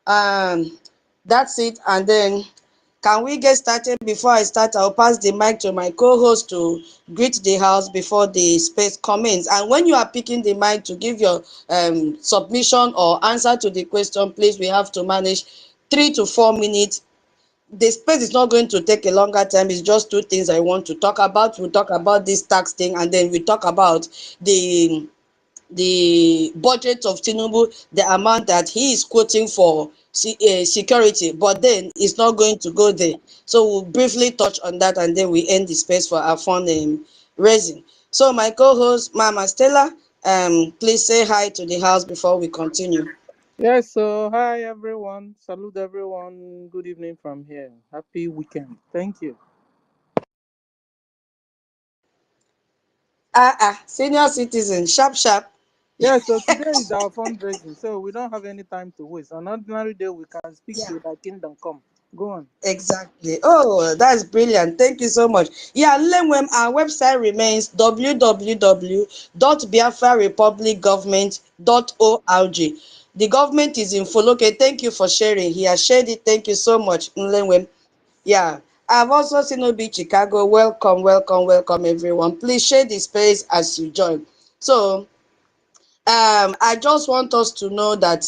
That's it. And then, can we get started? Before I start, I'll pass the mic to my co-host to greet the house before the space comments. And when you are picking the mic to give your submission or answer to the question, please, we have to manage 3 to 4 minutes. The space is not going to take a longer time. It's just two things I want to talk about. We'll talk about this tax thing, and then we talk about the budget of Tinubu, the amount that he is quoting for security, but then it's not going to go there. So we'll briefly touch on that, and then we end the space for our fun raising. So my co-host, Mama Stella, please say hi to the house before we continue. Yes, so hi everyone. Salute everyone. Good evening from here. Happy weekend. Thank you. Senior citizen, sharp, sharp. Yeah, so today is our fundraising, so we don't have any time to waste. On an ordinary day, we can speak Yeah. to the kingdom come. Go on. Exactly. Oh, that's brilliant. Thank you so much. Yeah, Lemwem, our website remains www.biafrarepublicgovernment.org. The government is in full. Okay, thank you for sharing. He has shared it. Thank you so much, Lemwem. Yeah. I've also seen Obi Chicago. Welcome, welcome, welcome, everyone. Please share the space as you join. So, I just want us to know that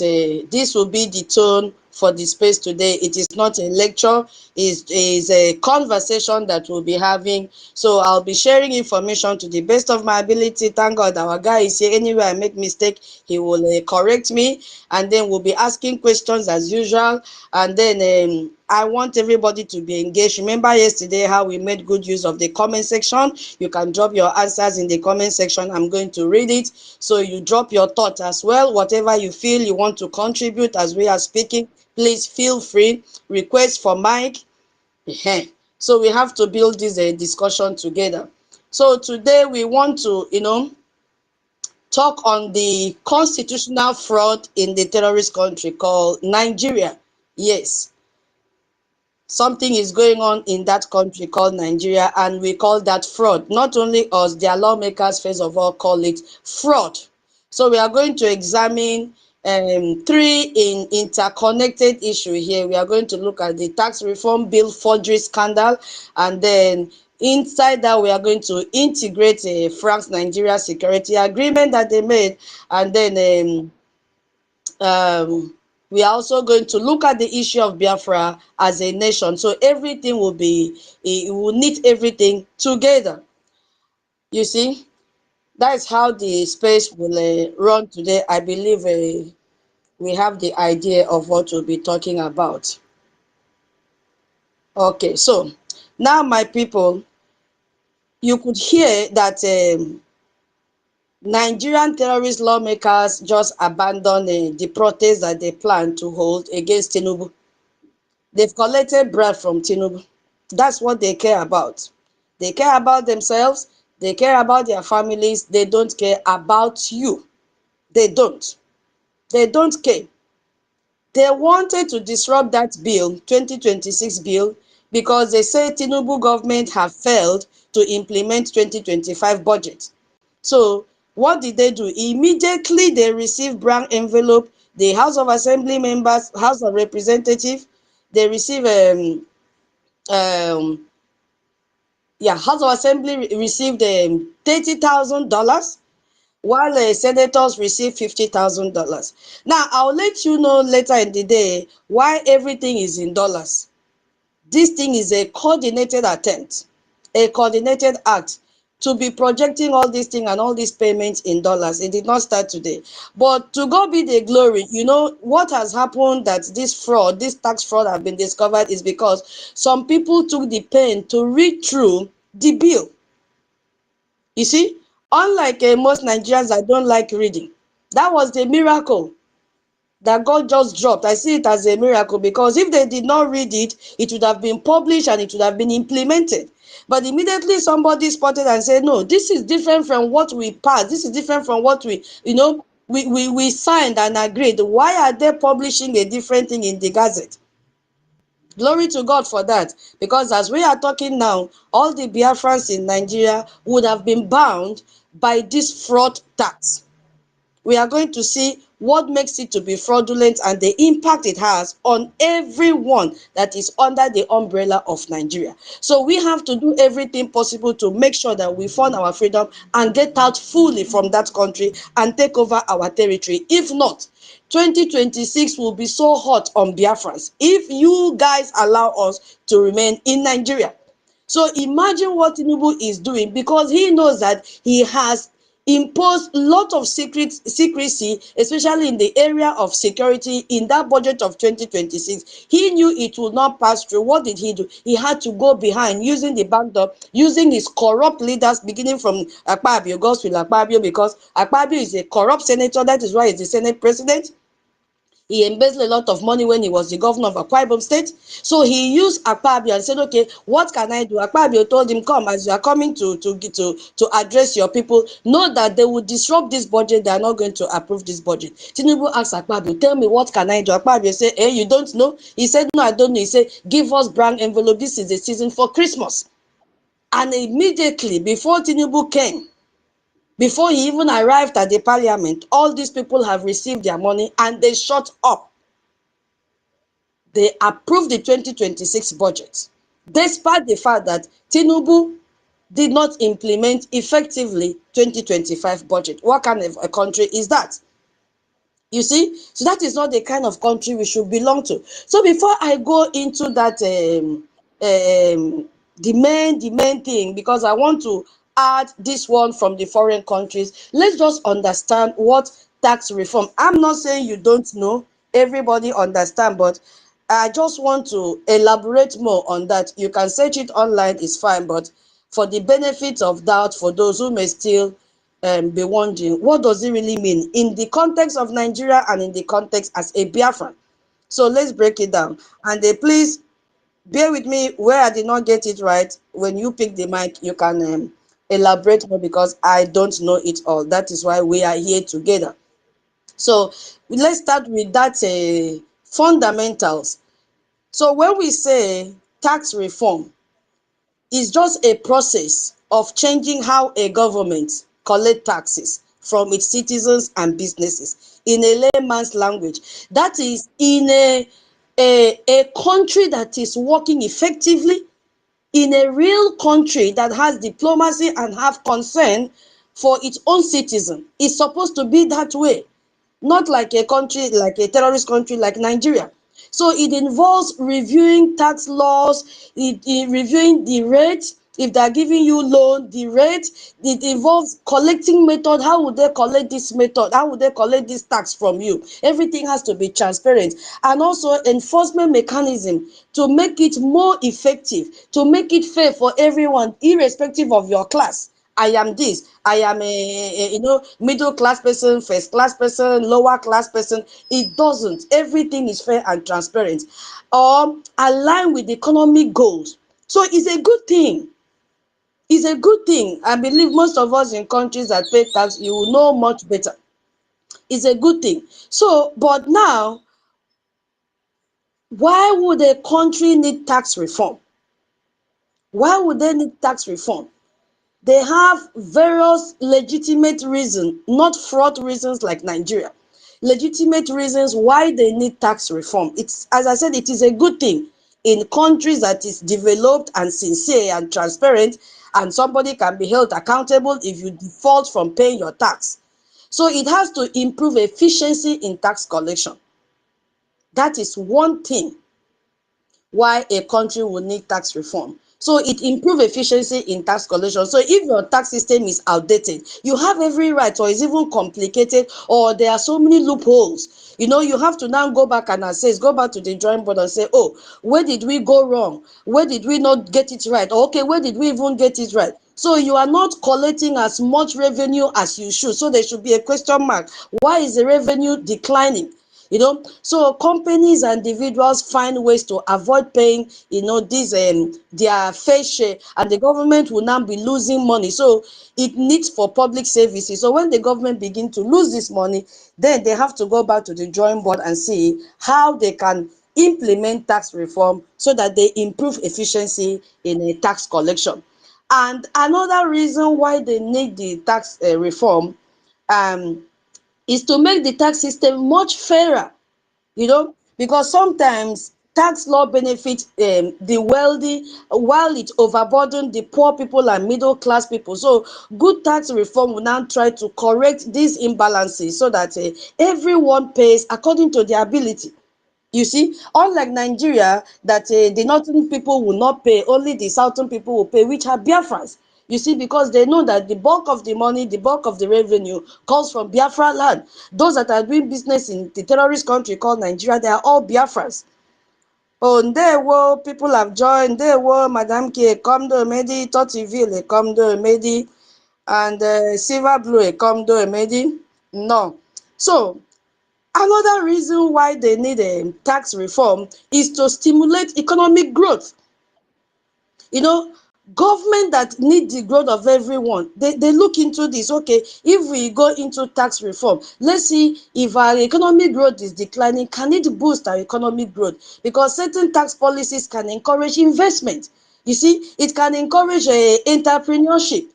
this will be the tone for the space today. It is not a lecture, it is a conversation that we'll be having. So I'll be sharing information to the best of my ability. Thank God our guy is here. Anywhere I make mistake, he will correct me. And then we'll be asking questions as usual. And then I want everybody to be engaged. Remember yesterday how we made good use of the comment section? You can drop your answers in the comment section. I'm going to read it. So you drop your thoughts as well. Whatever you feel you want to contribute as we are speaking, please feel free. Request for mic. So we have to build this discussion together. So today we want to, talk on the constitutional fraud in the terrorist country called Nigeria. Yes, something is going on in that country called Nigeria, and we call that fraud. Not only us, their lawmakers first of all call it fraud. So we are going to examine three interconnected issues here. We are going to look at the tax reform bill forgery scandal, and then inside that we are going to integrate France-Nigeria security agreement that they made, and then we are also going to look at the issue of Biafra as a nation. So everything will be, it will knit everything together. You see, that is how the space will run today. I believe we have the idea of what we'll be talking about. Okay, so now my people, you could hear that Nigerian terrorist lawmakers just abandoned the protest that they plan to hold against Tinubu. They've collected bribe from Tinubu. That's what they care about. They care about themselves. They care about their families. They don't care about you. They don't. They don't care. They wanted to disrupt that bill, 2026 bill, because they say Tinubu government have failed to implement 2025 budget. So what did they do? Immediately they received brown envelope. The House of Assembly members, House of Representatives, they receive um House of Assembly received $30,000, while senators received $50,000. Now I'll let you know later in the day why everything is in dollars. This thing is a coordinated attempt, a coordinated act to be projecting all these things and all these payments in dollars. It did not start today. But to God be the glory, what has happened that this fraud, this tax fraud have been discovered is because some people took the pain to read through the bill. You see, unlike most Nigerians that don't like reading, that was the miracle that God just dropped. I see it as a miracle because if they did not read it, it would have been published and it would have been implemented. But immediately somebody spotted and said, no, this is different from what we passed. This is different from what we signed and agreed. Why are they publishing a different thing in the Gazette? Glory to God for that. Because as we are talking now, all the Biafrans in Nigeria would have been bound by this fraud tax. We are going to see what makes it to be fraudulent and the impact it has on everyone that is under the umbrella of Nigeria. So we have to do everything possible to make sure that we fund our freedom and get out fully from that country and take over our territory. If not, 2026 will be so hot on Biafrans if you guys allow us to remain in Nigeria. So imagine what Tinubu is doing, because he knows that he has imposed a lot of secrecy, especially in the area of security in that budget of 2026. He knew it would not pass through. What did he do? He had to go behind, using the back door, using his corrupt leaders, beginning from Akpabio, Godswill Akpabio, because Akpabio is a corrupt senator. That is why he's the Senate president. He embezzled a lot of money when he was the governor of Akwa Ibom State. So he used Akpabio and said, okay, what can I do? Akpabio told him, come, as you are coming to address your people, know that they will disrupt this budget. They are not going to approve this budget. Tinubu asked Akpabio, tell me, what can I do? Akpabio said, you don't know? He said, no, I don't know. He said, give us brown envelope. This is the season for Christmas. And immediately, before Tinubu came, before he even arrived at the parliament, all these people have received their money and they shut up. They approved the 2026 budget, despite the fact that Tinubu did not implement effectively 2025 budget. What kind of a country is that? You see, so that is not the kind of country we should belong to. So before I go into that, the main thing, because I want to add this one from the foreign countries, let's just understand what tax reform. I'm not saying you don't know, everybody understand, but I just want to elaborate more on that. You can search it online, it's fine, but for the benefit of doubt, for those who may still be wondering, what does it really mean in the context of Nigeria and in the context as a Biafran? So let's break it down. And please bear with me where I did not get it right. When you pick the mic, you can elaborate more, because I don't know it all. That is why we are here together. So let's start with that fundamentals. So when we say tax reform, is just a process of changing how a government collect taxes from its citizens and businesses in a layman's language. That is, in a country that is working effectively, in a real country that has diplomacy and have concern for its own citizen. It's supposed to be that way, not like a country, like a terrorist country like Nigeria. So it involves reviewing tax laws, reviewing the rate, if they are giving you loan, the rate. It involves collecting method. How would they collect this method? How would they collect this tax from you? Everything has to be transparent. And also enforcement mechanism to make it more effective, to make it fair for everyone, irrespective of your class. I am this. I am a middle class person, first class person, lower class person. It doesn't. Everything is fair and transparent, aligned with the economic goals. So it's a good thing. It's a good thing. I believe most of us in countries that pay tax, you will know much better. It's a good thing. So, but now, why would a country need tax reform? Why would they need tax reform? They have various legitimate reasons, not fraud reasons like Nigeria. Legitimate reasons why they need tax reform. It's, as I said, it is a good thing in countries that is developed and sincere and transparent, and somebody can be held accountable if you default from paying your tax. So it has to improve efficiency in tax collection. That is one thing why a country will need tax reform. So it improves efficiency in tax collection. So if your tax system is outdated, you have every right, or is even complicated, or there are so many loopholes. You have to now go back and assess, go back to the drawing board and say, oh, where did we go wrong? Where did we not get it right? Or, okay, where did we even get it right? So you are not collecting as much revenue as you should. So there should be a question mark. Why is the revenue declining? So companies and individuals find ways to avoid paying this their fair share, and the government will now be losing money. So it needs for public services. So when the government begin to lose this money, then they have to go back to the drawing board and see how they can implement tax reform so that they improve efficiency in a tax collection. And another reason why they need the tax reform, um is to make the tax system much fairer, because sometimes tax law benefits the wealthy while it overburden the poor people and middle class people. So good tax reform will now try to correct these imbalances so that everyone pays according to their ability. You see, unlike Nigeria, that the northern people will not pay, only the southern people will pay, which are Biafrans. You see, because they know that the bulk of the money, the bulk of the revenue comes from Biafra land. Those that are doing business in the terrorist country called Nigeria, they are all Biafrans. Oh, ndewo, people have joined. Ndewo, Madam K, Komdo Emedi, Totiville, Komdo Emedi, and Silver Blue, Komdo Emedi. No. So, another reason why they need a tax reform is to stimulate economic growth. You know, government that need the growth of everyone, they look into this. Okay, if we go into tax reform, let's see if our economic growth is declining, can it boost our economic growth? Because certain tax policies can encourage investment. You see, it can encourage entrepreneurship,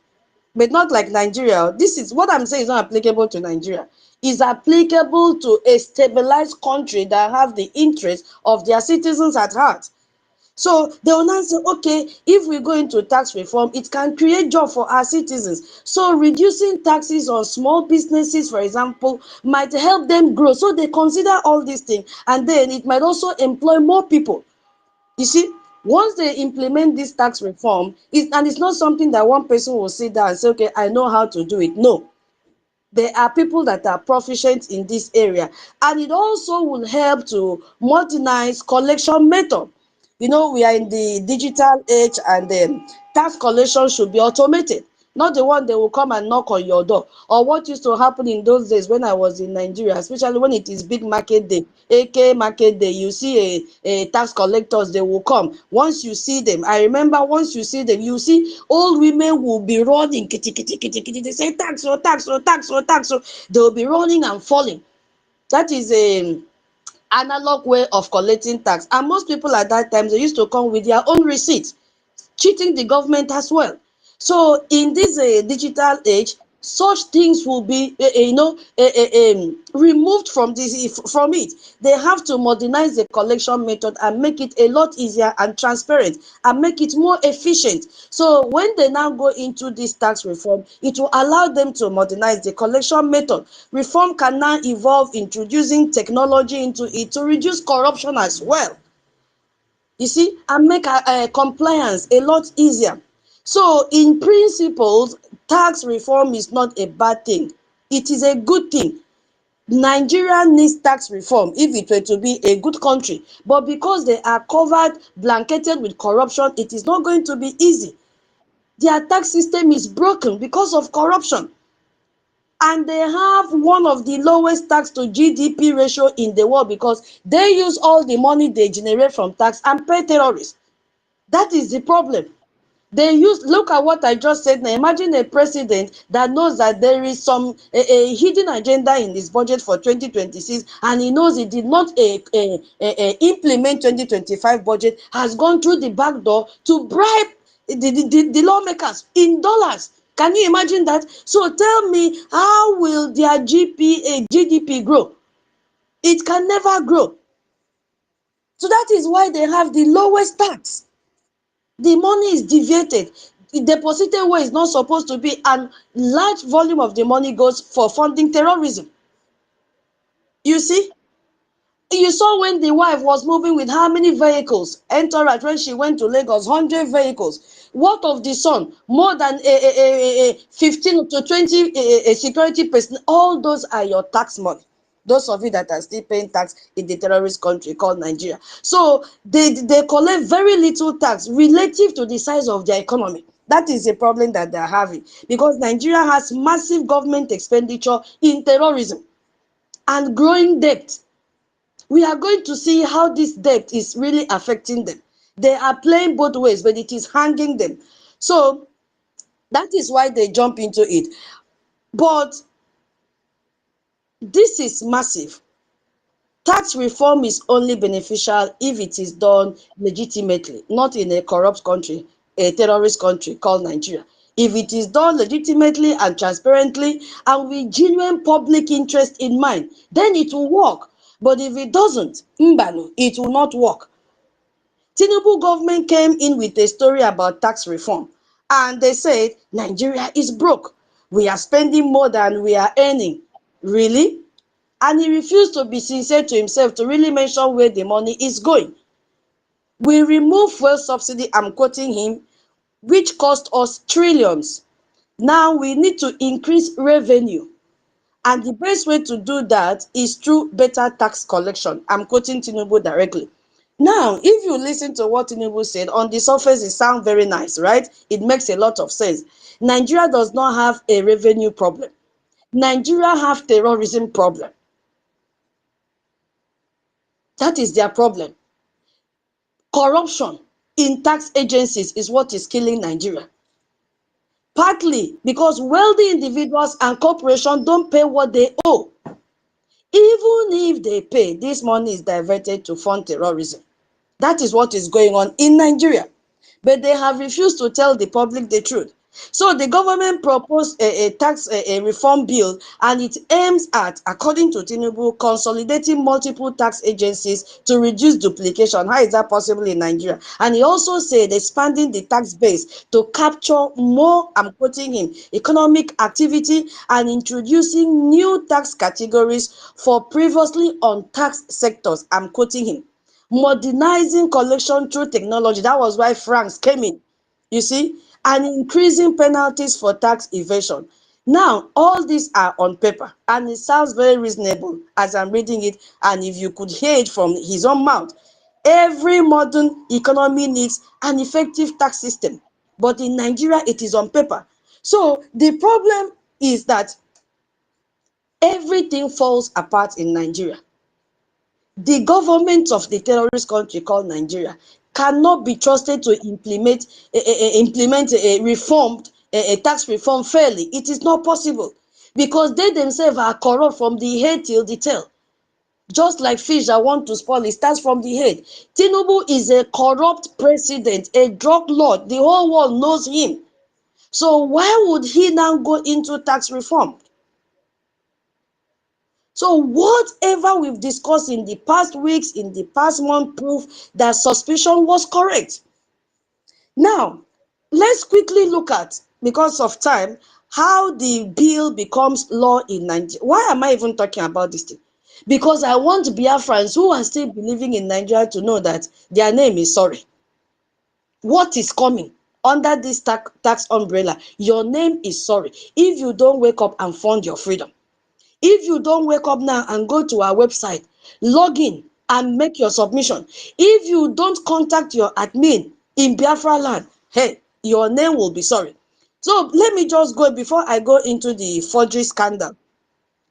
but not like Nigeria. This is what I'm saying is not applicable to Nigeria. Is applicable to a stabilized country that have the interest of their citizens at heart. So they will now say, okay, if we go into tax reform, it can create job for our citizens. So reducing taxes on small businesses, for example, might help them grow. So they consider all these things, and then it might also employ more people. You see, once they implement this tax reform, and it's not something that one person will sit down and say, okay, I know how to do it. No, there are people that are proficient in this area, and it also will help to modernize collection method. We are in the digital age, and tax collection should be automated, not the one they will come and knock on your door. Or what used to happen in those days when I was in Nigeria, especially when it is big market day, AK market day, you see a tax collectors, they will come. Once you see them, I remember, once you see them, you see old women will be running, kitty, kitty, kitty, kitty. They say tax, oh, tax, oh, tax, oh, tax. So they will be running and falling. That is a analog way of collecting tax, and most people at that time, they used to come with their own receipts, cheating the government as well. So in this digital age, such things will be removed from it. They have to modernize the collection method and make it a lot easier and transparent, and make it more efficient. So when they now go into this tax reform, it will allow them to modernize the collection method. Reform can now involve introducing technology into it to reduce corruption as well, you see, and make compliance a lot easier. So in principles, tax reform is not a bad thing. It is a good thing. Nigeria needs tax reform if it were to be a good country, but because they are covered, blanketed with corruption, it is not going to be easy. Their tax system is broken because of corruption, and they have one of the lowest tax to GDP ratio in the world, because they use all the money they generate from tax and pay terrorists. That is the problem. Look at what I just said now. Imagine a president that knows that there is some a hidden agenda in his budget for 2026, and he knows he did not implement 2025 budget, has gone through the back door to bribe the lawmakers in dollars. Can you imagine that? So tell me, how will their GDP grow? It can never grow. So that is why they have the lowest tax. The money is deviated. The deposited where is not supposed to be, and large volume of the money goes for funding terrorism. You see, you saw when the wife was moving with how many vehicles? Entourage, when she went to Lagos, 100 vehicles. What of the son? More than 15 to 20 security personnel. All those are your tax money. Those of you that are still paying tax in the terrorist country called Nigeria. So they collect very little tax relative to the size of their economy. That is a problem that they're having, because Nigeria has massive government expenditure in terrorism and growing debt. We are going to see how this debt is really affecting them. They are playing both ways, but it is hanging them. So that is why they jump into it. But this is massive. Tax reform is only beneficial if it is done legitimately, not in a corrupt country, a terrorist country called Nigeria. If it is done legitimately and transparently and with genuine public interest in mind, then it will work. But if it doesn't, mbanu, it will not work. Tinubu government came in with a story about tax reform, and they said Nigeria is broke. We are spending more than we are earning. Really? And he refused to be sincere to himself to really mention where the money is going. We remove fuel subsidy, I'm quoting him, which cost us trillions. Now we need to increase revenue. And the best way to do that is through better tax collection. I'm quoting Tinubu directly. Now, if you listen to what Tinubu said, on the surface, it sounds very nice, right? It makes a lot of sense. Nigeria does not have a revenue problem. Nigeria have terrorism problem. That is their problem. Corruption in tax agencies is what is killing Nigeria. Partly because wealthy individuals and corporations don't pay what they owe. Even if they pay, this money is diverted to fund terrorism. That is what is going on in Nigeria. But they have refused to tell the public the truth. So the government proposed a tax a reform bill, and it aims at, according to Tinubu, consolidating multiple tax agencies to reduce duplication. How is that possible in Nigeria? And he also said expanding the tax base to capture more, I'm quoting him, economic activity, and introducing new tax categories for previously untaxed sectors. I'm quoting him. Modernizing collection through technology. That was why francs came in, you see, and increasing penalties for tax evasion. Now, all these are on paper, and it sounds very reasonable as I'm reading it, and if you could hear it from his own mouth. Every modern economy needs an effective tax system, but in Nigeria, it is on paper. So the problem is that everything falls apart in Nigeria. The government of the terrorist country called Nigeria cannot be trusted to implement a reformed a tax reform fairly. It is not possible because they themselves are corrupt from the head till the tail. Just like fish that want to spoil, it starts from the head. Tinubu is a corrupt president, a drug lord. The whole world knows him. So why would he now go into tax reform? So whatever we've discussed in the past weeks, in the past month, prove that suspicion was correct. Now, let's quickly look at, because of time, how the bill becomes law in Nigeria. Why am I even talking about this thing? Because I want Biafrans who are still believing in Nigeria to know that their name is sorry. What is coming under this tax umbrella? Your name is sorry. If you don't wake up and fund your freedom, if you don't wake up now and go to our website, log in and make your submission, if you don't contact your admin in Biafra land, hey, your name will be sorry. So let me just go, before I go into the forgery scandal,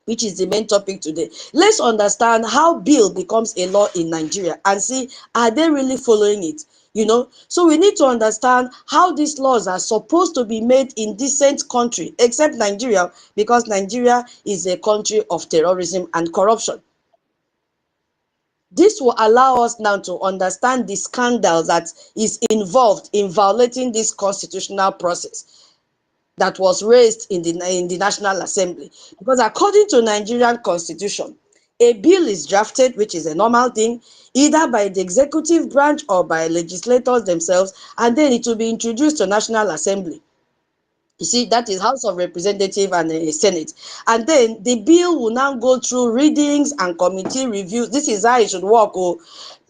which is the main topic today. Let's understand how bill becomes a law in Nigeria and see, are they really following it? So we need to understand how these laws are supposed to be made in decent country, except Nigeria, because Nigeria is a country of terrorism and corruption. This will allow us now to understand the scandal that is involved in violating this constitutional process that was raised in the National Assembly. Because according to Nigerian Constitution, a bill is drafted, which is a normal thing, either by the executive branch or by legislators themselves, and then it will be introduced to National Assembly. You see, that is House of Representatives and Senate. And then the bill will now go through readings and committee reviews. This is how it should work. Oh.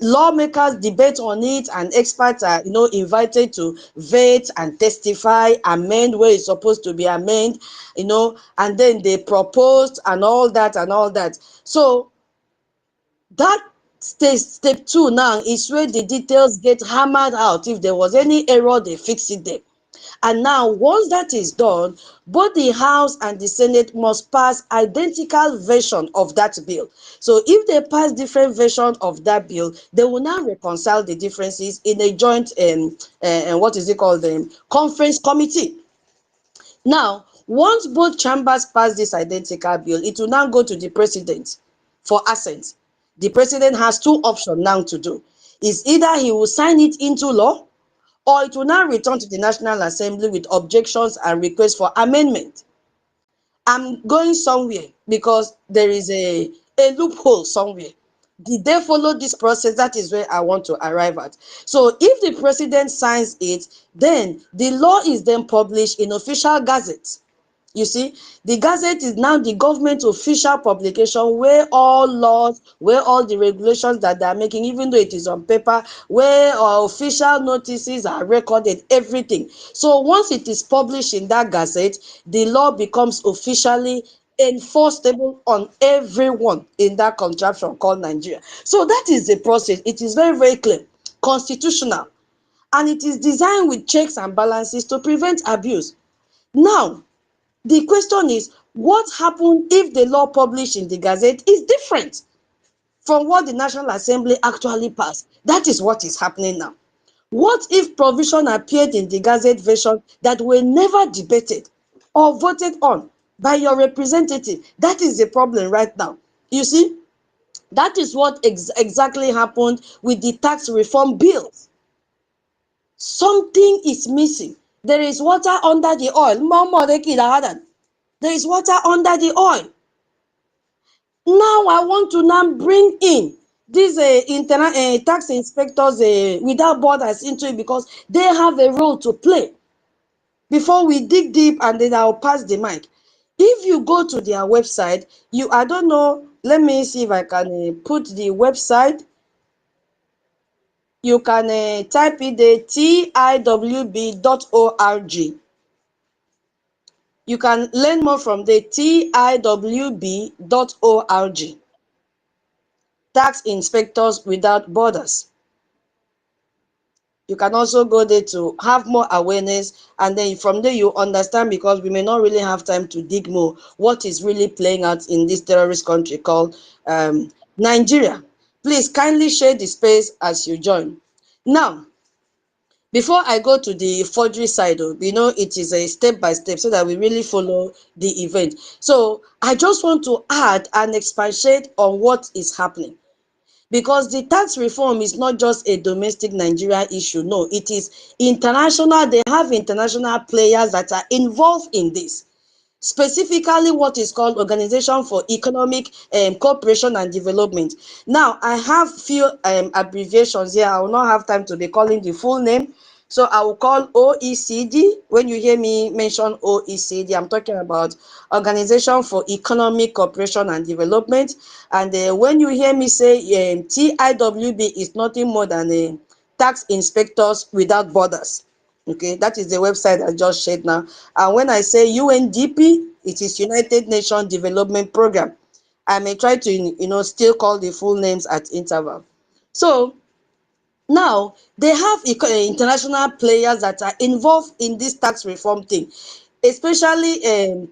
Lawmakers debate on it, and experts are, invited to vet and testify, amend where it's supposed to be amended, and then they proposed and all that and all that. So that step 2 now is where the details get hammered out. If there was any error, they fix it there. And now, once that is done, both the House and the Senate must pass identical version of that bill. So if they pass different versions of that bill, they will now reconcile the differences in a joint, what is it called, conference committee. Now, once both chambers pass this identical bill, it will now go to the president for assent. The president has 2 options now to do. Is either he will sign it into law, or it will now return to the National Assembly with objections and requests for amendment. I'm going somewhere because there is a loophole somewhere. Did they follow this process? That is where I want to arrive at. So if the president signs it, then the law is then published in official gazette. You see, the Gazette is now the government official publication where all laws, where all the regulations that they are making, even though it is on paper, where official notices are recorded, everything. So once it is published in that Gazette, the law becomes officially enforceable on everyone in that contraption called Nigeria. So that is the process. It is very, very clear, constitutional, and it is designed with checks and balances to prevent abuse. Now, the question is, what happened if the law published in the Gazette is different from what the National Assembly actually passed? That is what is happening now. What if provision appeared in the Gazette version that were never debated or voted on by your representative? That is the problem right now. You see, that is what exactly happened with the tax reform bills. Something is missing. There is water under the oil. There is water under the oil. Now I want to now bring in these tax inspectors without borders into it, because they have a role to play. Before we dig deep, and then I'll pass the mic. If you go to their website, I don't know, let me see if I can put the website. You can type it the tiwb.org. You can learn more from the tiwb.org. Tax Inspectors Without Borders. You can also go there to have more awareness, and then from there you understand, because we may not really have time to dig more, what is really playing out in this terrorist country called Nigeria. Please kindly share the space as you join. Now, before I go to the forgery side, it is a step by step so that we really follow the event. So I just want to add and expatiate on what is happening, because the tax reform is not just a domestic Nigeria issue. No, it is international. They have international players that are involved in this, specifically what is called Organization for Economic Cooperation and Development. Now, I have few abbreviations here. I will not have time to be calling the full name, so I will call OECD. When you hear me mention OECD, I'm talking about Organization for Economic Cooperation and Development. And when you hear me say TIWB, is nothing more than Tax Inspectors Without Borders. Okay, that is the website I just shared now. And when I say UNDP, it is United Nations Development Program. I may try to still call the full names at interval. So now they have international players that are involved in this tax reform thing, especially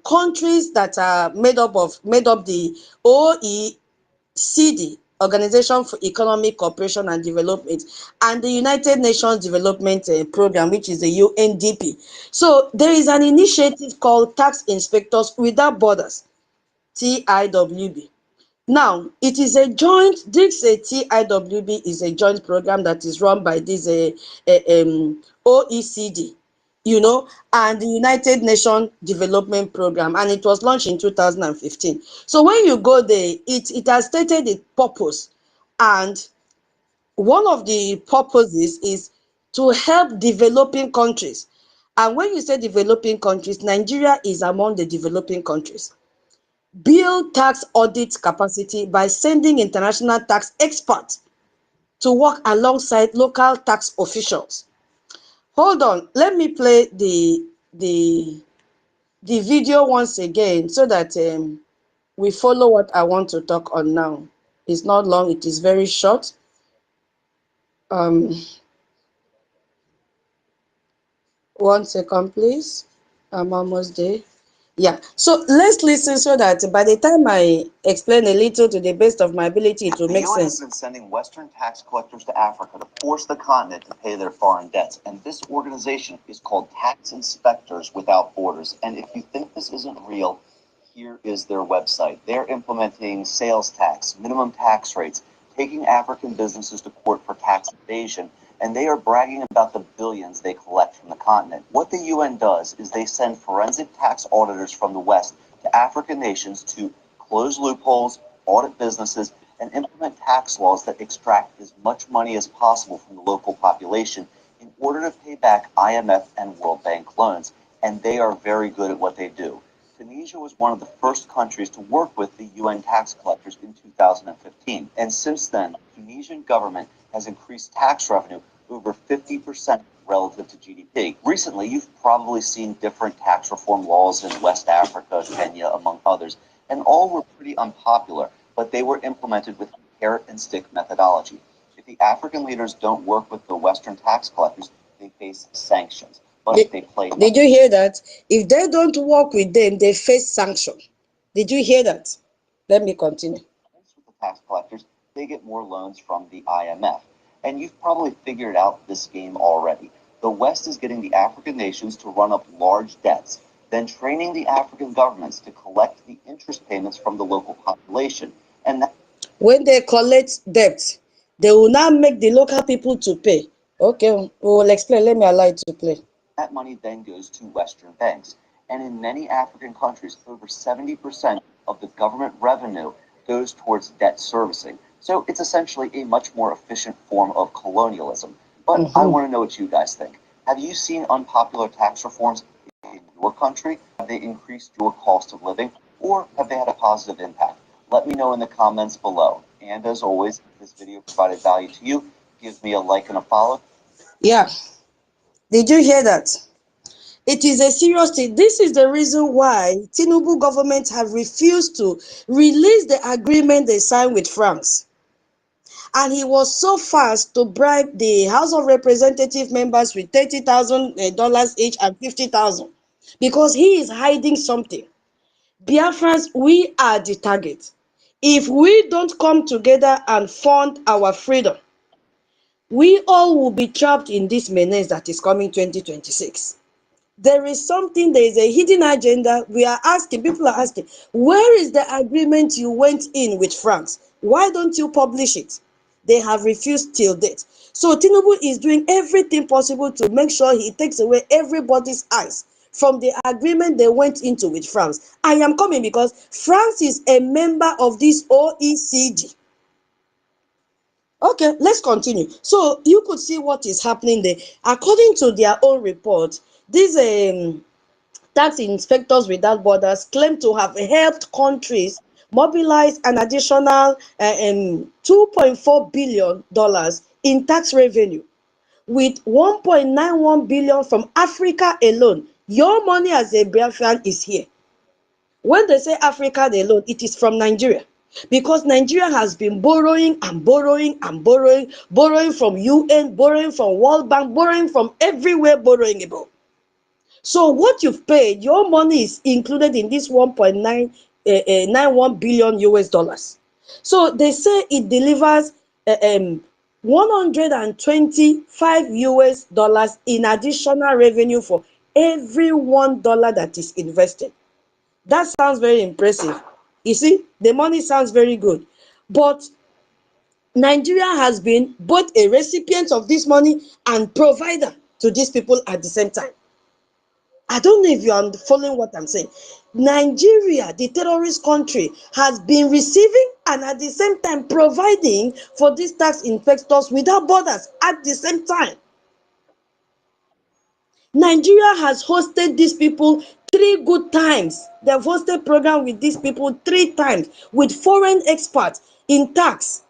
countries that are made up the OECD, Organization for Economic Cooperation and Development, and the United Nations Development Program, which is the UNDP. So there is an initiative called Tax Inspectors Without Borders, TIWB. Now, it is a joint, this TIWB is a joint program that is run by this OECD, and the United Nations Development Program, and it was launched in 2015. So when you go there, it has stated its purpose, and one of the purposes is to help developing countries. And when you say developing countries, Nigeria is among the developing countries. Build tax audit capacity by sending international tax experts to work alongside local tax officials. Hold on, let me play the video once again so that we follow what I want to talk on now. It's not long, it is very short. Um, 1 second, please. I'm almost there. Yeah, so let's listen so that by the time I explain a little to the best of my ability, it will make sense. The UN has been sending Western tax collectors to Africa to force the continent to pay their foreign debts, and this organization is called Tax Inspectors Without Borders. And if you think this isn't real, here is their website. They're implementing sales tax, minimum tax rates, taking African businesses to court for tax evasion, and they are bragging about the billions they collect from the continent. What the UN does is they send forensic tax auditors from the West to African nations to close loopholes, audit businesses, and implement tax laws that extract as much money as possible from the local population in order to pay back IMF and World Bank loans, and they are very good at what they do. Tunisia was one of the first countries to work with the UN tax collectors in 2015, and since then, the Tunisian government has increased tax revenue over 50% relative to GDP. Recently, you've probably seen different tax reform laws in West Africa, Kenya, among others, and all were pretty unpopular, but they were implemented with carrot and stick methodology. If the African leaders don't work with the Western tax collectors, they face sanctions. But if they play Did you hear that? If they don't work with them, they face sanction. Did you hear that? Let me continue. with the tax collectors, they get more loans from the IMF. And you've probably figured out this game already. The West is getting the African nations to run up large debts, then training the African governments to collect the interest payments from the local population. And When they collect debt, they will now make the local people to pay. Okay, we will explain. Let me allow you to play. that money then goes to Western banks. And in many African countries, over 70% of the government revenue goes towards debt servicing. So it's essentially a much more efficient form of colonialism. But I want to know what you guys think. Have you seen unpopular tax reforms in your country? Have they increased your cost of living? Or have they had a positive impact? Let me know in the comments below. And as always, if this video provided value to you, give me a like and a follow. Yeah. Did you hear that? It is a serious thing. This is the reason why Tinubu government have refused to release the agreement they signed with France. And he was so fast to bribe the House of Representative members with $30,000 each and 50,000 because he is hiding something. Biafrans, we are the target. If we don't come together and fund our freedom, we all will be trapped in this menace that is coming 2026. There is something, there is a hidden agenda. We are asking, people are asking, where is the agreement you went in with France? Why don't you publish it? They have refused till date. So Tinubu is doing everything possible to make sure he takes away everybody's eyes from the agreement they went into with France. I am coming because France is a member of this OECD. Okay, let's continue. So you could see what is happening there. According to their own report, these tax inspectors without borders claim to have helped countries mobilize an additional $2.4 billion in tax revenue, with 1.91 billion from Africa alone. Your money as a Biafran is here. When they say Africa alone, it is from Nigeria. Because Nigeria has been borrowing and borrowing and borrowing from UN, borrowing from World Bank, borrowing from everywhere, borrowing about. So what you've paid, your money is included in this 1.91 billion US dollars. So they say it delivers 125 US dollars in additional revenue for every $1 that is invested. That sounds very impressive. You see, the money sounds very good. But Nigeria has been both a recipient of this money and provider to these people at the same time. I don't know if you are following what I'm saying. Nigeria, the terrorist country, has been receiving and at the same time providing for these tax inspectors without borders at the same time. Nigeria has hosted these people 3 good times. They've hosted program with these people 3 times with foreign experts in tax.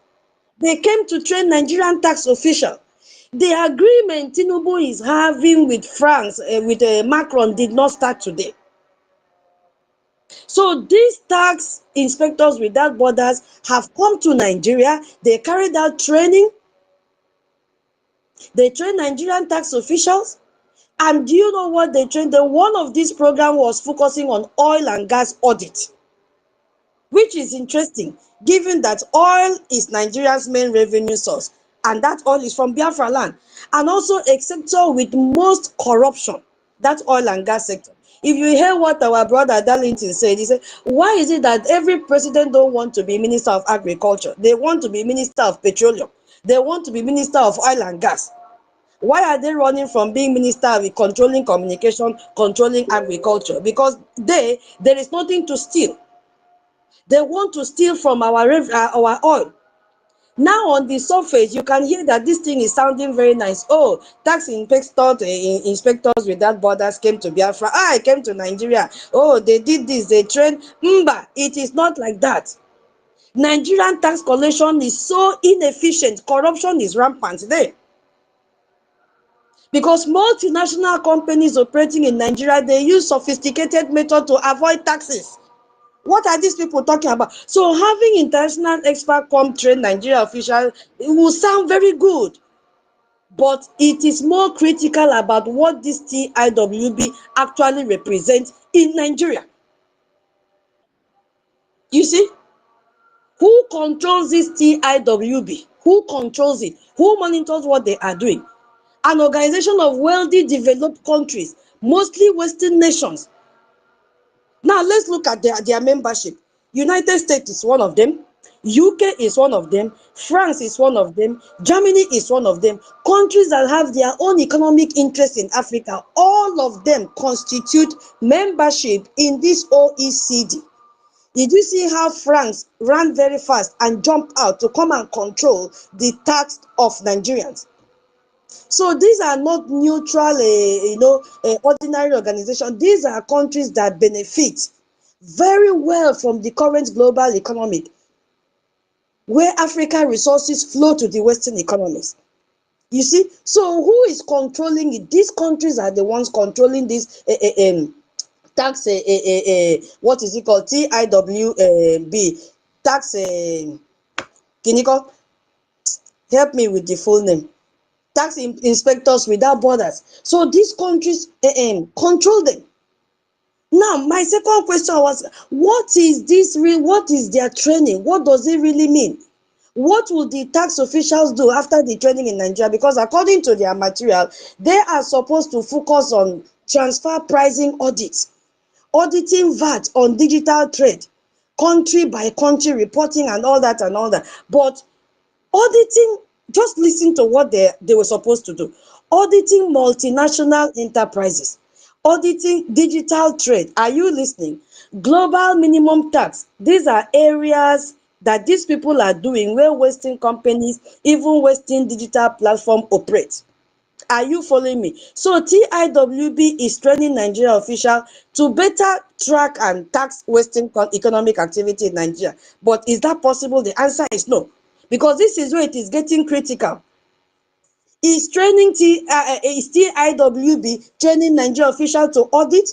They came to train Nigerian tax officials. The agreement Tinubu is having with France, with Macron, did not start today. So these tax inspectors without borders have come to Nigeria. They carried out training. They trained Nigerian tax officials. And do you know what they trained them? One of these programs was focusing on oil and gas audit, which is interesting, given that oil is Nigeria's main revenue source, and that oil is from Biafra land, and also a sector with most corruption, that oil and gas sector. If you hear what our brother Darlington said, he said, why is it that every president don't want to be minister of agriculture? They want to be minister of petroleum. They want to be minister of oil and gas. Why are they running from being minister of controlling communication, controlling agriculture? Because there is nothing to steal. They want to steal from our oil. Now on the surface, you can hear that this thing is sounding very nice. Oh, tax inspectors without borders came to Biafra. I came to Nigeria. Oh, they did this, they trained. Mba, it is not like that. Nigerian tax collection is so inefficient. Corruption is rampant there. Because multinational companies operating in Nigeria, they use sophisticated method to avoid taxes. What are these people talking about? So having international expert come train Nigeria officials, it will sound very good. But it is more critical about what this TIWB actually represents in Nigeria. You see, who controls this TIWB? Who controls it? Who monitors what they are doing? An organization of wealthy developed countries, mostly Western nations. Now let's look at their membership. United States is one of them. UK is one of them. France is one of them. Germany is one of them. Countries that have their own economic interests in Africa, all of them constitute membership in this OECD. Did you see how France ran very fast and jumped out to come and control the tax of Nigerians? So these are not neutral, ordinary organizations. These are countries that benefit very well from the current global economy, where African resources flow to the Western economies. You see, so who is controlling it? These countries are the ones controlling this tax. What is it called? TIWB tax. Kiniko, help me with the full name. Tax inspectors without borders. So these countries control them. Now, my second question was, what is this real? What is their training? What does it really mean? What will the tax officials do after the training in Nigeria? Because according to their material, they are supposed to focus on transfer pricing audits, auditing VAT on digital trade, country by country reporting and all that and all that. But auditing, just listen to what they were supposed to do. Auditing multinational enterprises, auditing digital trade. Are you listening? Global minimum tax. These are areas that these people are doing where Western companies, even Western digital platform operate. Are you following me? So TIWB is training Nigerian officials to better track and tax Western economic activity in Nigeria. But is that possible? The answer is no. Because this is where it is getting critical. Is TIWB training Nigerian officials to audit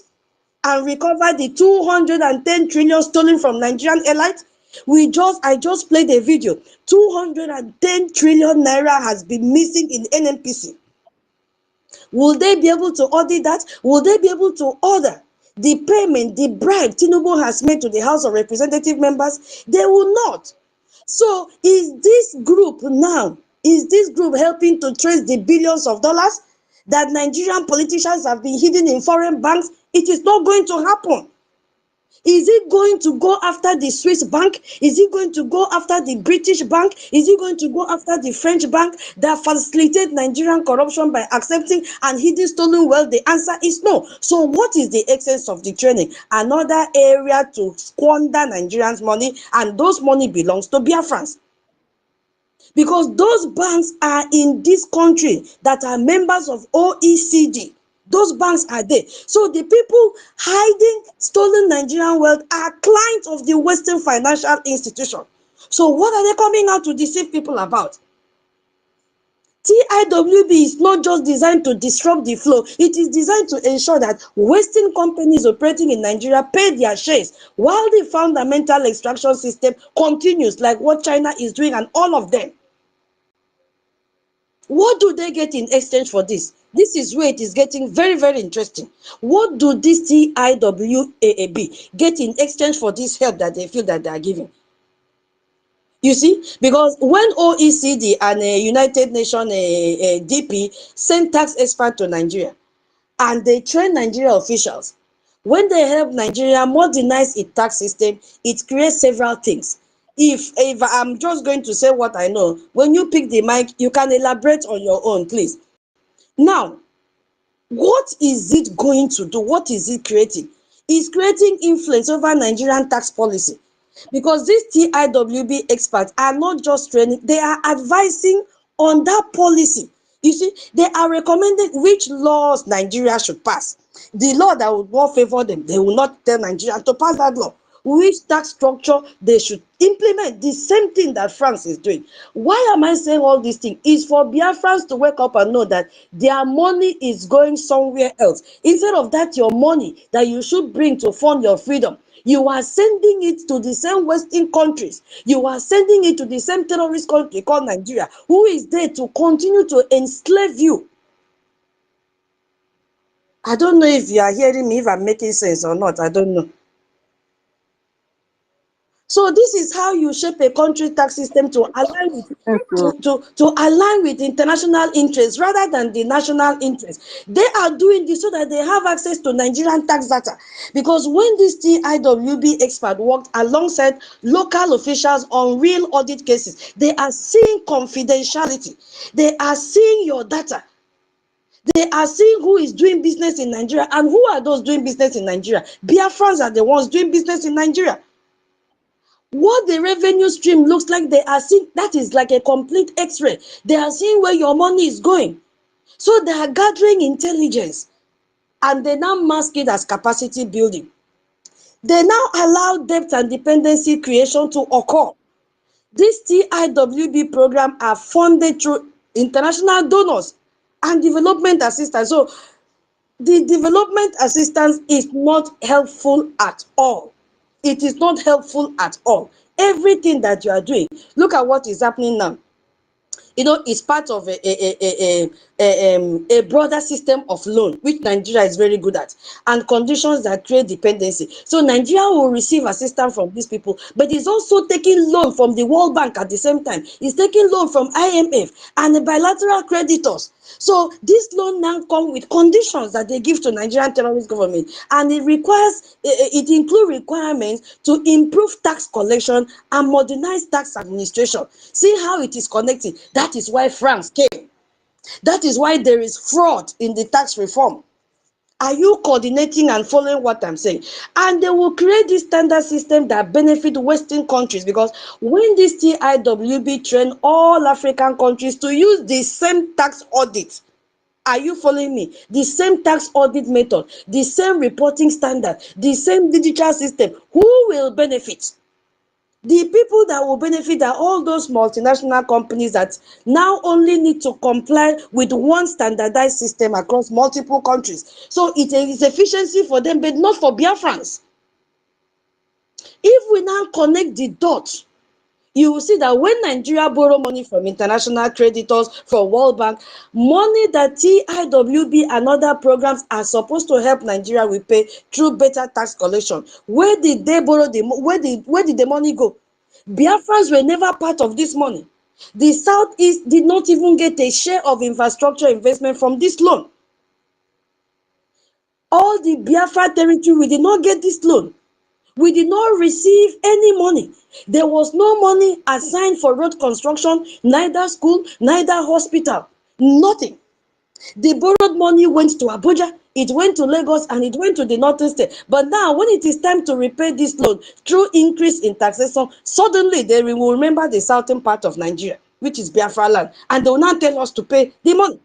and recover the 210 trillion stolen from Nigerian elites? I just played a video. 210 trillion naira has been missing in NNPC. Will they be able to audit that? Will they be able to order the payment, the bribe Tinubu has made to the House of Representative members? They will not. So is this group helping to trace the billions of dollars that Nigerian politicians have been hidden in foreign banks? It is not going to happen. Is it going to go after the Swiss bank? Is it going to go after the British bank? Is it going to go after the French bank that facilitate Nigerian corruption by accepting and hiding stolen wealth? The answer is no. So what is the essence of the training? Another area to squander Nigerians' money, and those money belongs to Biafrans. Because those banks are in this country that are members of OECD. Those banks are there. So the people hiding stolen Nigerian wealth are clients of the Western financial institution. So what are they coming out to deceive people about? TIWB is not just designed to disrupt the flow. It is designed to ensure that Western companies operating in Nigeria pay their shares while the fundamental extraction system continues, like what China is doing and all of them. What do they get in exchange for this? This is where it is getting very, very interesting. What do this TIWAAB get in exchange for this help that they feel that they are giving? You see, because when OECD and United Nations DP send tax experts to Nigeria and they train Nigeria officials, when they help Nigeria modernize its tax system, it creates several things. If I'm just going to say what I know, when you pick the mic, you can elaborate on your own, please. Now, what is it going to do? What is it creating? It's creating influence over Nigerian tax policy, because these TIWB experts are not just training, they are advising on that policy. You see, they are recommending which laws Nigeria should pass. The law that would more favor them, they will not tell Nigeria to pass that law. Which tax structure they should implement, the same thing that France is doing. Why am I saying all these things? Is for Biafrans to wake up and know that their money is going somewhere else. Instead of that, your money that you should bring to fund your freedom, you are sending it to the same Western countries. You are sending it to the same terrorist country called Nigeria, who is there to continue to enslave you. I don't know if you are hearing me, if I'm making sense or not. I don't know. So this is how you shape a country tax system to align with Yes, so to align with international interests rather than the national interest. They are doing this so that they have access to Nigerian tax data. Because when this TIWB expert worked alongside local officials on real audit cases, they are seeing confidentiality. They are seeing your data. They are seeing who is doing business in Nigeria, and who are those doing business in Nigeria. Biafrans are the ones doing business in Nigeria. What the revenue stream looks like, they are seeing, that is like a complete x-ray. They are seeing where your money is going. So they are gathering intelligence, and they now mask it as capacity building. They now allow debt and dependency creation to occur. This TIWB program are funded through international donors and development assistance. So the development assistance is not helpful at all. It is not helpful at all. Everything that you are doing, look at what is happening now. It's part of a broader system of loan, which Nigeria is very good at, and conditions that create dependency. So Nigeria will receive assistance from these people, but it's also taking loan from the World Bank at the same time. It's taking loan from IMF and the bilateral creditors. So this loan now come with conditions that they give to Nigerian terrorist government, and it includes requirements to improve tax collection and modernize tax administration. See how it is connected. That is why France came. That is why there is fraud in the tax reform. Are you coordinating and following what I'm saying? And they will create this standard system that benefit Western countries, because when this TIWB train all African countries to use the same tax audit, are you following me? The same tax audit method, the same reporting standard, the same digital system, who will benefit? The people that will benefit are all those multinational companies that now only need to comply with one standardized system across multiple countries. So it is efficiency for them, but not for Biafrans. If we now connect the dots, you will see that when Nigeria borrow money from international creditors, from World Bank, money that TIWB and other programs are supposed to help Nigeria will pay through better tax collection. Where did they borrow where did the money go? Biafrans were never part of this money. The Southeast did not even get a share of infrastructure investment from this loan. All the Biafra territory, we did not get this loan. We did not receive any money. There was no money assigned for road construction, neither school, neither hospital, nothing. The borrowed money went to Abuja, it went to Lagos, and it went to the northern state. But now, when it is time to repay this loan through increase in taxation, suddenly they will remember the southern part of Nigeria, which is Biafra land, and they will now tell us to pay the money.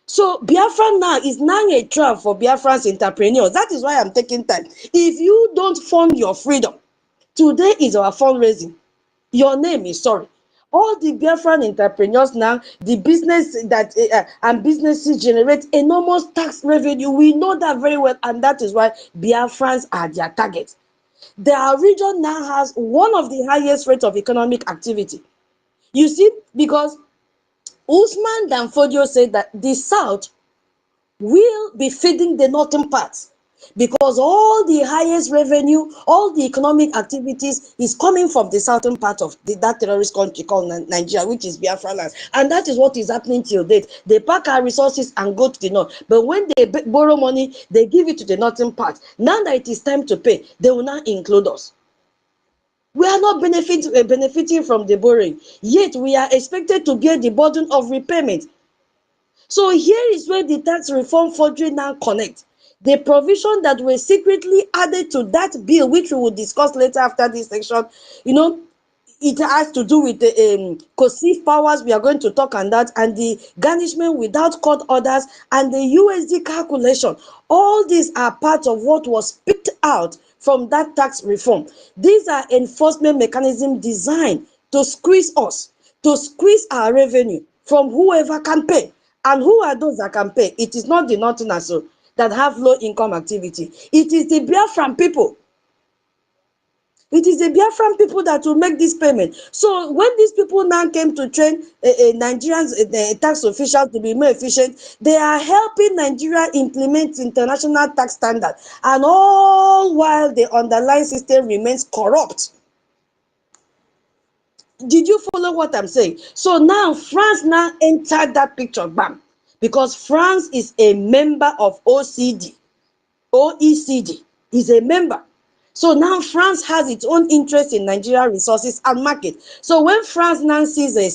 So Biafra now is now a trap for Biafran's entrepreneurs. That is why I'm taking time. If you don't fund your freedom, today is our fundraising. Your name is sorry. All the Biafran entrepreneurs now, the business that and businesses generate enormous tax revenue. We know that very well, and that is why Biafrans are their target. Their region now has one of the highest rates of economic activity. You see, because Usman Danfodio said that the South will be feeding the northern parts, because all the highest revenue, all the economic activities is coming from the southern part of that terrorist country called Nigeria, which is Biafra land. And that is what is happening till date. They pack our resources and go to the north. But when they borrow money, they give it to the northern part. Now that it is time to pay, they will now include us. We are not benefiting from the borrowing, yet we are expected to bear the burden of repayment. So here is where the tax reform forgery now connect. The provision that were secretly added to that bill, which we will discuss later after this section, you know, it has to do with the coercive powers. We are going to talk on that, and the garnishment without court orders, and the USD calculation. All these are part of what was picked out from that tax reform. These are enforcement mechanisms designed to squeeze us, to squeeze our revenue from whoever can pay. And who are those that can pay? It is not the northerners that have low income activity. It is the Biafran people. It is the Biafran people that will make this payment. So when these people now came to train Nigerians, tax officials to be more efficient, they are helping Nigeria implement international tax standards. And all while the underlying system remains corrupt. Did you follow what I'm saying? So now France now entered that picture, bam, because France is a member of OECD is a member. So now France has its own interest in Nigeria resources and market. So when France now sees a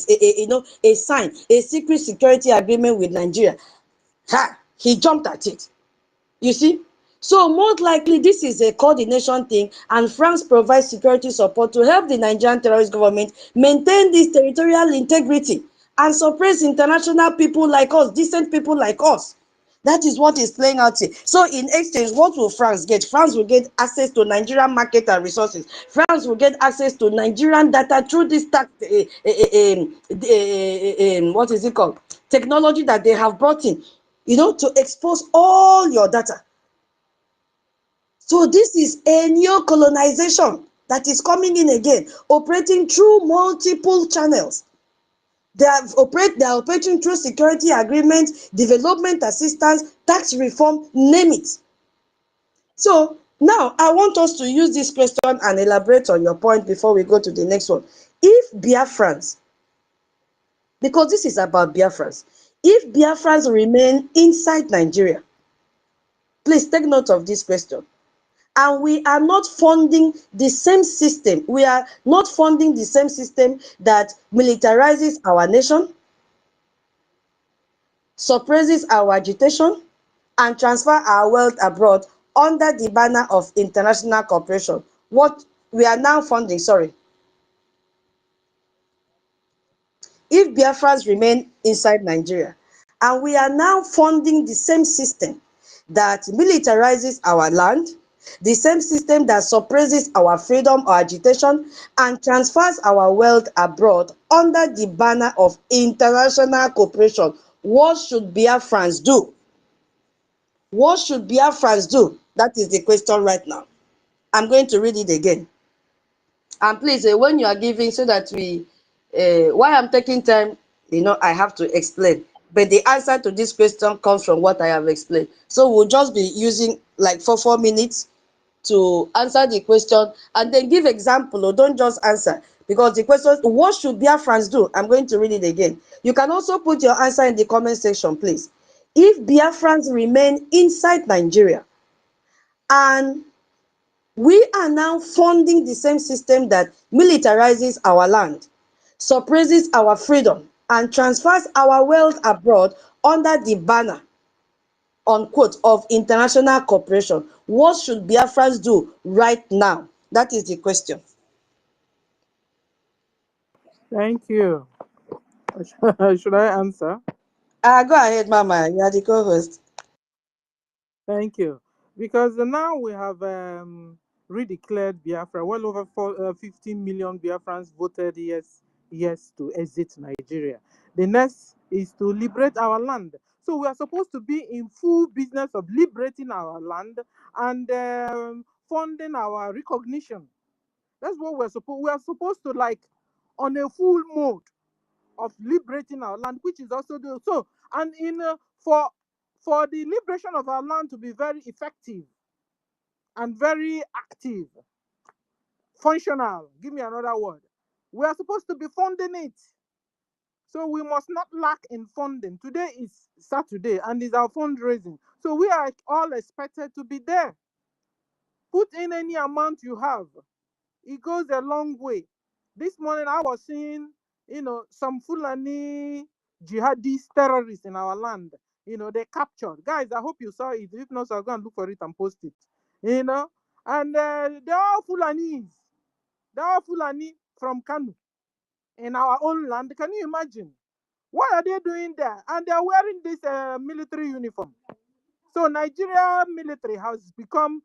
sign, a secret security agreement with Nigeria, he jumped at it. You see? So most likely this is a coordination thing, and France provides security support to help the Nigerian terrorist government maintain this territorial integrity and suppress international people like us, decent people like us. That is what is playing out here. So in exchange, what will France get? France will get access to Nigerian market and resources. France will get access to Nigerian data through this tax, what is it called? Technology that they have brought in, to expose all your data. So this is a new colonization that is coming in again, operating through multiple channels. They are operating through security agreements, development assistance, tax reform, name it. So now I want us to use this question and elaborate on your point before we go to the next one. If Biafrans, because this is about Biafrans, if Biafrans remain inside Nigeria, please take note of this question. And we are not funding the same system. We are not funding the same system that militarizes our nation, suppresses our agitation, and transfer our wealth abroad under the banner of international cooperation. What we are now funding, sorry. If Biafrans remain inside Nigeria, and we are now funding the same system that militarizes our land, the same system that suppresses our freedom or agitation and transfers our wealth abroad under the banner of international cooperation, what should Biafrans do? What should Biafrans do? That is the question right now. I'm going to read it again. And please, when you are giving, so that why I'm taking time, I have to explain. But the answer to this question comes from what I have explained. So we'll just be using like 4 minutes to answer the question, and then give example, or don't just answer. Because the question, what should Biafrans do? I'm going to read it again. You can also put your answer in the comment section, please. If Biafrans remain inside Nigeria, and we are now funding the same system that militarizes our land, suppresses our freedom, and transfers our wealth abroad under the banner, unquote, of international cooperation. What should Biafrans do right now? That is the question. Thank you. Should I answer? Go ahead, Mama. You are the co-host. Thank you. Because now we have redeclared Biafra. Well over 15 million Biafrans voted yes to exit Nigeria. The next is to liberate our land. So we are supposed to be in full business of liberating our land and funding our recognition. That's what we are supposed to, like, on a full mode of liberating our land, which is also the so. And in for the liberation of our land to be very effective and very active, functional, give me another word, we are supposed to be funding it. So we must not lack in funding. Today is Saturday and is our fundraising. So we are all expected to be there. Put in any amount you have. It goes a long way. This morning I was seeing, some Fulani jihadist terrorists in our land. They captured. Guys, I hope you saw it. If not, I'll go and look for it and post it. And they're all Fulanis. They're all Fulani from Kanu in our own land. Can you imagine? What are they doing there? And they're wearing this military uniform. So Nigeria military has become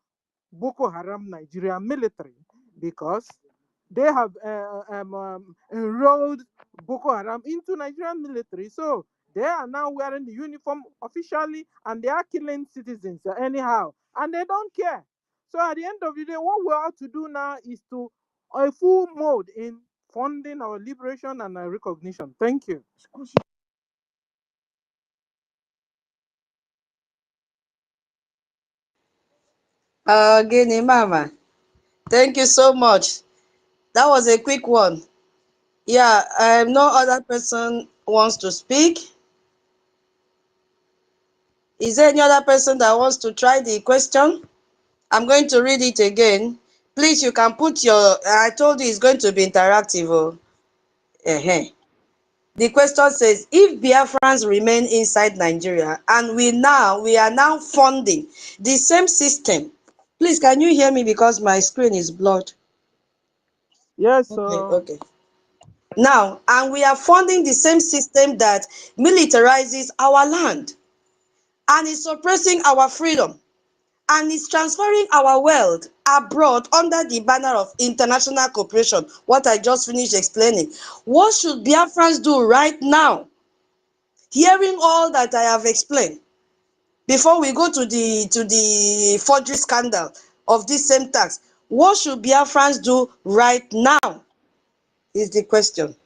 Boko Haram Nigerian military because they have enrolled Boko Haram into Nigerian military. So they are now wearing the uniform officially and they are killing citizens anyhow. And they don't care. So at the end of the day, what we have to do now is to a full mode in funding our liberation and our recognition. Thank you. Guinea Mama, thank you so much. That was a quick one. Yeah, no other person wants to speak. Is there any other person that wants to try the question? I'm going to read it again. Please, you can put your, I told you it's going to be interactive. Oh. The question says, if Biafrans remain inside Nigeria and we are now funding the same system. Please, can you hear me because my screen is blurred? Yes, Okay, sir. okay. Now, and we are funding the same system that militarizes our land and is suppressing our freedom and is transferring our wealth abroad under the banner of international cooperation, what I just finished explaining. What should Biafrans do right now? Hearing all that I have explained, before we go to the forgery scandal of this same tax, what should Biafrans do right now is the question.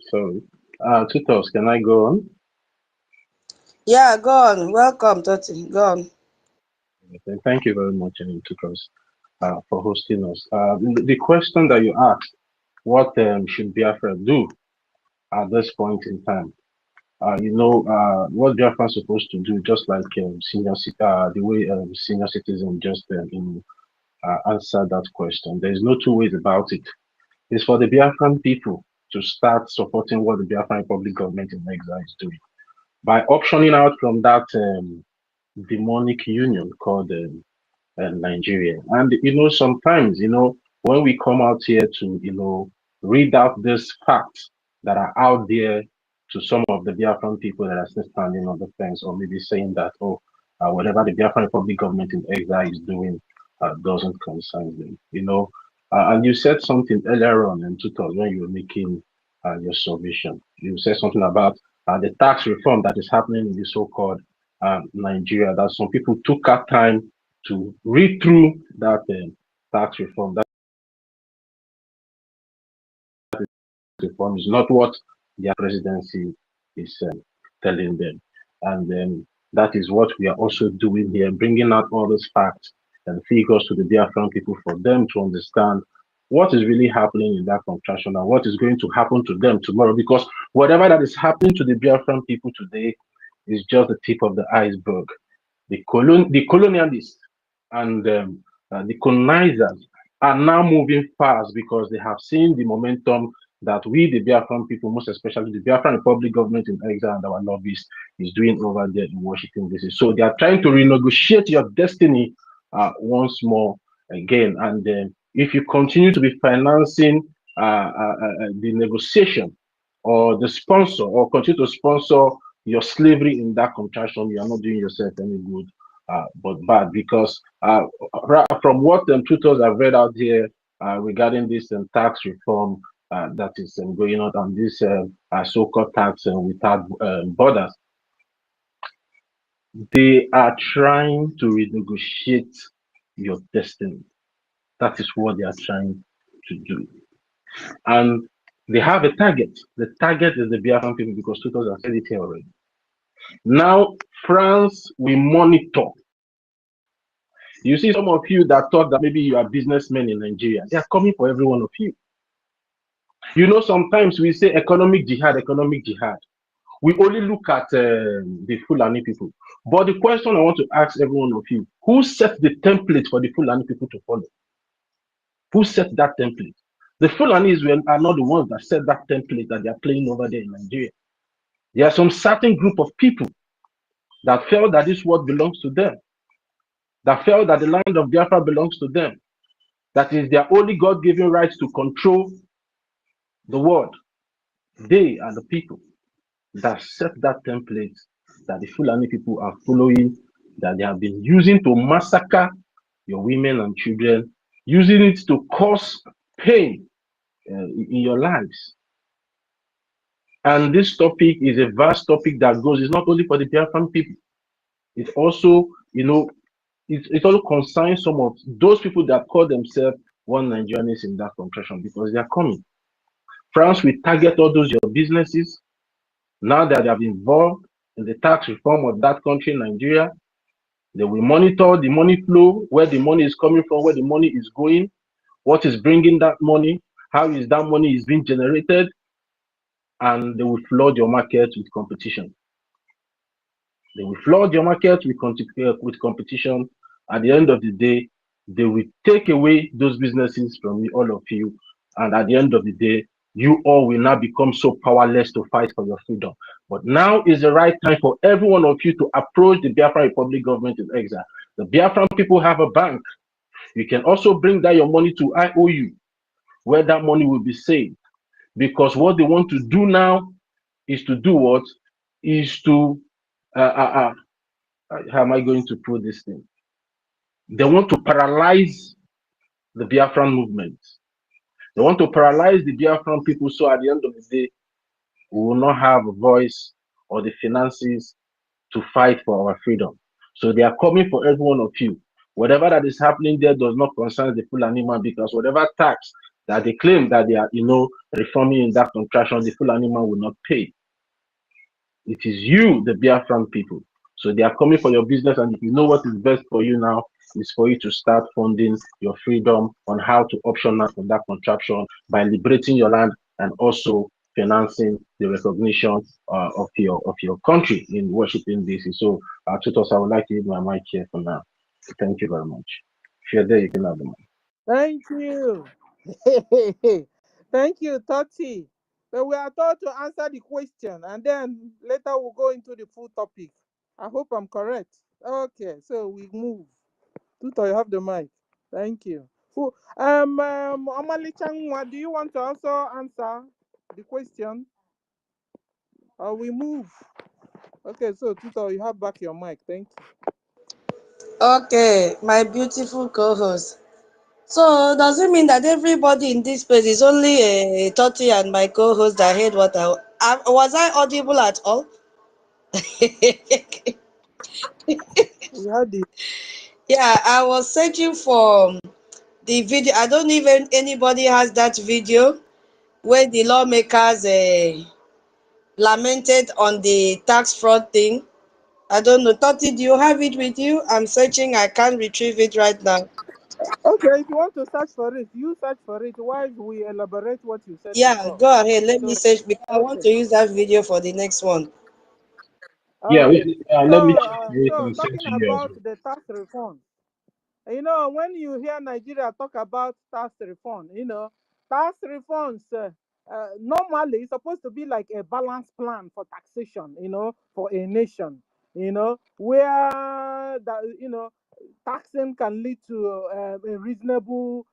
Sorry. Tutos, can I go on? Yeah, go on. Welcome, Toti. Go on. Okay, thank you very much, Tutos, for hosting us. The question that you asked, what should Biafra do at this point in time? What Biafra is supposed to do, just like the way senior citizen just answered that question. There is no two ways about it. It's for the Biafran people to start supporting what the Biafran Republic government in exile is doing by optioning out from that demonic union called Nigeria. And sometimes when we come out here to read out these facts that are out there to some of the Biafran people that are still standing on the fence, or maybe saying that whatever the Biafran Republic government in exile is doing doesn't concern them. And you said something earlier on in 2000 when you were making your submission. You said something about the tax reform that is happening in the so-called Nigeria, that some people took out time to read through that tax reform. That reform is not what their presidency is telling them. And that is what we are also doing here, bringing out all those facts and figures to the Biafran people for them to understand what is really happening in that contraction and what is going to happen to them tomorrow. Because whatever that is happening to the Biafran people today is just the tip of the iceberg. The colonialists and the colonizers are now moving fast because they have seen the momentum that we, the Biafran people, most especially the Biafran Republic government in exile and our lobbyists, is doing over there in Washington, D.C. So they are trying to renegotiate your destiny once more again. And if you continue to be financing the negotiation or the sponsor or continue to sponsor your slavery in that contraction, you are not doing yourself any good but bad, because from what tutors have read out here regarding this tax reform that is going on, and this so-called tax without borders, they are trying to renegotiate your destiny. That is what they are trying to do. And they have a target. The target is the Biafran people, because tutors have said it here already. Now, France will monitor. You see, some of you that thought that maybe you are businessmen in Nigeria, they are coming for every one of you. Sometimes we say economic jihad, economic jihad. We only look at the Fulani people. But the question I want to ask every one of you, who set the template for the Fulani people to follow? Who set that template? The Fulanis are not the ones that set that template that they are playing over there in Nigeria. There are some certain group of people that felt that this world belongs to them, that felt that the land of Biafra belongs to them, that is their only God-given right to control the world. They are the people that set that template that the Fulani people are following, that they have been using to massacre your women and children, using it to cause pain in your lives. And this topic is a vast topic that goes, it's not only for the Biafran people, it also, it also concerns some of those people that call themselves one Nigerians in that contraction, because they are coming. France will target all those your businesses now that they have involved in the tax reform of that country, Nigeria. They will monitor the money flow, where the money is coming from, where the money is going, what is bringing that money, how is that money is being generated, and they will flood your market with competition. They will flood your market with competition. At the end of the day, they will take away those businesses from all of you. And at the end of the day, you all will now become so powerless to fight for your freedom. But now is the right time for every one of you to approach the Biafran Republic government in exile. The Biafran people have a bank. You can also bring that your money to IOU, where that money will be saved. Because what they want to do now is to do what? Is to how am I going to put this thing? They want to paralyze the Biafran movement. They want to paralyze the Biafran people, so at the end of the day, we will not have a voice or the finances to fight for our freedom. So they are coming for every one of you. Whatever that is happening there does not concern the Fulani man, because whatever tax that they claim that they are, reforming in that contraction, the Fulani man will not pay. It is you, the Biafran people. So they are coming for your business, and if you know what is best for you now, is for you to start funding your freedom on how to option out from that contraption by liberating your land and also financing the recognition of your country in Washington DC. So, tutors, I would like to leave my mic here for now. Thank you very much. If you're there, you can have the mic. Thank you. Thank you, Toti. So we are told to answer the question and then later we'll go into the full topic. I hope I'm correct. Okay, so we move. Tutor, you have the mic. Thank you. Omali Changwa, do you want to also answer the question? Or we move? Okay, so Tutor, you have back your mic. Thank you. Okay, my beautiful co-host. So does it mean that everybody in this place is only a Toti and my co-host that heard what was I audible at all? We had the Yeah, I was searching for the video. I don't even anybody has that video where the lawmakers lamented on the tax fraud thing. I don't know. Toti, do you have it with you? I'm searching. I can't retrieve it right now. Okay, if you want to search for it, you search for it while we elaborate what you said Yeah, before. go ahead. Let me So search because I want okay. to use that video for the next one. Yeah, Okay. let me check for it So and send talking to you as about well. the tax reform, when you hear Nigeria talk about tax reform, tax reforms normally is supposed to be like a balanced plan for taxation, for a nation, where that taxing can lead to a reasonable,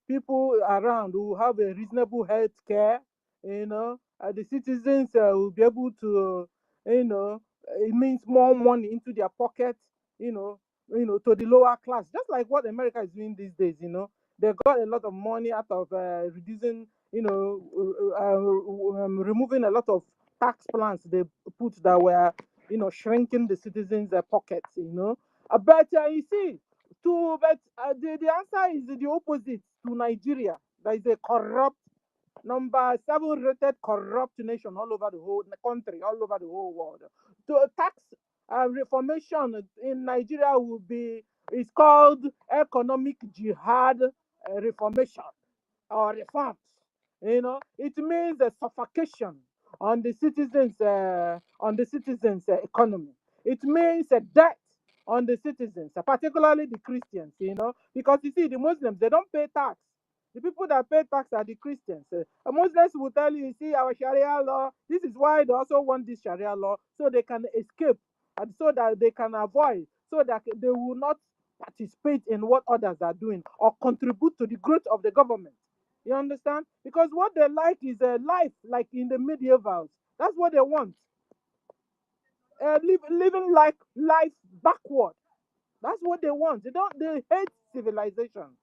people around who have a reasonable health care, the citizens will be able to, it means more money into their pockets, to the lower class, just like what America is doing these days. They got a lot of money out of reducing, removing a lot of tax plans they put that were, shrinking the citizens' pockets. But you see, the answer is the opposite to Nigeria. There is a corrupt number seven rated corrupt nation all over the whole country, all over the whole world. So tax reformation in Nigeria will be, it's called economic jihad reformation or reforms. It means a suffocation on the citizens' economy. It means a debt on the citizens, particularly the Christians, because you see, the Muslims, they don't pay tax. The people that pay tax are the Christians. Muslims will tell you, see, our Sharia law, this is why they also want this Sharia law, so they can escape and so that they can avoid, so that they will not participate in what others are doing or contribute to the growth of the government. You understand? Because what they like is a life like in the medievals. That's what they want. Living life backward. That's what they want. They hate civilization.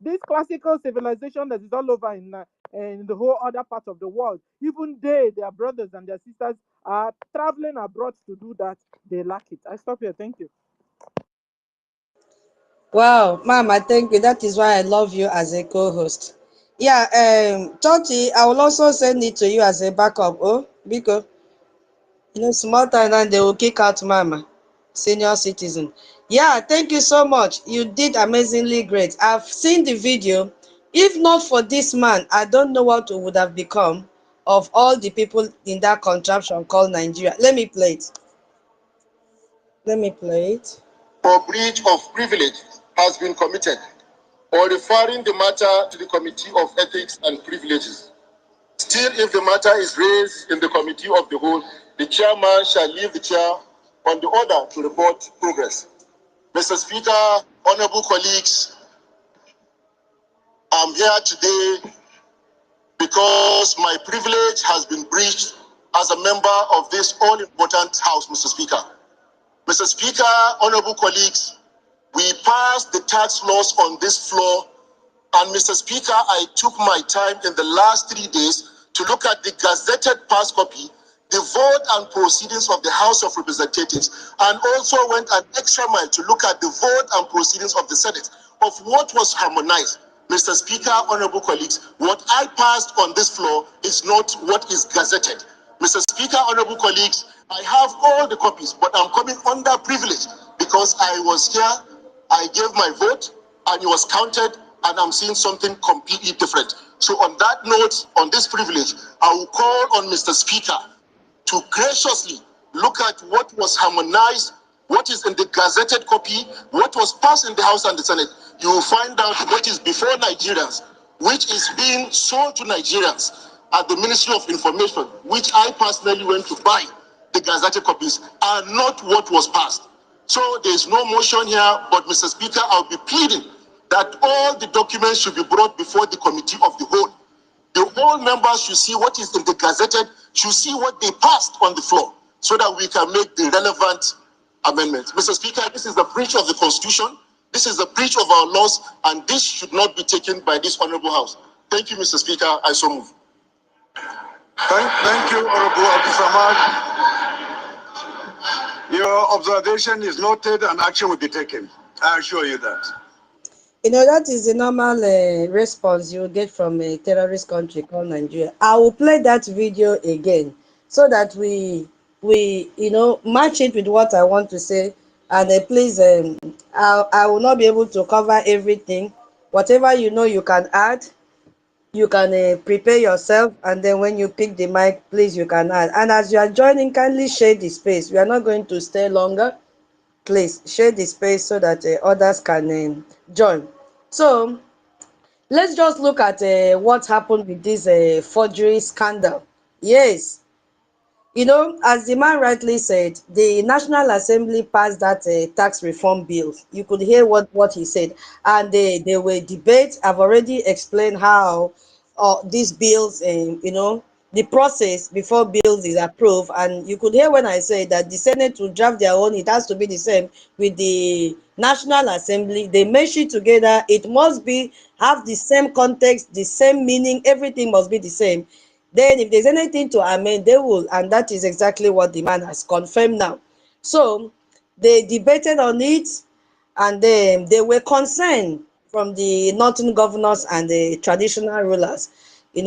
This classical civilization that is all over in the whole other part of the world. Even their brothers and their sisters are traveling abroad to do that. They lack it. I stop here. Thank you. Wow, Mama, thank you. That is why I love you as a co-host. Yeah, Toti, I will also send it to you as a backup. Oh, because small time and they will kick out Mama, senior citizen. Yeah, thank you so much. You did amazingly great. I've seen the video. If not for this man, I don't know what would have become of all the people in that contraption called Nigeria. Let me play it. Let me play it. For breach of privilege has been committed, or referring the matter to the Committee of Ethics and Privileges. Still, if the matter is raised in the Committee of the Whole, the chairman shall leave the chair on the order to report progress. Mr. Speaker, honorable colleagues, I'm here today because my privilege has been breached as a member of this all-important House, Mr. Speaker. Mr. Speaker, honorable colleagues, we passed the tax laws on this floor, and Mr. Speaker, I took my time in the last 3 days to look at the gazetted pass copy, the vote and proceedings of the House of Representatives, and also went an extra mile to look at the vote and proceedings of the Senate of what was harmonized. Mr. Speaker, honorable colleagues, what I passed on this floor is not what is gazetted. Mr. Speaker, honorable colleagues, I have all the copies, but I'm coming under privilege because I was here, I gave my vote, and it was counted, and I'm seeing something completely different. So on that note, on this privilege, I will call on Mr. Speaker to graciously look at what was harmonized, what is in the gazetted copy, what was passed in the House and the Senate. You will find out what is before Nigerians, which is being sold to Nigerians at the Ministry of Information, which I personally went to buy the gazetted copies, are not what was passed. So there is no motion here, but Mr. Speaker, I'll be pleading that all the documents should be brought before the Committee of the Whole. The whole members should see what is in the gazetted, should see what they passed on the floor, so that we can make the relevant amendments. Mr. Speaker, this is the breach of the Constitution, this is the breach of our laws, and this should not be taken by this honorable House. Thank you, Mr. Speaker. I so move. Thank you, Honorable Abdul Your observation is noted and action will be taken. I assure you that. That is the normal response you get from a terrorist country called Nigeria. I will play that video again so that we match it with what I want to say. And please, I will not be able to cover everything. Whatever you can add. You can prepare yourself, and then when you pick the mic, please, you can add. And as you are joining, kindly share the space. We are not going to stay longer. Please share the space so that others can join. So let's just look at what happened with this forgery scandal. Yes, as the man rightly said, the National Assembly passed that tax reform bill. You could hear what he said. And there were debates. I've already explained how these bills, the process before bills is approved. And you could hear when I say that the Senate will draft their own. It has to be the same with the National Assembly. They mesh it together. It must have the same context, the same meaning. Everything must be the same. Then if there's anything to amend, they will, and that is exactly what the man has confirmed now. So they debated on it, and then they were concerned from the northern governors and the traditional rulers. They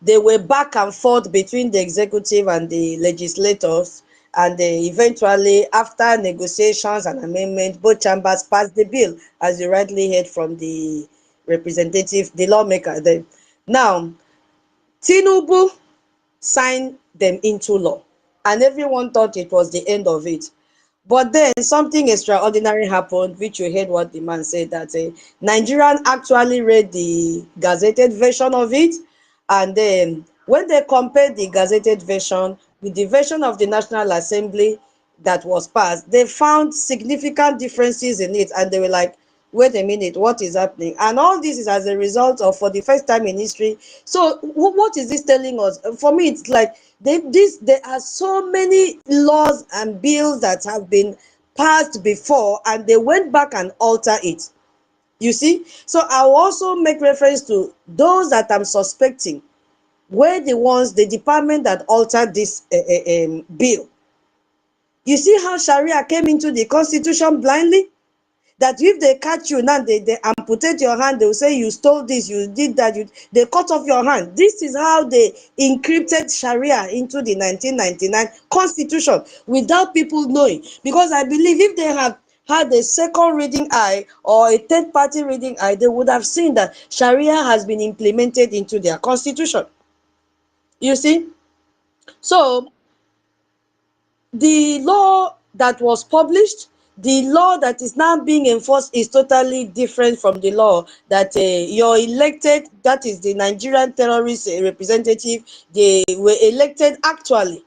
were back and forth between the executive and the legislators, and eventually, after negotiations and amendments, both chambers passed the bill, as you rightly heard from the representative, the lawmaker. Now, Tinubu signed them into law. and everyone thought it was the end of it. But then something extraordinary happened, which you heard what the man said, that Nigerian actually read the gazetted version of it. And then when they compared the gazetted version with the version of the National Assembly that was passed, they found significant differences in it. And they were like, wait a minute, what is happening? And all this is as a result of, for the first time in history. So what is this telling us? For me, it's like there are so many laws and bills that have been passed before, and they went back and alter it. You see? So I'll also make reference to those that I'm suspecting were the ones, the department that altered this bill. You see how Sharia came into the constitution blindly? That if they catch you now, they amputate your hand, they will say you stole this, you did that, they cut off your hand. This is how they encrypted Sharia into the 1999 constitution without people knowing. Because I believe if they had had a second reading eye or a third party reading eye, they would have seen that Sharia has been implemented into their constitution. You see? So the law that was published, the law that is now being enforced is totally different from the law that your elected, that is the Nigerian terrorist representative, they were elected actually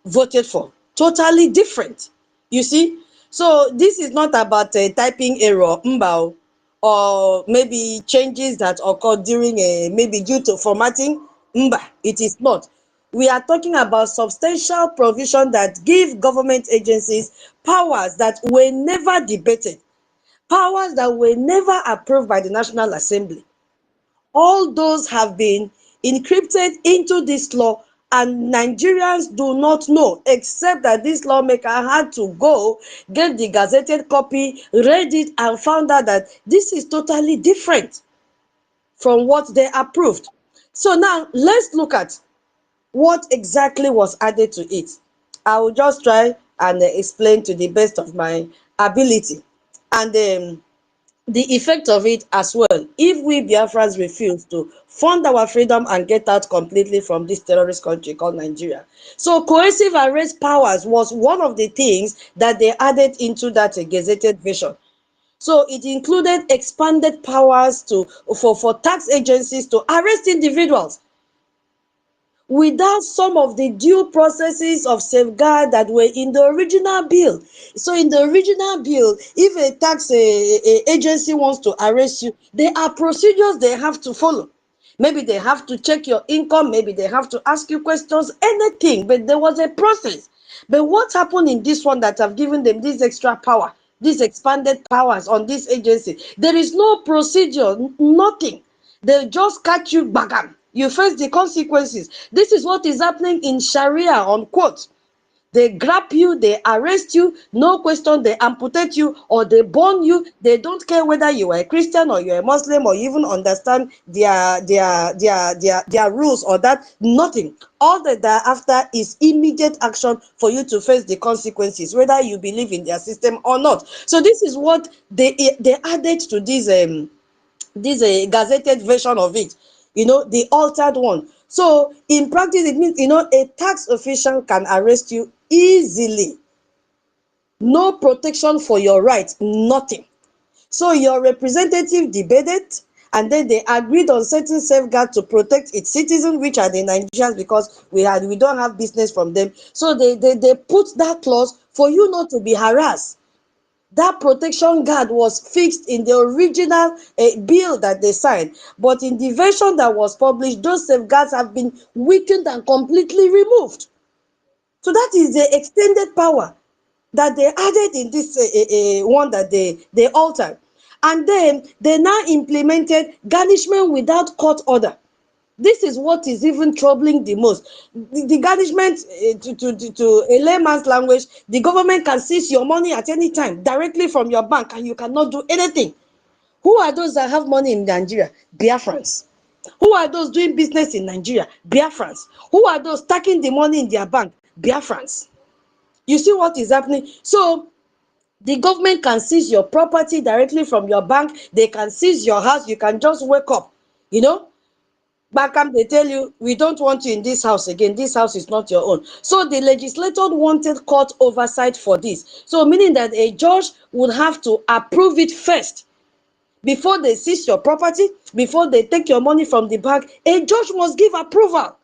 voted for. Totally different. You see? So this is not about a typing error, mbao, or maybe changes that occurred during maybe due to formatting. Mba, it is not. We are talking about substantial provision that give government agencies powers that were never debated, powers that were never approved by the National Assembly. All those have been encrypted into this law, and Nigerians do not know, except that this lawmaker had to go get the gazetted copy, read it, and found out that this is totally different from what they approved. So now let's look at what exactly was added to it. I will just try and explain to the best of my ability. And the effect of it as well, if we Biafrans refuse to fund our freedom and get out completely from this terrorist country called Nigeria. So coercive arrest powers was one of the things that they added into that gazetted version. So it included expanded powers for tax agencies to arrest individuals without some of the due processes of safeguard that were in the original bill. So in the original bill, if a tax agency wants to arrest you, there are procedures they have to follow. Maybe they have to check your income, maybe they have to ask you questions, anything, but there was a process. But what happened in this one that have given them this extra power, these expanded powers on this agency? There is no procedure, nothing. They just catch you, bagam. You face the consequences. This is what is happening in Sharia, unquote. They grab you, they arrest you, no question, they amputate you or they burn you. They don't care whether you are a Christian or you're a Muslim or you even understand their rules or that. Nothing. All that they're after is immediate action for you to face the consequences, whether you believe in their system or not. So this is what they added to this gazetted version of it, the altered one. So in practice, it means, a tax official can arrest you easily. No protection for your rights, nothing. So your representative debated, and then they agreed on certain safeguards to protect its citizens, which are the Nigerians, because we don't have business from them. So they put that clause for you not to be harassed. That protection guard was fixed in the original bill that they signed. But in the version that was published, those safeguards have been weakened and completely removed. So that is the extended power that they added in this one that they altered. And then they now implemented garnishment without court order. This is what is even troubling the most. The garnishment, to a layman's language, the government can seize your money at any time directly from your bank and you cannot do anything. Who are those that have money in Nigeria? Biafrans. Who are those doing business in Nigeria? Biafrans. Who are those stacking the money in their bank? Biafrans. You see what is happening? So the government can seize your property directly from your bank. They can seize your house. You can just wake up, Back they tell you, we don't want you in this house again. This house is not your own. So the legislator wanted court oversight for this. So meaning that a judge would have to approve it first. Before they seize your property, before they take your money from the bank, a judge must give approval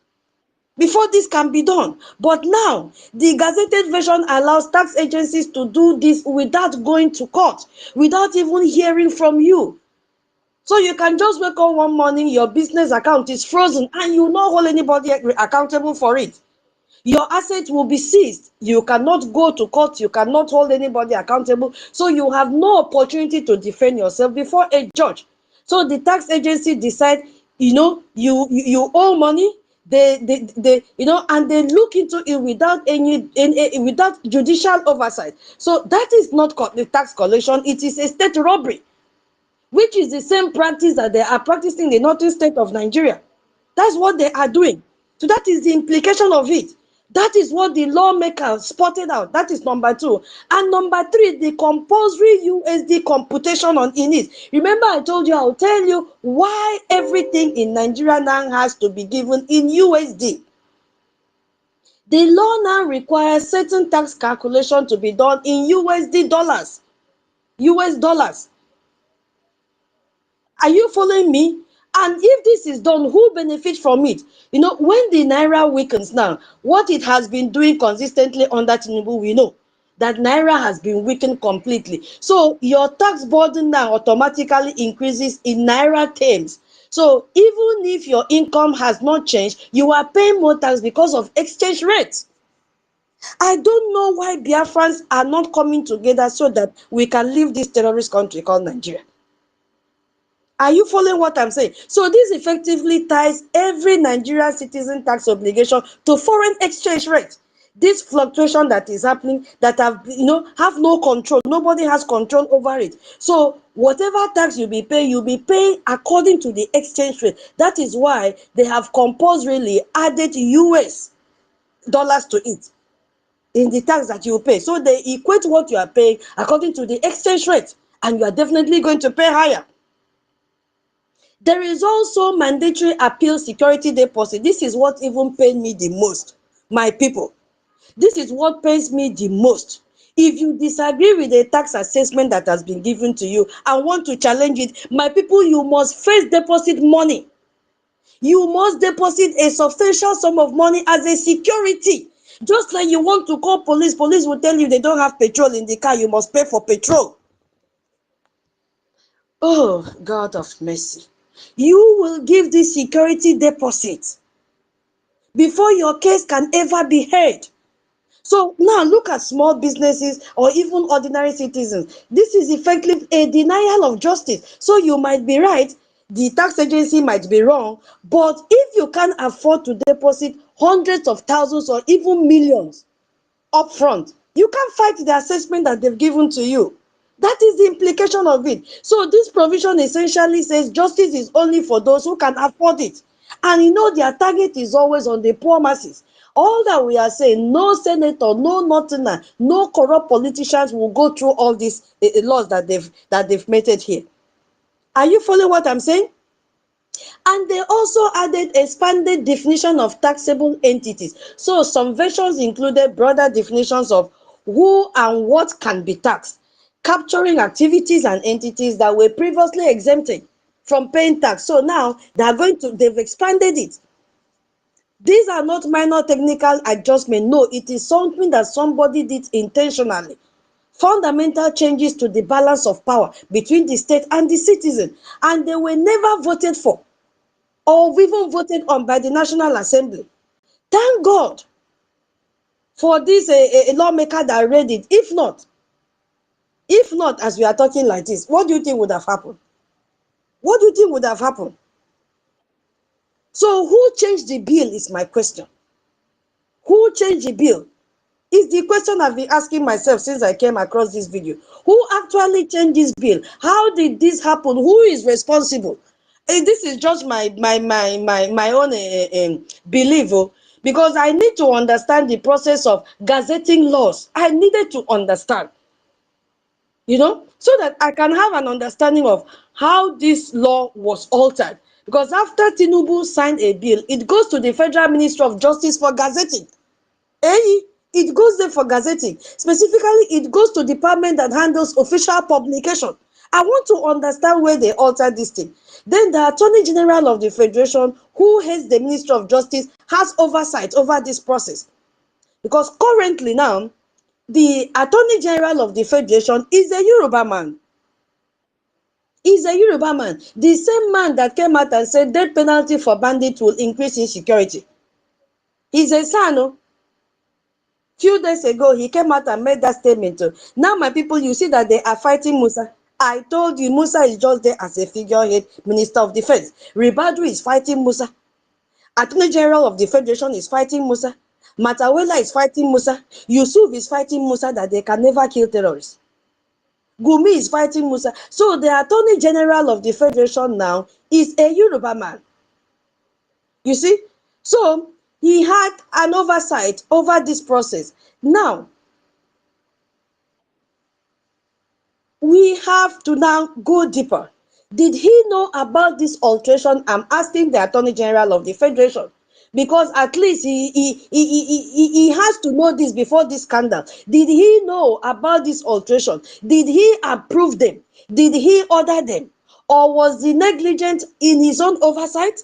before this can be done. But now, the gazetted version allows tax agencies to do this without going to court, without even hearing from you. So you can just wake up one morning, your business account is frozen, and you not hold anybody accountable for it. Your assets will be seized. You cannot go to court. You cannot hold anybody accountable. So you have no opportunity to defend yourself before a judge. So the tax agency decide, you owe money. And they look into it without without judicial oversight. So that is not the tax collection. It is a state robbery, which is the same practice that they are practicing in the northern state of Nigeria. That's what they are doing. So that is the implication of it. That is what the lawmakers spotted out. That is number two. And number three, the compulsory USD computation in it. Remember, I told you, I'll tell you why everything in Nigeria now has to be given in USD. The law now requires certain tax calculation to be done in USD dollars. US dollars. Are you following me? And if this is done, who benefits from it? When the Naira weakens now, what it has been doing consistently under Tinubu, we know that Naira has been weakened completely. So your tax burden now automatically increases in Naira terms. So even if your income has not changed, you are paying more tax because of exchange rates. I don't know why Biafrans are not coming together so that we can leave this terrorist country called Nigeria. Are you following what I'm saying? So this effectively ties every Nigerian citizen tax obligation to foreign exchange rate. This fluctuation that is happening, that have no control. Nobody has control over it. So whatever tax you'll be paying according to the exchange rate. That is why they have compulsorily added US dollars to it in the tax that you pay. So they equate what you are paying according to the exchange rate, and you are definitely going to pay higher. There is also mandatory appeal security deposit. This is what even paid me the most, my people. This is what pays me the most. If you disagree with the tax assessment that has been given to you and want to challenge it, my people, you must first deposit money. You must deposit a substantial sum of money as a security. Just like you want to call police will tell you they don't have petrol in the car, you must pay for petrol. Oh, God of mercy. You will give this security deposit before your case can ever be heard. So now look at small businesses or even ordinary citizens. This is effectively a denial of justice. So you might be right, the tax agency might be wrong, but if you can't afford to deposit hundreds of thousands or even millions upfront, you can't fight the assessment that they've given to you. That is the implication of it. So this provision essentially says justice is only for those who can afford it. And their target is always on the poor masses. All that we are saying, no senator, no northerner, no corrupt politicians will go through all these laws that they've made it here. Are you following what I'm saying? And they also added expanded definition of taxable entities. So some versions included broader definitions of who and what can be taxed, capturing activities and entities that were previously exempted from paying tax. So now they've expanded it. These are not minor technical adjustments. No, it is something that somebody did intentionally. Fundamental changes to the balance of power between the state and the citizen. And they were never voted for or even voted on by the National Assembly. Thank God for this a lawmaker that read it. If not, as we are talking like this, what do you think would have happened? What do you think would have happened? So who changed the bill is my question. Who changed the bill? Is the question I've been asking myself since I came across this video. Who actually changed this bill? How did this happen? Who is responsible? This is just my own belief, because I need to understand the process of gazetting laws. I needed to understand, so that I can have an understanding of how this law was altered. Because after Tinubu signed a bill, it goes to the Federal Ministry of Justice for gazetting. It goes there for gazetting. Specifically, it goes to department that handles official publication. I want to understand where they altered this thing. Then the Attorney General of the Federation, who heads the Ministry of Justice, has oversight over this process. Because currently now, the Attorney General of the Federation is a Yoruba man. He's a Yoruba man. The same man that came out and said death penalty for bandits will increase insecurity. He's a son. Few days ago, he came out and made that statement. Now, my people, you see that they are fighting Musa. I told you, Musa is just there as a figurehead Minister of Defense. Ribadu is fighting Musa. Attorney General of the Federation is fighting Musa. Matawela is fighting Musa. Yusuf is fighting Musa that they can never kill terrorists. Gumi is fighting Musa. So the Attorney General of the Federation now is a Yoruba man. You see? So he had an oversight over this process. Now, we have to now go deeper. Did he know about this alteration? I'm asking the Attorney General of the Federation. Because at least he has to know this before this scandal. Did he know about this alteration? Did he approve them? Did he order them? Or was he negligent in his own oversight?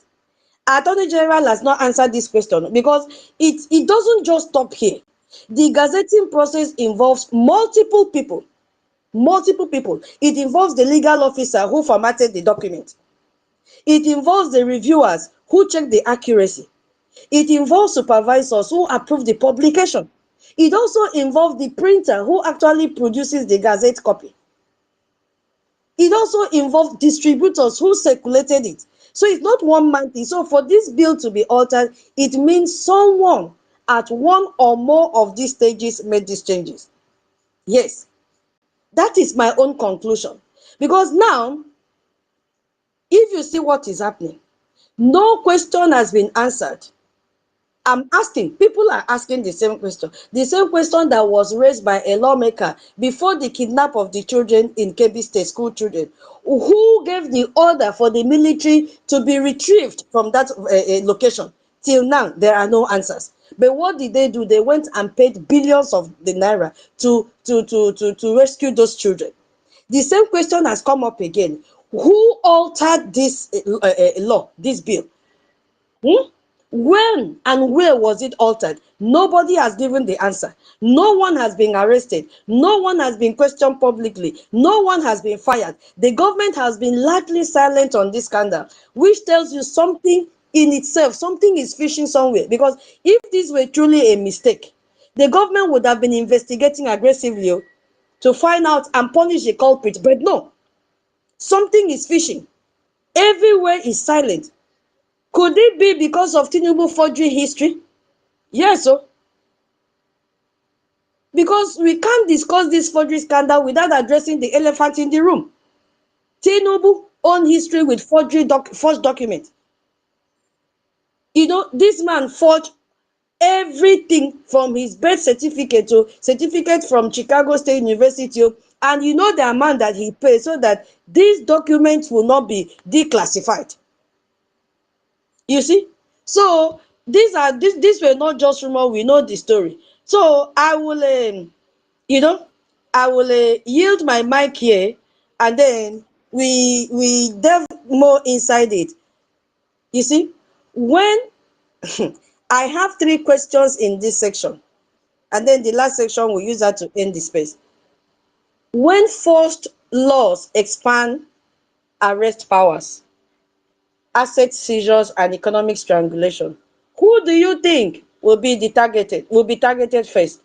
Attorney General has not answered this question because it doesn't just stop here. The gazetting process involves multiple people. Multiple people. It involves the legal officer who formatted the document. It involves the reviewers who check the accuracy. It involves supervisors who approve the publication. It also involves the printer who actually produces the gazette copy. It also involves distributors who circulated it. So it's not one man thing. So for this bill to be altered, it means someone at one or more of these stages made these changes. Yes, that is my own conclusion. Because now, if you see what is happening, no question has been answered. I'm asking, people are asking the same question that was raised by a lawmaker before the kidnap of the children in Kebbi State, school children. Who gave the order for the military to be retrieved from that location? Till now, there are no answers. But what did they do? They went and paid billions of the naira to rescue those children. The same question has come up again. Who altered this law, this bill? When and where was it altered? Nobody has given the answer. No one has been arrested. No one has been questioned publicly. No one has been fired. The government has been largely silent on this scandal, which tells you something in itself. Something is fishing somewhere. Because if this were truly a mistake, the government would have been investigating aggressively to find out and punish the culprit. But no, something is fishing. Everywhere is silent. Could it be because of Tinubu forgery history? Yes, so because we can't discuss this forgery scandal without addressing the elephant in the room. Tinubu own history with forged document. You know, this man forged everything from his birth certificate to certificate from Chicago State University, and you know the amount that he paid so that these documents will not be declassified. You see? So these were not just rumors, we know the story. So I will I will yield my mic here, and then we delve more inside it. You see, when I have 3 questions in this section, and then the last section we'll use that to end the space. When forced laws expand arrest powers, asset seizures, and economic strangulation, who do you think will be targeted first?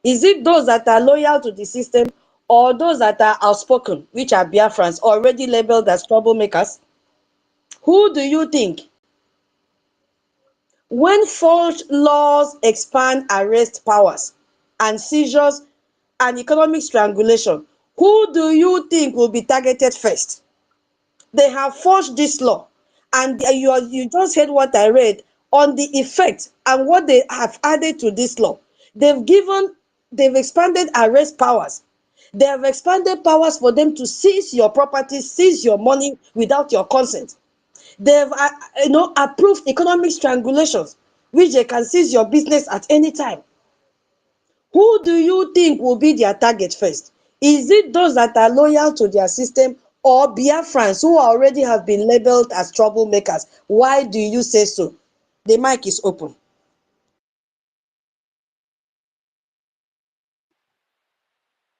Is it those that are loyal to the system, or those that are outspoken, which are Biafrans, already labeled as troublemakers? Who do you think? When forged laws expand arrest powers and seizures and economic strangulation, who do you think will be targeted first? They have forged this law, and you just heard what I read on the effect and what they have added to this law. They've expanded arrest powers. They have expanded powers for them to seize your property, seize your money without your consent. They've approved economic strangulations, which they can seize your business at any time. Who do you think will be their target first? Is it those that are loyal to their system, or Biafrans who already have been labeled as troublemakers? Why do you say so? The mic is open.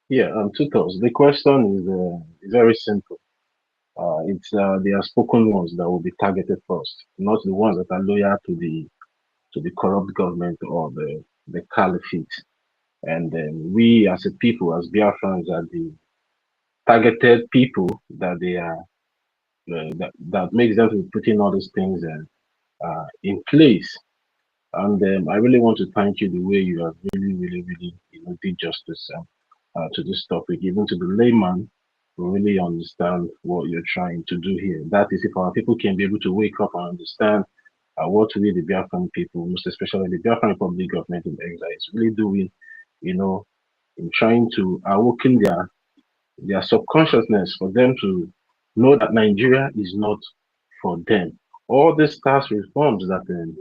Yeah, two thoughts. The question is very simple. It's the outspoken ones that will be targeted first, not the ones that are loyal to the corrupt government or the caliphate. And we as a people, as Biafrans, are the targeted people that they are that makes them to be putting all these things in place. And I really want to thank you the way you have really, did justice to this topic, even to the layman who really understand what you're trying to do here. That is, if our people can be able to wake up and understand what we, the Biafran people, most especially the Biafran Republic government in exile, is really doing, you know, in trying to awaken their subconsciousness for them to know that Nigeria is not for them. All these tax reforms that and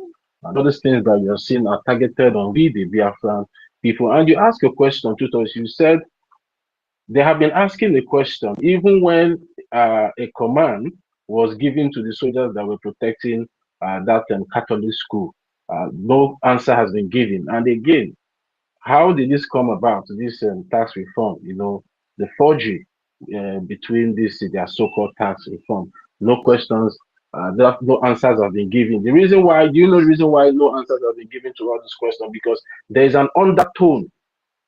all these things that you're seeing are targeted on we, the Biafran people. And you ask a question, Tutos, you said they have been asking the question, even when a command was given to the soldiers that were protecting that Catholic school. No answer has been given. And again, how did this come about, this tax reform? The forgery between this their so-called tax reform. No questions, no answers have been given. The reason why, do you know the reason why no answers have been given to all these questions? Because there is an undertone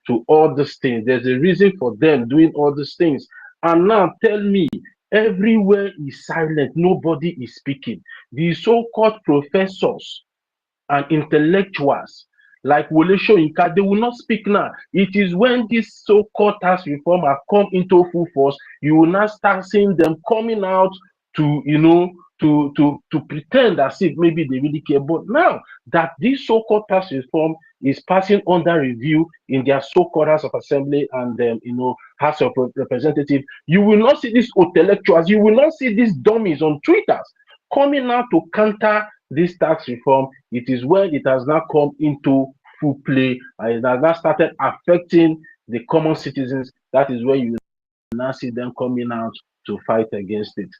to all these things. There's a reason for them doing all these things. And now tell me, everywhere is silent. Nobody is speaking. The so-called professors and intellectuals like Wole Soyinka, they will not speak now. It is when this so-called tax reform have come into full force, you will now start seeing them coming out to, to pretend as if maybe they really care. But now that this so-called tax reform is passing under review in their so-called House of Assembly and House of Representatives, you will not see these intellectuals, you will not see these dummies on Twitter coming out to counter this tax reform. It is when it has now come into full play and it has now started affecting the common citizens. That is when you now see them coming out to fight against it.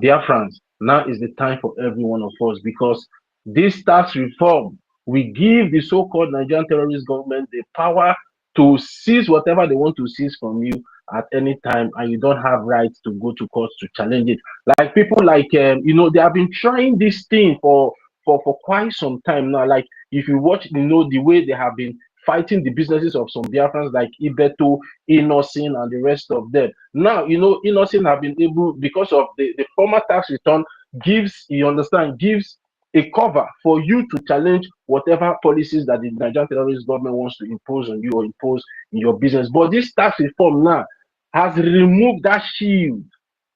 Dear friends, now is the time for every one of us, because this tax reform will give the so-called Nigerian terrorist government the power to seize whatever they want to seize from you at any time, and you don't have rights to go to court to challenge it. Like people like they have been trying this thing for quite some time now. Like if you watch, the way they have been fighting the businesses of some Biafrans like Ibeto, Innocent, and the rest of them. Now, Innocent have been able, because of the former tax return, gives a cover for you to challenge whatever policies that the Nigerian terrorist government wants to impose on you or impose in your business. But this tax reform now has removed that shield.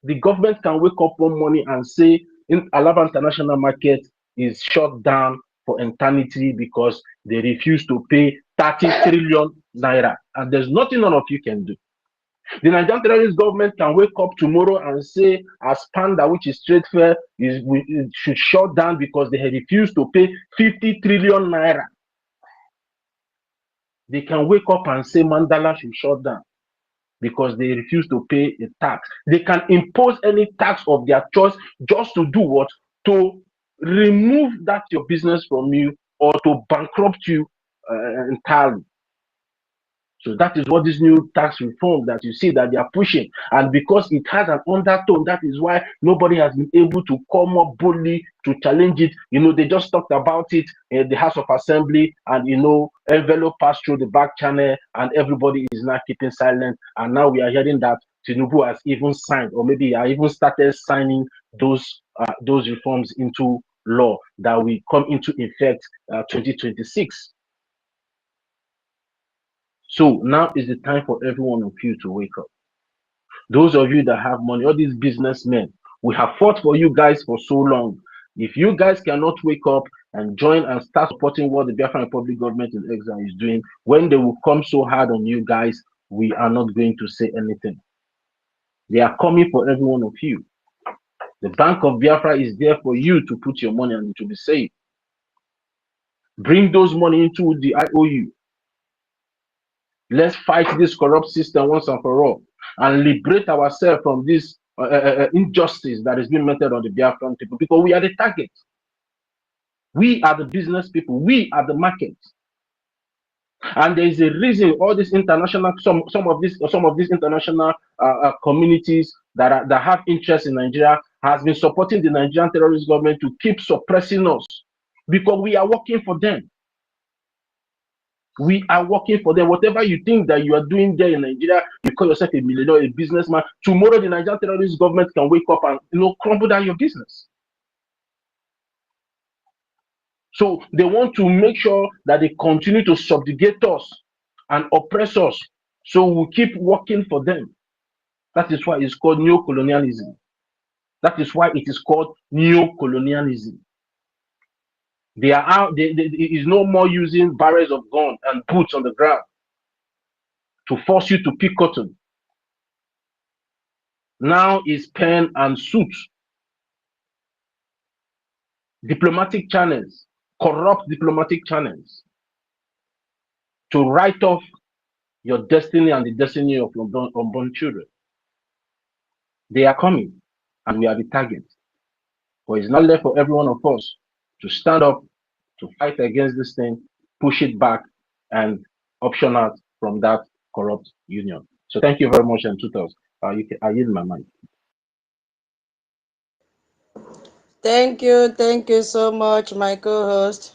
The government can wake up one morning and say, in Alaba International Market is shut down for eternity because they refuse to pay 30 trillion naira, and there's nothing none of you can do. The Nigerian terrorist government can wake up tomorrow and say, as Panda, which is trade fair, it should shut down because they have refused to pay 50 trillion naira. They can wake up and say Mandala should shut down because they refuse to pay a tax. They can impose any tax of their choice just to do what? To remove that your business from you or to bankrupt you entirely. So that is what this new tax reform that you see that they are pushing. And because it has an undertone, that is why nobody has been able to come up boldly to challenge it. They just talked about it in the House of Assembly, and envelope passed through the back channel, and everybody is now keeping silent. And now we are hearing that Tinubu has even signed, or maybe even started signing those reforms into law that will come into effect 2026. So now is the time for every one of you to wake up. Those of you that have money, all these businessmen, we have fought for you guys for so long. If you guys cannot wake up and join and start supporting what the Biafran Republic government in exile is doing, when they will come so hard on you guys, we are not going to say anything. They are coming for every one of you. The Bank of Biafra is there for you to put your money and it will be safe. Bring those money into the IOU. Let's fight this corrupt system once and for all and liberate ourselves from this injustice that is being meted on the Biafran people, because we are the target. We are the business people. We are the market. And there is a reason all these international, some of these international communities that have interest in Nigeria has been supporting the Nigerian terrorist government to keep suppressing us, because we are working for them. We are working for them. Whatever you think that you are doing there in Nigeria, you call yourself a millionaire, a businessman. Tomorrow, the Nigerian terrorist government can wake up and crumble down your business. So they want to make sure that they continue to subjugate us and oppress us. So we keep working for them. That is why it's called neo-colonialism. That is why it is called neo-colonialism. They are out. There is no more using barrels of gun and boots on the ground to force you to pick cotton. Now is pen and suits, diplomatic channels, corrupt diplomatic channels to write off your destiny and the destiny of your unborn children. They are coming and we are the target. But it's not left for every one of us to stand up, to fight against this thing, push it back, and option out from that corrupt union. So thank you very much, and tutors. I yield my mind. Thank you so much, my co-host.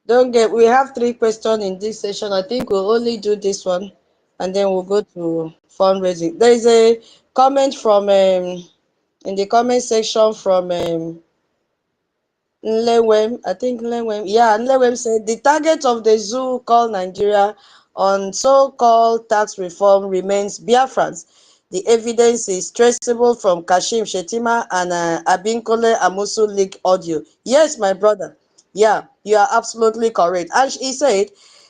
Don't get, we have 3 questions in this session. I think we'll only do this one and then we'll go to fundraising. There is a comment from in the comment section from Nlewem, I think Nlewem, yeah, Nlewem said the target of the zoo called Nigeria on so-called tax reform remains Biafrans. The evidence is traceable from Kashim Shetima and Abinkole Amusu leak audio. Yes, my brother. Yeah, you are absolutely correct. And he said,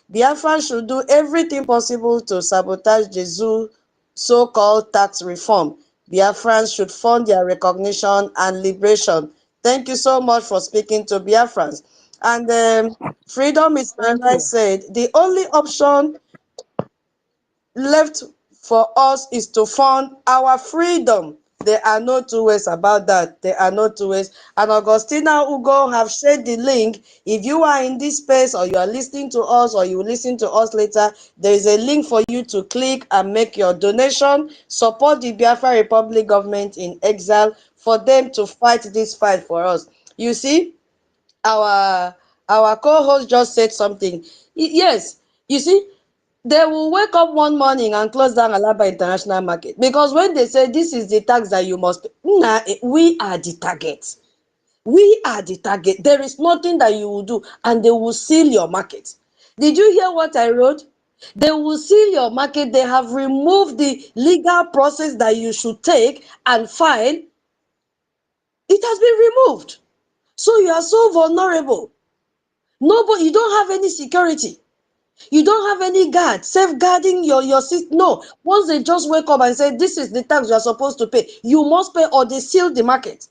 Biafra should do everything possible to sabotage the zoo so-called tax reform. Biafrans should fund their recognition and liberation. Thank you so much for speaking to Biafrans. And Freedom is Thank I you. said, the only option left for us is to fund our freedom. There are no two ways about that. There are no two ways. And Augustina Ugo have shared the link. If you are in this space or you are listening to us or you listen to us later, there is a link for you to click and make your donation. Support the Biafra Republic government in exile for them to fight this fight for us. You see, our co-host just said something. Yes, you see, they will wake up one morning and close down Alaba International Market, because when they say this is the tax that you must pay, nah, we are the target. We are the target. There is nothing that you will do and they will seal your market. Did you hear what I wrote? They will seal your market. They have removed the legal process that you should take and file. It has been removed. So you are so vulnerable. Nobody, you don't have any security. You don't have any guard safeguarding your seat. No. Once they just wake up and say, this is the tax you are supposed to pay, you must pay, or they seal the market.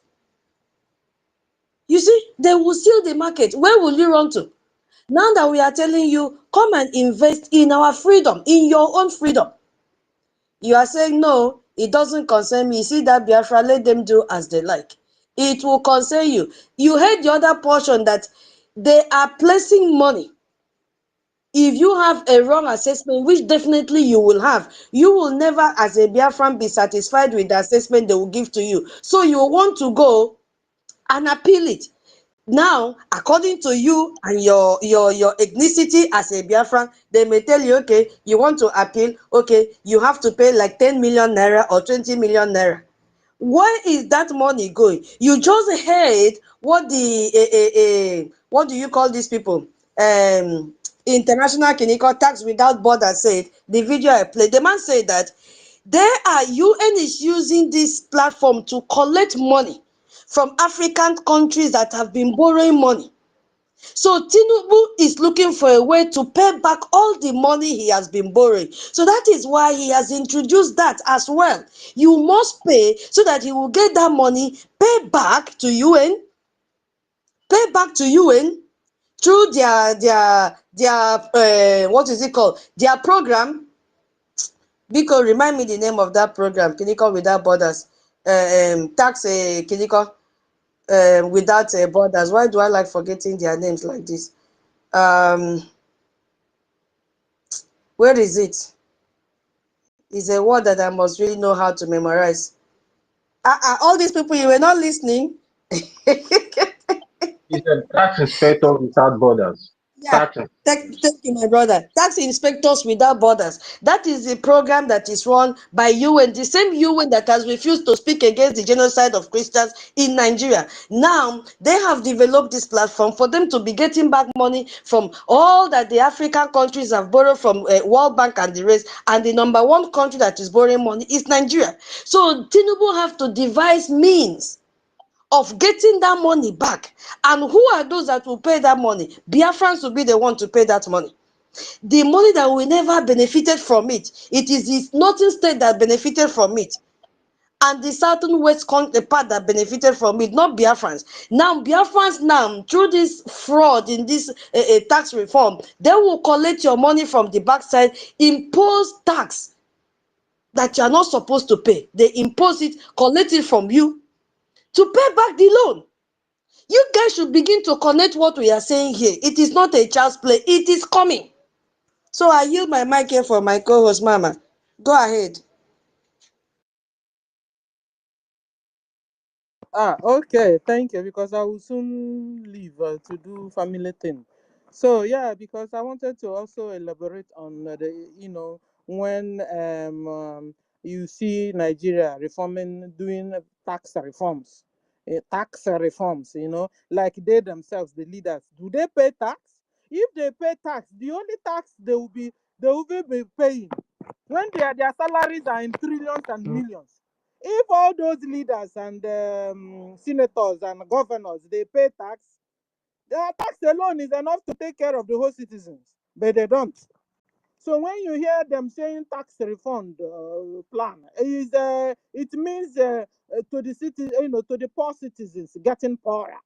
You see, they will seal the market. Where will you run to? Now that we are telling you, come and invest in our freedom, in your own freedom. You are saying, no, it doesn't concern me. You see that Biafra, let them do as they like. It will concern you. You heard the other portion that they are placing money. If you have a wrong assessment, which definitely you will have, you will never, as a Biafran, be satisfied with the assessment they will give to you. So you want to go and appeal it. Now, according to you and your ethnicity as a Biafran, they may tell you, okay, you want to appeal, okay, you have to pay like 10 million naira or 20 million naira. Where is that money going? You just heard what the what do you call these people? International Clinical Tax Without Borders said. The video I played, the man said that UN is using this platform to collect money from African countries that have been borrowing money. So Tinubu is looking for a way to pay back all the money he has been borrowing. So that is why he has introduced that as well. You must pay so that he will get that money, pay back to UN through their what is it called? Their program. Biko, remind me the name of that program, Clinical Without Borders. Tax Clinical Without Borders. Why do I like forgetting their names like this? Um, where is it? It's a word that I must really know how to memorize. All these people, you were not listening. He said tax inspector without borders. Yeah, Tax. thank you, my brother. Tax Inspectors Without Borders. That is the program that is run by UN, the same UN that has refused to speak against the genocide of Christians in Nigeria. Now, they have developed this platform for them to be getting back money from all that the African countries have borrowed from World Bank and the rest. And the number one country that is borrowing money is Nigeria. So, Tinubu have to devise means of getting that money back. And who are those that will pay that money? Biafrans will be the one to pay that money. The money that we never benefited from it, it is the northern state that benefited from it. And the southern west the part that benefited from it, not Biafrans. Now, Biafrans now, through this fraud in this tax reform, they will collect your money from the backside, impose tax that you are not supposed to pay. They impose it, collect it from you to pay back the loan. You guys should begin to connect what we are saying here. It is not a child's play. It is coming. So I yield my mic here for my co-host, Mama. Go ahead. Okay, thank you. Because I will soon leave to do family thing. So yeah, because I wanted to also elaborate on the when you see Nigeria reforming, doing tax reforms, like they themselves, the leaders, do they pay tax? If they pay tax, the only tax they will be paying when their salaries are in trillions and millions. If all those leaders and senators and governors they pay tax, their tax alone is enough to take care of the whole citizens, but they don't. So when you hear them saying tax refund plan, it means to the city, to the poor citizens getting poorer,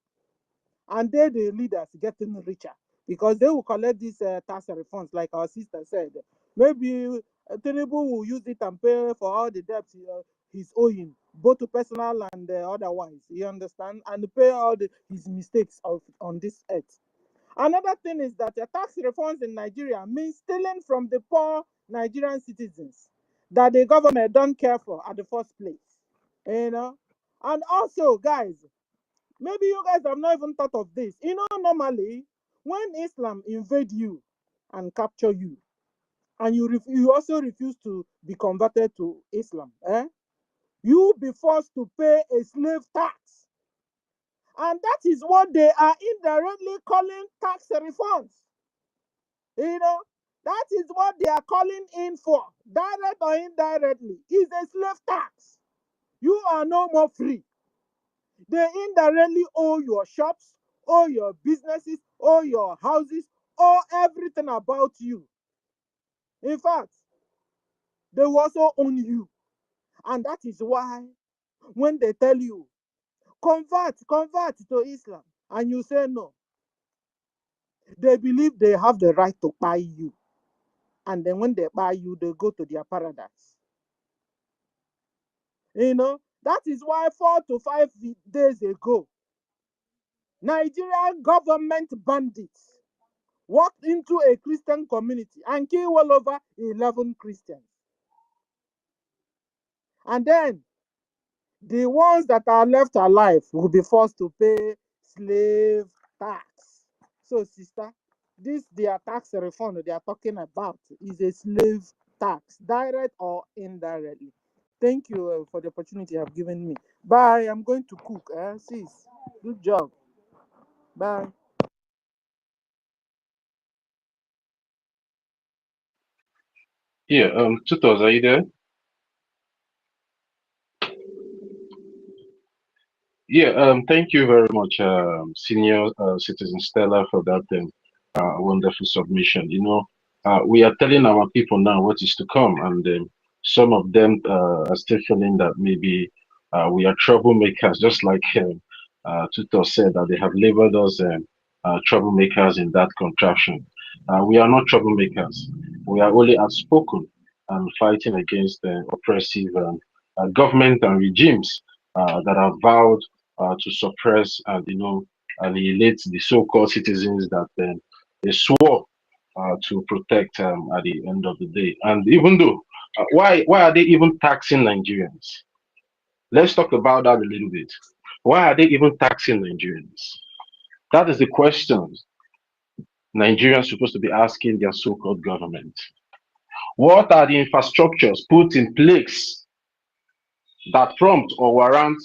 and they the leaders getting richer, because they will collect these tax refunds, like our sister said. Maybe Tinubu will use it and pay for all the debts he's owing, both to personal and otherwise. You understand, and pay all his mistakes on this earth. Another thing is that tax refunds in Nigeria means stealing from the poor Nigerian citizens that the government don't care for at the first place. You know, and also, guys, maybe you guys have not even thought of this. Normally, when Islam invade you and capture you, and you also refuse to be converted to Islam, you be forced to pay a slave tax. And that is what they are indirectly calling tax refunds. You know, that is what they are calling in for, direct or indirectly, is a slave tax. You are no more free. They indirectly owe your shops, owe your businesses, owe your houses, owe everything about you. In fact, they will also own you. And that is why when they tell you, convert to Islam, and you say no, they believe they have the right to buy you. And then when they buy you, they go to their paradise. That is why 4 to 5 days ago, Nigerian government bandits walked into a Christian community and killed well over 11 Christians. And then the ones that are left alive will be forced to pay slave tax. So, sister, this their tax refund they are talking about is a slave tax, direct or indirectly. Thank you for the opportunity you have given me. Bye. I'm going to cook. Sis, good job. Bye. Yeah, tutors, are you there? Yeah, thank you very much, Senior Citizen Stella, for that wonderful submission. We are telling our people now what is to come, and some of them are still feeling that maybe we are troublemakers, just like Tutor said that they have labeled us troublemakers in that contraption. We are not troublemakers. We are only outspoken and fighting against oppressive government and regimes that are vowed to suppress and annihilate the so-called citizens that they swore to protect at the end of the day. And even though, why are they even taxing Nigerians? Let's talk about that a little bit. Why are they even taxing Nigerians? That is the question Nigerians supposed to be asking their so-called government. What are the infrastructures put in place that prompt or warrant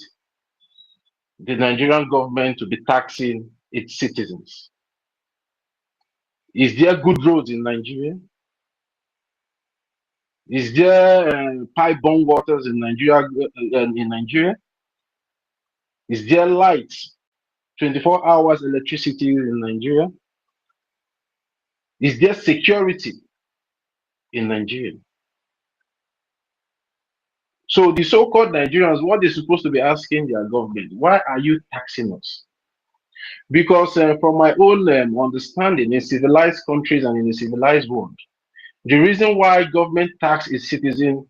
the Nigerian government to be taxing its citizens? Is there good roads in Nigeria? Is there pipe-borne waters in Nigeria? Is there lights, 24 hours electricity in Nigeria? Is there security in Nigeria? So the so-called Nigerians, what they're supposed to be asking their government, why are you taxing us? Because from my own understanding, in civilized countries and in a civilized world, the reason why government tax its citizens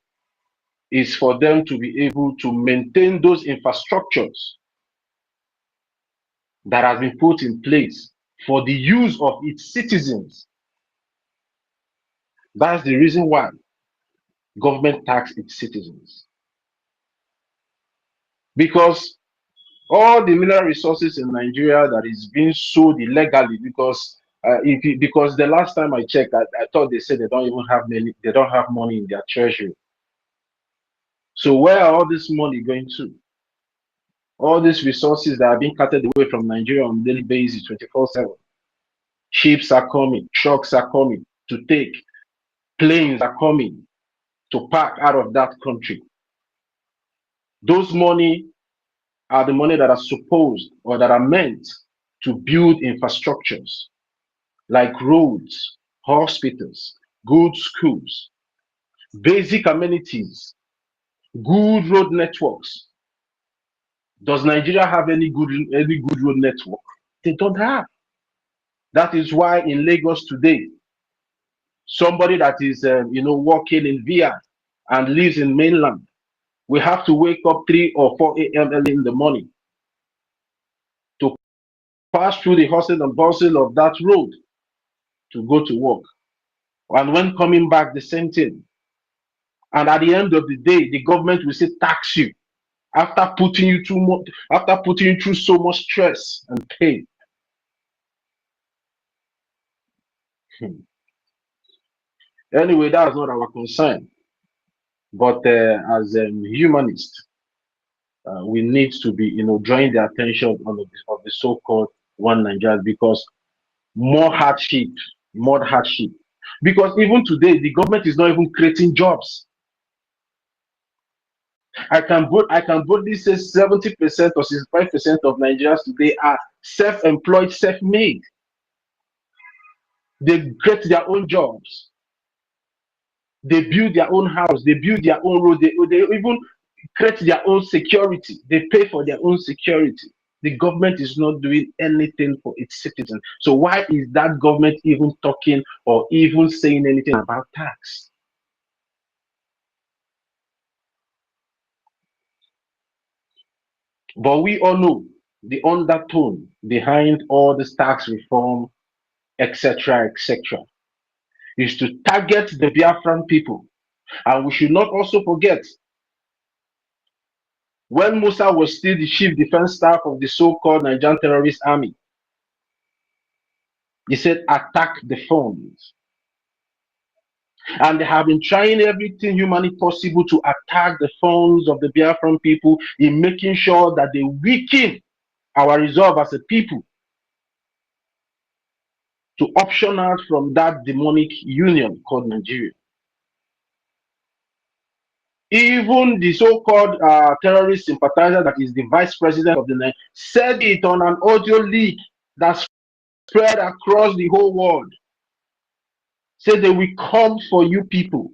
is for them to be able to maintain those infrastructures that has been put in place for the use of its citizens. That's the reason why government tax its citizens. Because all the mineral resources in Nigeria that is being sold illegally, because because the last time I checked, I thought they said they don't even have they don't have money in their treasury. So where are all this money going to? All these resources that are being carted away from Nigeria on a daily basis, 24/7. Ships are coming, trucks are coming to take, planes are coming to pack out of that country. Those money are the money that are supposed or that are meant to build infrastructures like roads, hospitals, good schools, basic amenities, good road networks. Does Nigeria have any good road network? They don't have. That is why in Lagos today, somebody that is working in VIA and lives in mainland, we have to wake up 3 or 4 a.m. early in the morning to pass through the hustle and bustle of that road to go to work. And when coming back, the same thing. And at the end of the day, the government will say tax you after putting you through so much stress and pain. Anyway, that's not our concern. But as humanists, we need to be, drawing the attention of the so-called one Nigeria, because more hardship. Because even today, the government is not even creating jobs. I can boldly say 70% or 65% of Nigerians today are self-employed, self-made. They create their own jobs. They build their own house. They build their own road. They even create their own security. They pay for their own security. The government is not doing anything for its citizens. So why is that government even talking or even saying anything about tax? But we all know the undertone behind all this tax reform, etc., is to target the Biafran people. And we should not also forget, when Musa was still the chief defense staff of the so-called Nigerian terrorist army, he said, attack the phones. And they have been trying everything humanly possible to attack the phones of the Biafran people, in making sure that they weaken our resolve as a people to option out from that demonic union called Nigeria. Even the so-called terrorist sympathizer that is the vice president of the Nigeria said it on an audio leak that spread across the whole world. Say they will come for you people.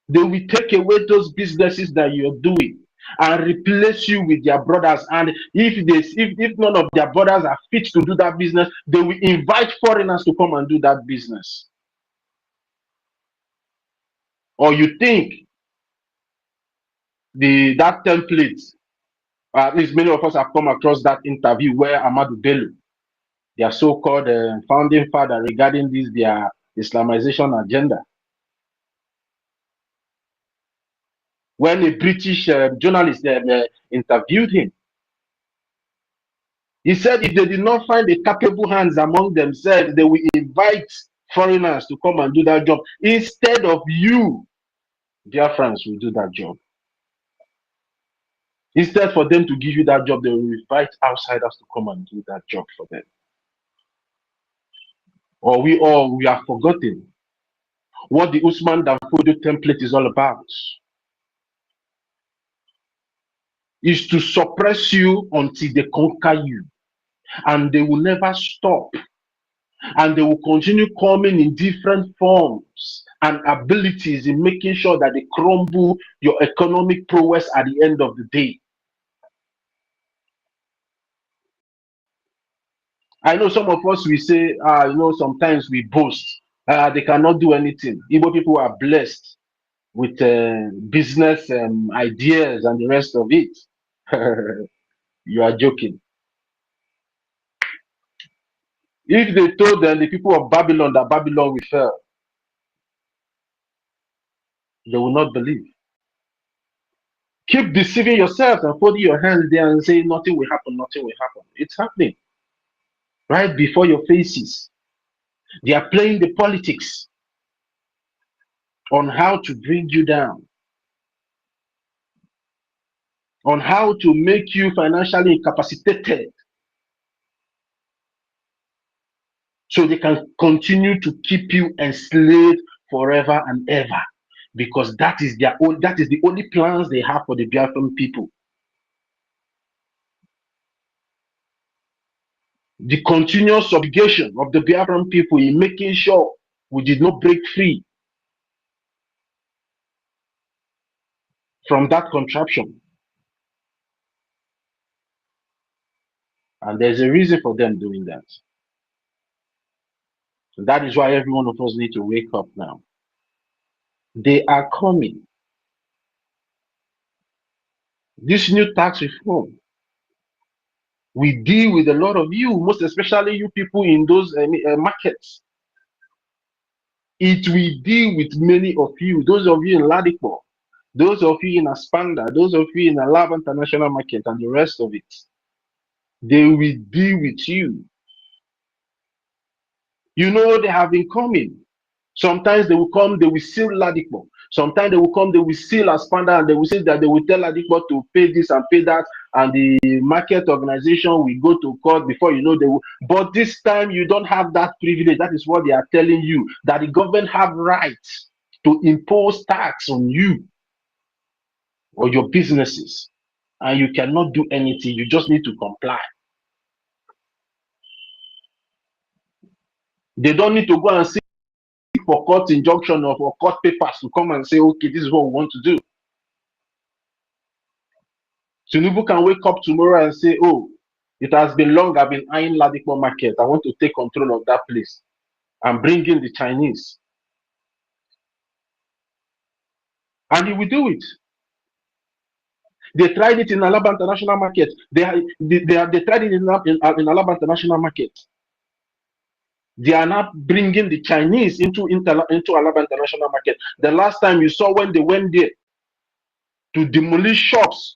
They will take away those businesses that you're doing and replace you with their brothers. And if none of their brothers are fit to do that business, they will invite foreigners to come and do that business. Or you think that template, at least many of us have come across that interview where Ahmadu Bello, their so-called founding father, regarding this their Islamization agenda, when a British journalist interviewed him, he said if they did not find the capable hands among themselves, they will invite foreigners to come and do that job. Instead of you, dear friends, will do that job. Instead for them to give you that job, they will invite outsiders to come and do that job for them. Or we have forgotten what the Usman Danfodio template is all about. Is to suppress you until they conquer you. And they will never stop. And they will continue coming in different forms and abilities in making sure that they crumble your economic prowess at the end of the day. I know some of us, we say, sometimes we boast. They cannot do anything. Igbo people are blessed with business ideas and the rest of it. You are joking. If they told them, the people of Babylon, that Babylon will fail, they will not believe. Keep deceiving yourself and folding your hands there and say nothing will happen, nothing will happen. It's happening right before your faces. They are playing the politics on how to bring you down, on how to make you financially incapacitated, so they can continue to keep you enslaved forever and ever, because that is the only plans they have for the Biafran people. The continuous subjugation of the Biafran people in making sure we did not break free from that contraption. And there's a reason for them doing that. So that is why every one of us need to wake up now. They are coming. This new tax reform will deal with a lot of you, most especially you people in those markets. It will deal with many of you, those of you in Ladipo, those of you in Aspanda, those of you in Alaba International Market, and the rest of it. They will deal with you. You know they have been coming. Sometimes they will come, they will seal Ladipo. Sometimes they will come, they will seal Aspanda, and they will say that they will tell Ladipo to pay this and pay that, and the market organization will go to court before you know they will. But this time you don't have that privilege. That is what they are telling you, that the government have rights to impose tax on you or your businesses, and you cannot do anything. You just need to comply. They don't need to go and seek for court injunction or for court papers to come and say, okay, this is what we want to do. Tinubu can wake up tomorrow and say, oh, it has been long, I've been eyeing Ladipo market. I want to take control of that place and bring in the Chinese. And he will do it. They tried it in Alaba International Market. They tried it in Alaba International Market. They are not bringing the Chinese into Alaba International Market. The last time you saw when they went there to demolish shops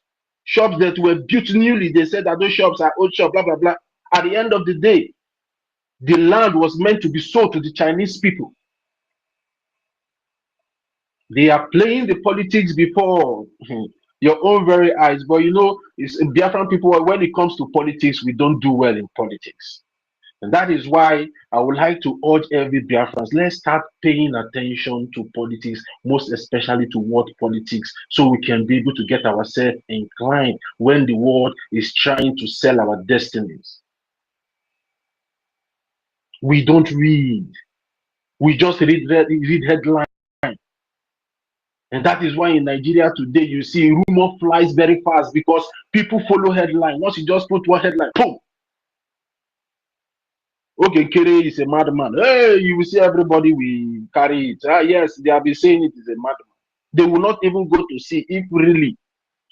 that were built newly, they said that those shops are old shops, blah, blah, blah. At the end of the day, the land was meant to be sold to the Chinese people. They are playing the politics before your own very eyes. But you know, it's Biafran people, when it comes to politics, we don't do well in politics. And that is why I would like to urge every Biafrans, let's start paying attention to politics, most especially to world politics, so we can be able to get ourselves inclined when the world is trying to sell our destinies. We don't read. We just read headlines. And that is why in Nigeria today, you see rumor flies very fast because people follow headline. Once you just put one headline, boom. Okay, Kere is a madman. Hey, you will see everybody will carry it. Ah, yes, they have been saying it is a madman. They will not even go to see if really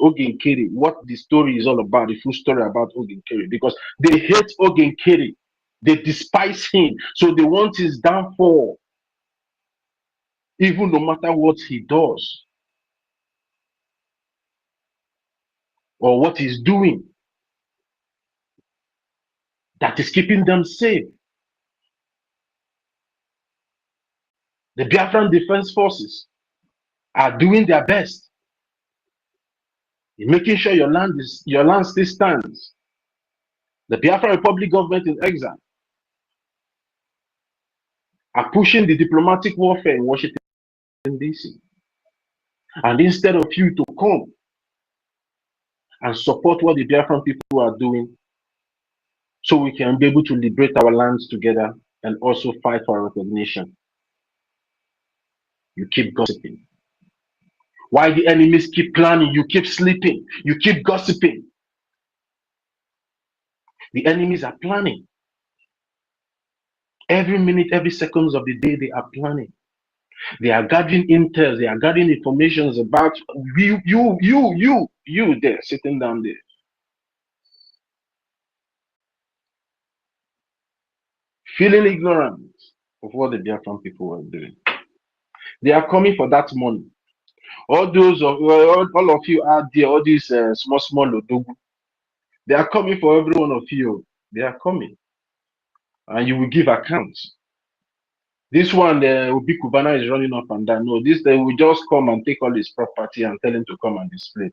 Ogen Kere, what the story is all about, the full story about Ogen Kere, because they hate Ogen Kere. They despise him. So they want his downfall, even no matter what he does or what he's doing, that is keeping them safe. The Biafran Defense Forces are doing their best in making sure your land still stands. The Biafran Republic government in exile are pushing the diplomatic warfare in Washington, D.C. And instead of you to come and support what the Biafran people are doing, so we can be able to liberate our lands together and also fight for recognition, you keep gossiping. While the enemies keep planning, you keep sleeping, you keep gossiping. The enemies are planning. Every minute, every seconds of the day, they are planning. They are gathering intel, they are gathering informations about you there, sitting down there. Feeling ignorant of what the Biafran people are doing. They are coming for that money. All those of all of you out there, all these small odogu, they are coming for every one of you. They are coming, and you will give accounts. This one, Obi Kubana is running up and down. No, this they will just come and take all his property and tell him to come and display,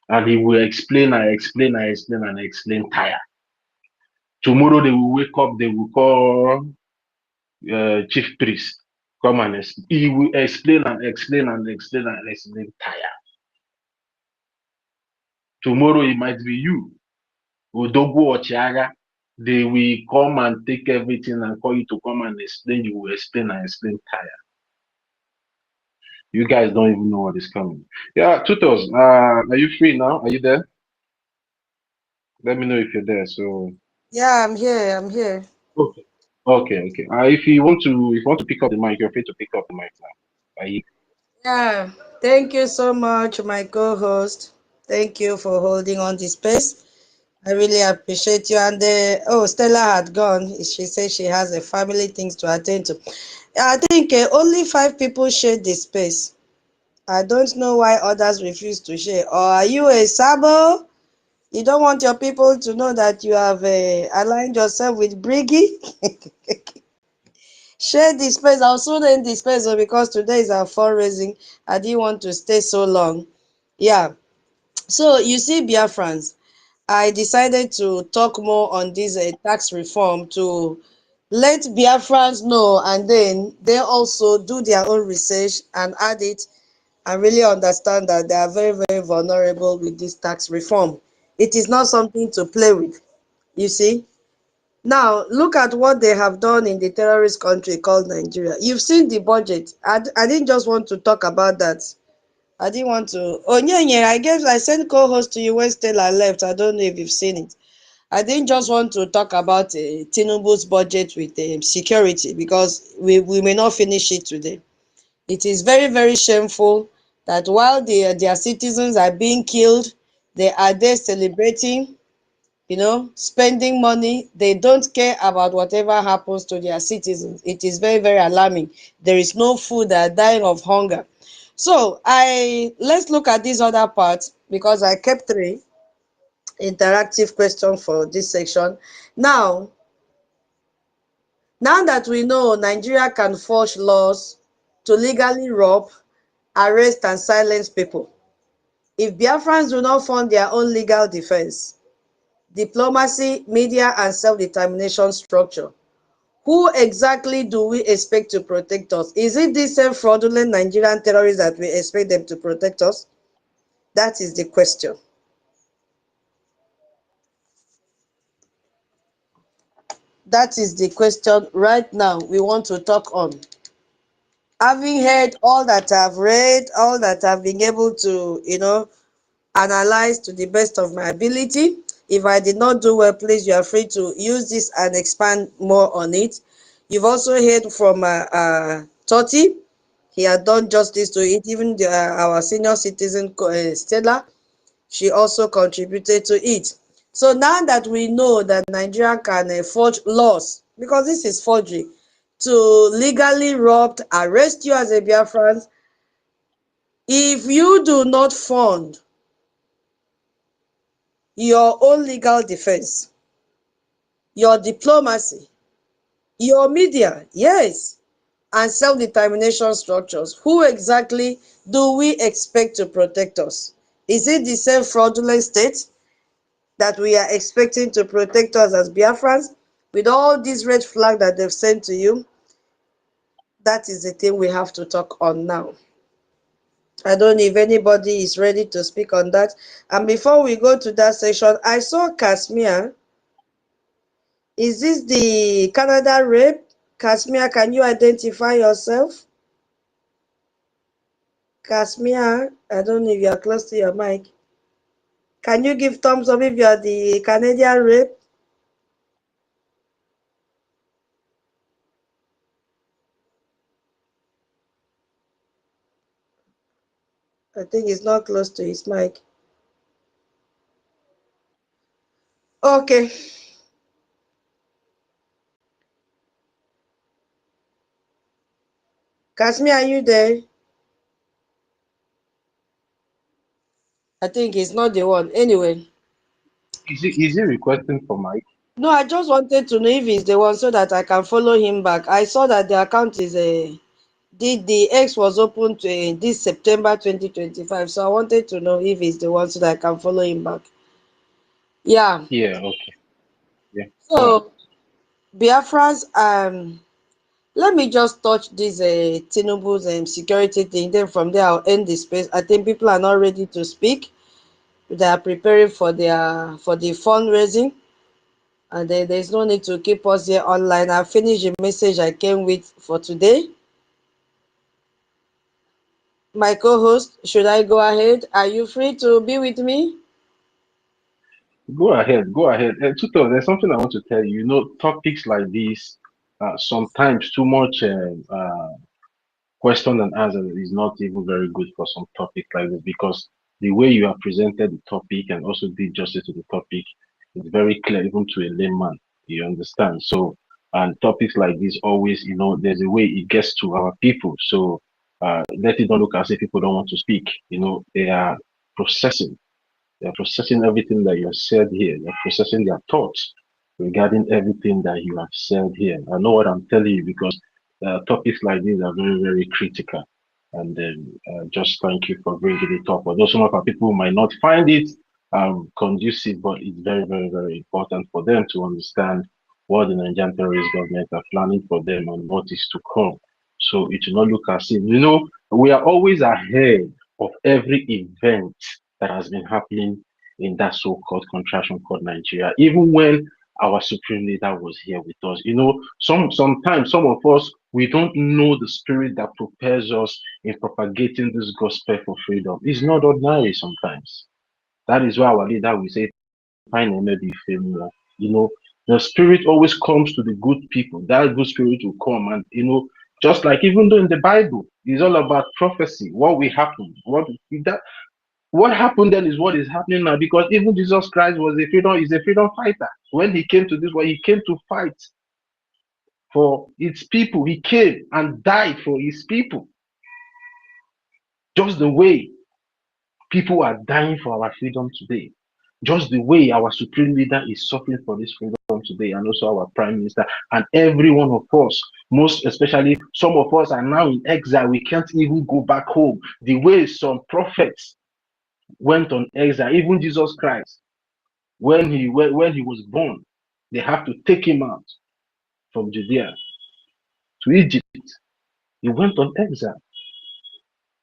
and he will explain and explain and explain and explain. Tire. Tomorrow they will wake up. They will call chief priest come and he will explain and explain and explain and explain. Tire. Tomorrow it might be you, Odogu or Chiaga. They will come and take everything and call you to come and explain. You will explain and explain. Tire. You guys don't even know what is coming. Yeah, tutors, are you free now? Are you there? Let me know if you're there. So Yeah, I'm here. I'm here. okay, okay. If you want to pick up the mic, you're free to pick up the mic now. Are you? Yeah. Thank you so much, my co-host. Thank you for holding on the space. I really appreciate you. And oh, Stella had gone. She said she has a family things to attend to. I think only 5 people shared the space. I don't know why others refuse to share. Or are you a sabo? You don't want your people to know that you have aligned yourself with Briggy? Share the space. I'll soon end the space because today is our fundraising. I didn't want to stay so long. Yeah. So you see, Biafrans, I decided to talk more on this tax reform to let Biafrans know, and then they also do their own research and add it and really understand that they are very, very vulnerable with this tax reform. It is not something to play with, you see. Now, look at what they have done in the terrorist country called Nigeria. You've seen the budget. I didn't just want to talk about that. I didn't want to. Oh, yeah, I guess I sent co-host to you when Stella left. I don't know if you've seen it. I didn't just want to talk about Tinubu's budget with security because we may not finish it today. It is very, very shameful that while their citizens are being killed, they are there celebrating, spending money. They don't care about whatever happens to their citizens. It is very, very alarming. There is no food. They are dying of hunger. So let's look at this other part because I kept 3 interactive questions for this section. Now that we know Nigeria can forge laws to legally rob, arrest and silence people, if Biafrans do not fund their own legal defense, diplomacy, media, and self-determination structure. Who exactly do we expect to protect us? Is it these same fraudulent Nigerian terrorists that we expect them to protect us? That is the question. That is the question right now we want to talk on. Having heard all that I've read, all that I've been able to, analyze to the best of my ability. If I did not do well, please, you are free to use this and expand more on it. You've also heard from Totti. He had done justice to it. Even our senior citizen, Stella, she also contributed to it. So now that we know that Nigeria can forge laws, because this is forgery, to legally rob, arrest you as a Biafran, if you do not fund your own legal defense, your diplomacy, your media, yes, and self-determination structures, who exactly do we expect to protect us? Is it the same fraudulent state that we are expecting to protect us as Biafrans? With all these red flags that they've sent to you, that is the thing we have to talk on now. I don't know if anybody is ready to speak on that. And before we go to that section, I saw Kashmir. Is this the Canada rape? Kashmir, can you identify yourself? Kashmir, I don't know if you are close to your mic. Can you give thumbs up if you are the Canadian rape? I think he's not close to his mic. Okay. Kashmir, are you there? I think he's not the one. Anyway. Is he requesting for Mike? No, I just wanted to know if he's the one so that I can follow him back. I saw that the account is the X was open to this September 2025. So I wanted to know if he's the one so that I can follow him back. Yeah. Yeah, okay. Yeah. Go on. So Biafrans, let me just touch this Tinubu's security thing. Then from there I'll end the space. I think people are not ready to speak. They are preparing for the fundraising, and then there's no need to keep us here online. I'll finish the message I came with for today. My co-host, should I go ahead? Are you free to be with me? Go ahead, go ahead. Tutor, there's something I want to tell you. You know, topics like this, sometimes too much question and answer is not even very good for some topics like this, because the way you have presented the topic and also did justice to the topic is very clear even to a layman. You understand? So, and topics like this always, there's a way it gets to our people. So, let it not look as if people don't want to speak. They are processing. They're processing everything that you have said here. They're processing their thoughts regarding everything that you have said here. I know what I'm telling you, because topics like these are very, very critical. And then just thank you for bringing it up. Although some of our people might not find it conducive, but it's very, very, very important for them to understand what the Nigerian terrorist government are planning for them and what is to come. So it will not look as if, we are always ahead of every event that has been happening in that so-called contraction called Nigeria. Even when our supreme leader was here with us, sometimes some of us, we don't know the spirit that propels us in propagating this gospel for freedom. It's not ordinary sometimes. That is why our leader will say, find NNAMDI KANU. The spirit always comes to the good people. That good spirit will come, and just like even though in the Bible, it's all about prophecy, what will happen, what happened then is what is happening now, because even Jesus Christ is a freedom fighter. When he came to this world, he came to fight for his people. He came and died for his people. Just the way people are dying for our freedom today. Just the way our supreme leader is suffering for this freedom today, and also our prime minister, and every one of us, most especially some of us are now in exile. We can't even go back home. The way some prophets went on exile, even Jesus Christ, when he was born, they have to take him out from Judea to Egypt. He went on exile.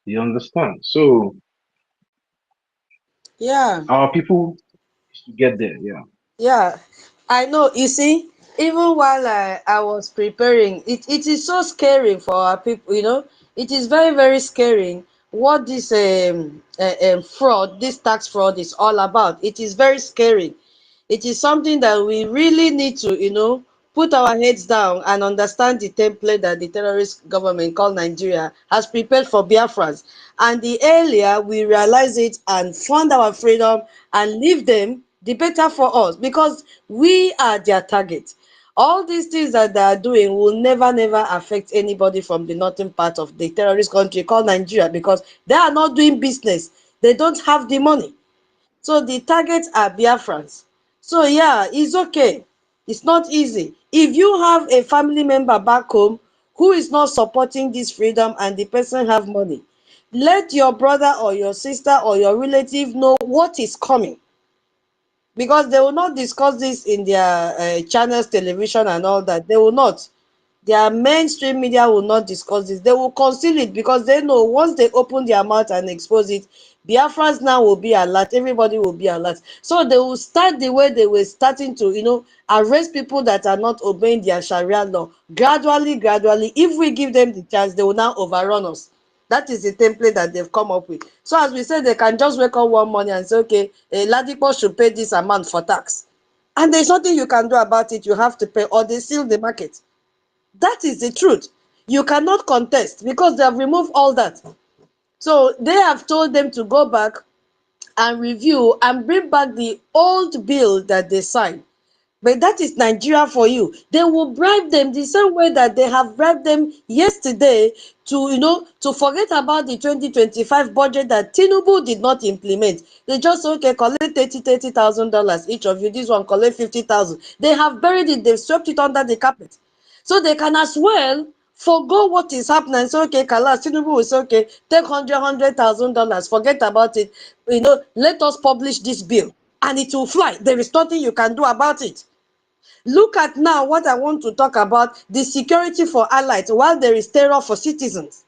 You understand? So Yeah. our people is to get there. Yeah. Yeah, I know. You see, even while I was preparing, it is so scary for our people, you know. It is very, very scary what this fraud, this tax fraud is all about. It is very scary. It is something that we really need to, you know, put our heads down and understand the template that the terrorist government called Nigeria has prepared for Biafrans. And the earlier we realize it and fund our freedom and leave them, the better for us, because we are their target. All these things that they are doing will never, never affect anybody from the northern part of the terrorist country called Nigeria, because they are not doing business. They don't have the money. So the targets are Biafrans. So yeah, it's okay. It's not easy. If you have a family member back home who is not supporting this freedom and the person have money, let your brother or your sister or your relative know what is coming, because they will not discuss this in their channels, television and all that. They will not. Their mainstream media will not discuss this. They will conceal it because they know once they open their mouth and expose it, Biafrans now will be alert. Everybody will be alert. So they will start the way they were starting to, you know, arrest people that are not obeying their Sharia law. Gradually, gradually, if we give them the chance, they will now overrun us. That is the template that they've come up with. So as we said, they can just wake up one morning and say, okay, Ladipo should pay this amount for tax. And there's nothing you can do about it. You have to pay, or they seal the market. That is the truth. You cannot contest because they have removed all that. So they have told them to go back and review and bring back the old bill that they signed. But that is Nigeria for you. They will bribe them the same way that they have bribed them yesterday to, you know, to forget about the 2025 budget that Tinubu did not implement. They just say, okay, collect $30,000 each of you. This one collect 50,000. They have buried it. They've swept it under the carpet. So they can as well forgo what is happening. So okay, Kalas, Tinubu will say, okay, take $100,000, forget about it. You know, let us publish this bill and it will fly. There is nothing you can do about it. Look at now what I want to talk about, the security for allies while there is terror for citizens.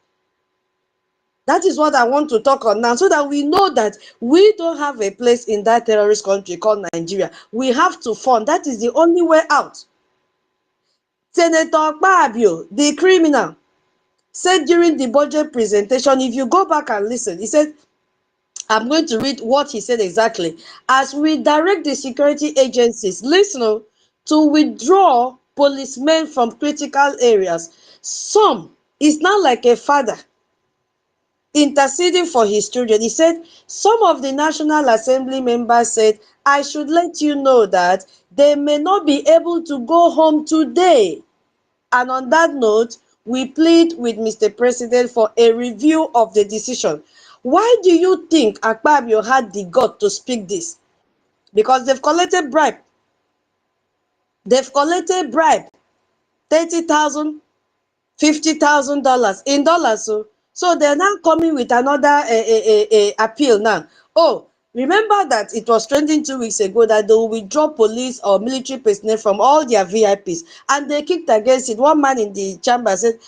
That is what I want to talk on now, so that we know that we don't have a place in that terrorist country called Nigeria. We have to fund. That is the only way out. Senator Babio, the criminal, said during the budget presentation, if you go back and listen, he said, I'm going to read what he said exactly. As we direct the security agencies, listen, to withdraw policemen from critical areas, some is not like a father interceding for his children. He said, some of the National Assembly members said, I should let you know that they may not be able to go home today. And on that note, we plead with Mr. President for a review of the decision. Why do you think Akpabio had the gut to speak this? Because they've collected bribe. They've collected bribe. 30,000, $50,000 in dollars. So they're now coming with another appeal now. Oh, remember that it was trending 2 weeks ago that they will withdraw police or military personnel from all their VIPs, and they kicked against it. One man in the chamber said,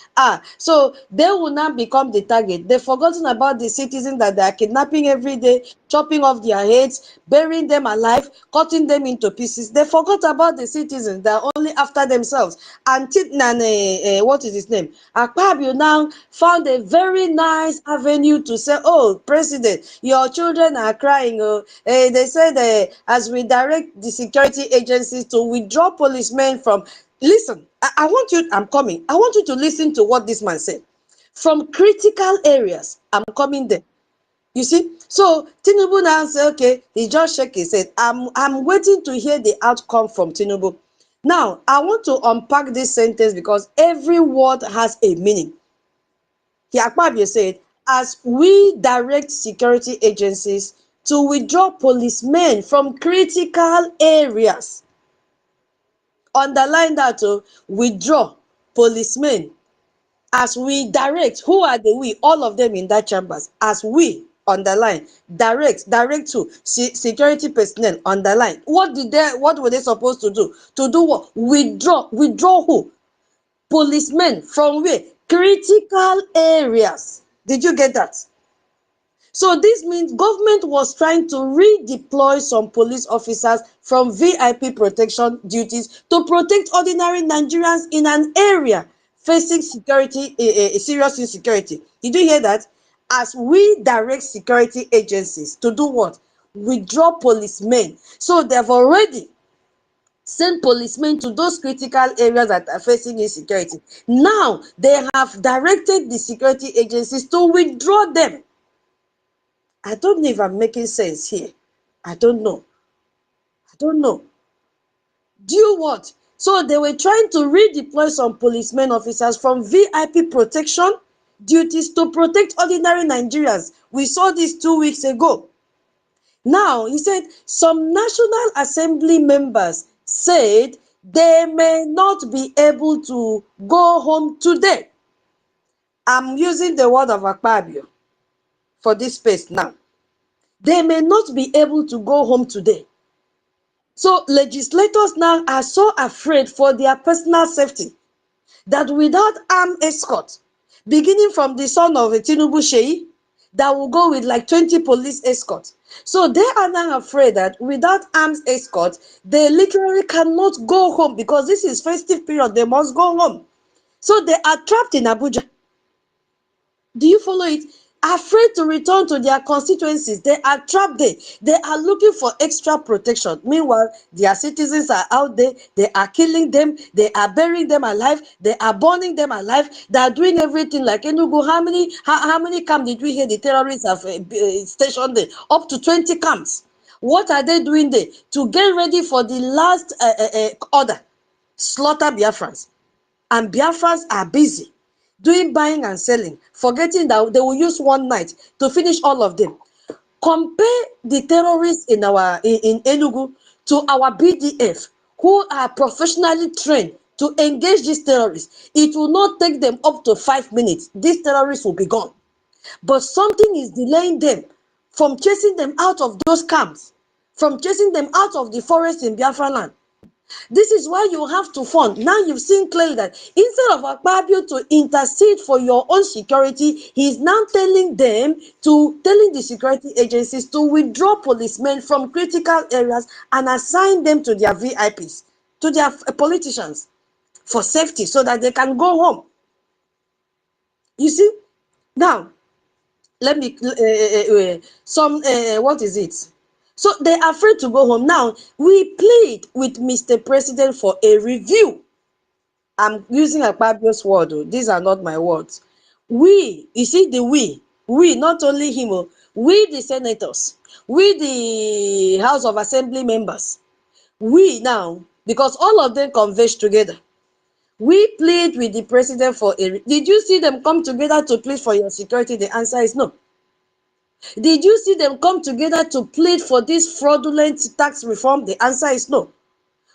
so they will now become the target. They've forgotten about the citizens that they are kidnapping every day, chopping off their heads, burying them alive, cutting them into pieces. They forgot about the citizens. They're only after themselves. And what is his name? Akpabio now found a very nice avenue to say, oh, President, your children are crying. They said as we direct the security agencies to withdraw policemen from, listen, I want you, I'm coming. I want you to listen to what this man said. From critical areas, I'm coming there. You see, so Tinubu now say, okay, he just shake his head. I'm waiting to hear the outcome from Tinubu. Now, I want to unpack this sentence because every word has a meaning. Akpabio said, as we direct security agencies to withdraw policemen from critical areas. Underline that, withdraw policemen. As we direct, who are the we? All of them in that chambers. As we underline. Direct to security personnel, underline. What were they supposed to do? To do what? Withdraw who? Policemen from where? Critical areas. Did you get that? So this means government was trying to redeploy some police officers from VIP protection duties to protect ordinary Nigerians in an area facing security, serious insecurity. Did you hear that? As we direct security agencies to do what? Withdraw policemen. So they've already sent policemen to those critical areas that are facing insecurity. Now they have directed the security agencies to withdraw them. I don't know if I'm making sense here. I don't know. I don't know. Do you what? So they were trying to redeploy some policemen officers from VIP protection duties to protect ordinary Nigerians. We saw this 2 weeks ago. Now, he said some National Assembly members said they may not be able to go home today. I'm using the word of Akpabio for this space now. They may not be able to go home today. So legislators now are so afraid for their personal safety that without armed escort, beginning from the son of a Tinubu Sheyi, that will go with like 20 police escorts. So they are now afraid that without armed escort, they literally cannot go home because this is festive period. They must go home. So they are trapped in Abuja. Do you follow it? Afraid to return to their constituencies. They are trapped there. They are looking for extra protection. Meanwhile, their citizens are out there. They are killing them. They are burying them alive. They are burning them alive. They are doing everything like Enugu. How many camps did we hear the terrorists have stationed there? Up to 20 camps. What are they doing there? To get ready for the last order. Slaughter Biafrans. And Biafrans are busy doing buying and selling, forgetting that they will use one night to finish all of them. Compare the terrorists in Enugu to our BDF, who are professionally trained to engage these terrorists. It will not take them up to 5 minutes. These terrorists will be gone. But something is delaying them from chasing them out of those camps, from chasing them out of the forest in Biafra land. This is why you have to fund. Now you've seen clearly that instead of Akpabio to intercede for your own security, he's now telling the security agencies to withdraw policemen from critical areas and assign them to their VIPs, to their politicians for safety so that they can go home. You see? Now, let me, what is it? So they are afraid to go home. Now, we plead with Mr. President for a review. I'm using Akpabio's word. These are not my words. We, you see the we, not only him, we the senators, we the House of Assembly members, we now, because all of them converge together, we plead with the president for a, did you see them come together to plead for your security? The answer is no. Did you see them come together to plead for this fraudulent tax reform? The answer is no.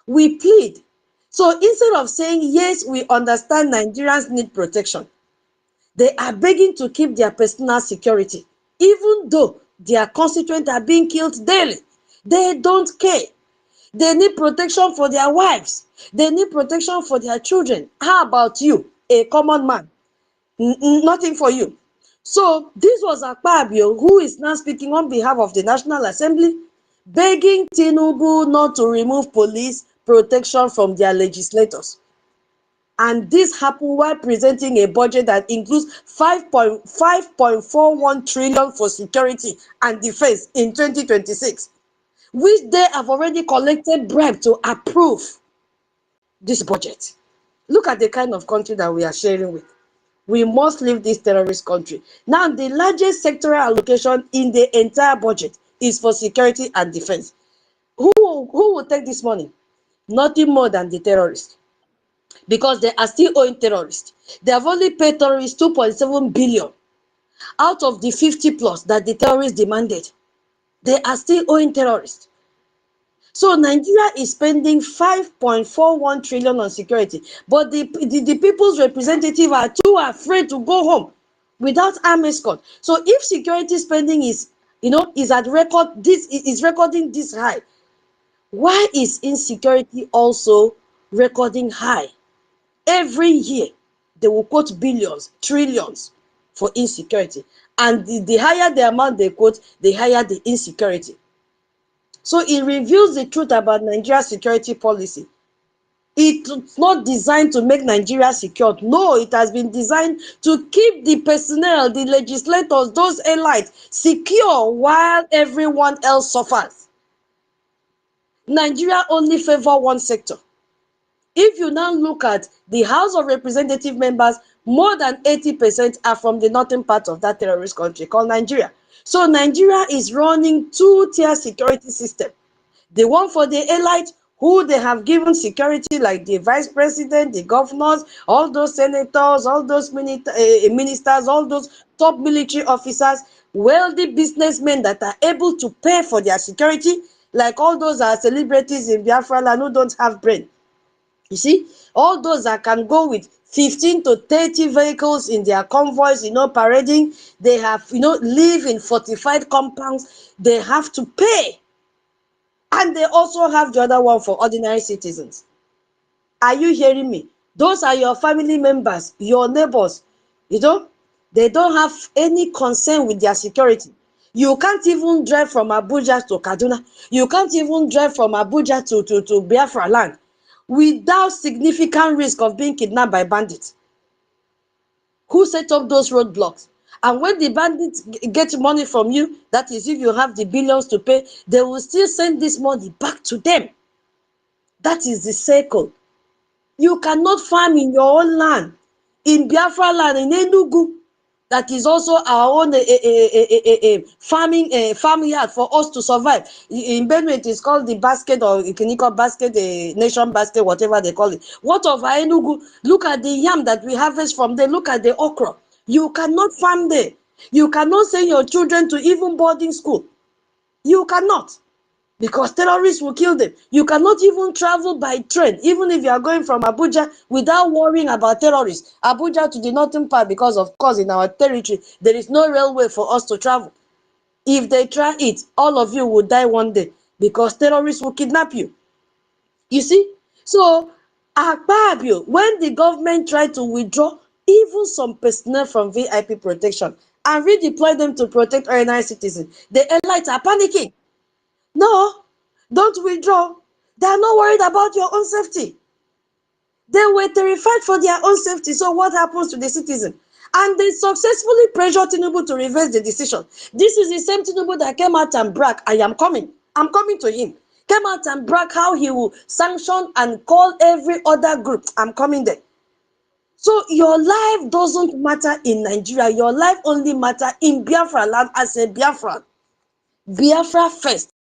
We plead. So instead of saying, yes, we understand Nigerians need protection, they are begging to keep their personal security, even though their constituents are being killed daily. They don't care. They need protection for their wives. They need protection for their children. How about you, a common man? Nothing for you. So this was Akpabio, who is now speaking on behalf of the National Assembly, begging Tinubu not to remove police protection from their legislators. And this happened while presenting a budget that includes 5.41 trillion for security and defense in 2026, which they have already collected bribe to approve this budget. Look at the kind of country that we are sharing with. We must leave this terrorist country. Now, the largest sectoral allocation in the entire budget is for security and defense. Who will take this money? Nothing more than the terrorists, because they are still owing terrorists. They have only paid terrorists 2.7 billion out of the 50 plus that the terrorists demanded. They are still owing terrorists. So Nigeria is spending 5.41 trillion on security, but the people's representative are too afraid to go home. without arm escort. So if security spending is, is at record, this is recording this high, why is insecurity also recording high? Every year, they will quote billions, trillions for insecurity. And the higher the amount they quote, the higher the insecurity. So it reveals the truth about Nigeria's security policy. It's not designed to make Nigeria secure. No, it has been designed to keep the personnel, the legislators, those elites secure while everyone else suffers. Nigeria only favor one sector. If you now look at the House of Representative members, more than 80% are from the northern part of that terrorist country called Nigeria. So Nigeria is running two-tier security system. The one for the elite, who they have given security, like the vice president, the governors, all those senators, all those ministers, all those top military officers, wealthy businessmen that are able to pay for their security, like all those are celebrities in Biafra land who don't have brain. You see, all those that can go with 15 to 30 vehicles in their convoys, parading, they have, live in fortified compounds, they have to pay. And they also have the other one for ordinary citizens. Are you hearing me? Those are your family members, your neighbors. They don't have any concern with their security. You can't even drive from Abuja to Kaduna. You can't even drive from Abuja to Biafra land without significant risk of being kidnapped by bandits. Who set up those roadblocks? And when the bandits get money from you, that is if you have the billions to pay, they will still send this money back to them. That is the circle. You cannot farm in your own land, in Biafra land, in Enugu, that is also our own farmyard for us to survive. In Benue, it is called the basket, or you can call basket, nation basket, whatever they call it. What of our Enugu? Look at the yam that we harvest from there. Look at the okra. You cannot farm there. You cannot send your children to even boarding school. You cannot, because terrorists will kill them. You cannot even travel by train, even if you are going from Abuja, without worrying about terrorists. Abuja to the northern part, because of course in our territory, there is no railway for us to travel. If they try it, all of you will die one day, because terrorists will kidnap you. You see? So, Akpabio, when the government tried to withdraw even some personnel from VIP protection and redeploy them to protect ordinary citizens, the elites are panicking. No, don't withdraw. They are not worried about your own safety. They were terrified for their own safety. So what happens to the citizen? And they successfully pressured Tinubu to reverse the decision. This is the same Tinubu that came out and brag, I am coming. I'm coming to him. Came out and brag how he will sanction and call every other group. I'm coming there. So your life doesn't matter in Nigeria. Your life only matter in Biafra land as a Biafran. Biafra first.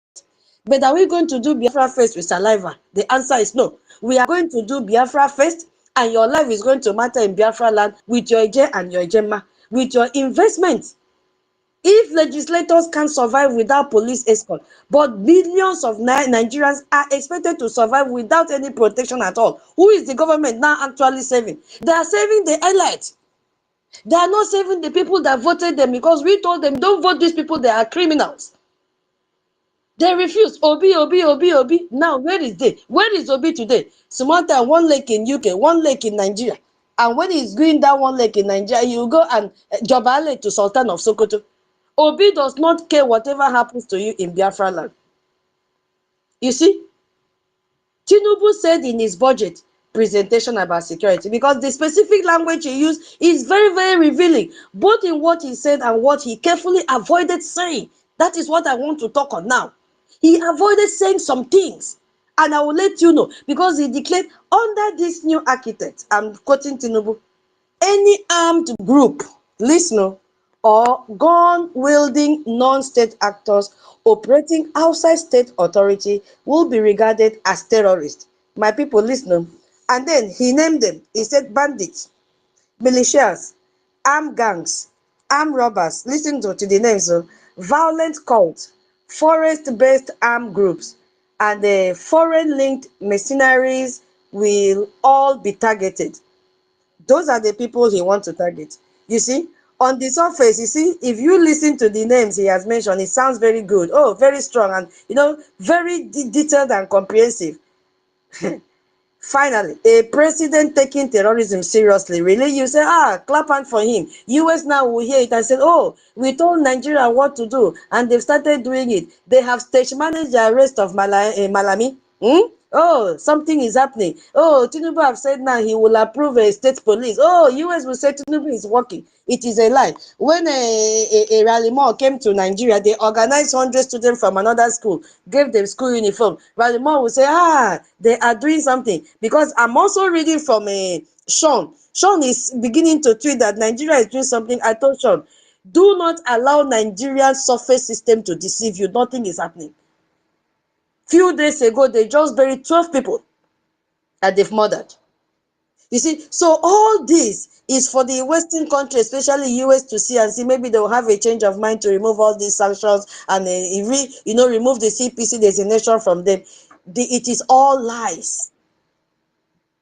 But are we going to do Biafra first with saliva? The answer is no. We are going to do Biafra first, and your life is going to matter in Biafra land with your Ije and your Ijema, with your investment. If legislators can survive without police escort, but millions of Nigerians are expected to survive without any protection at all, who is the government now actually saving? They are saving the elite. They are not saving the people that voted them, because we told them, don't vote these people, they are criminals. They refuse. Obi, Obi, Obi, Obi. Now, where is they? Where is Obi today? Small time, one lake in UK, one lake in Nigeria. And when he's going down one lake in Nigeria, you go and Jobale to Sultan of Sokoto. Obi does not care whatever happens to you in Biafra land. You see, Tinubu said in his budget presentation about security, because the specific language he used is very, very revealing, both in what he said and what he carefully avoided saying. That is what I want to talk on now. He avoided saying some things, and I will let you know, because he declared under this new architect, I'm quoting Tinubu, any armed group, listen, or gun-wielding non-state actors operating outside state authority will be regarded as terrorists. My people, listen. And then he named them. He said bandits, militias, armed gangs, armed robbers. Listen to the names. Violent cults, forest-based armed groups, and the foreign-linked mercenaries will all be targeted. Those are the people he wants to target. You see, On the surface, you see, if you listen to the names he has mentioned, it sounds very good. Oh, very strong and, very detailed and comprehensive. Finally, a president taking terrorism seriously. Really, you say, clap hand for him. US now will hear it and say, oh, we told Nigeria what to do, and they've started doing it. They have stage managed the arrest of Malami. Oh, something is happening. Oh, Tinubu have said now he will approve a state police. Oh, US will say Tinubu is working. It is a lie. When a rally mall came to Nigeria, they organized 100 students from another school, gave them school uniform. Rally mall will say, they are doing something. Because I'm also reading from Sean. Sean is beginning to tweet that Nigeria is doing something. I told Sean, do not allow Nigerian surface system to deceive you. Nothing is happening. Few days ago, they just buried 12 people that they've murdered. You see, so all this is for the Western countries, especially US, to see and see maybe they'll have a change of mind to remove all these sanctions and remove the CPC designation from them. It is all lies.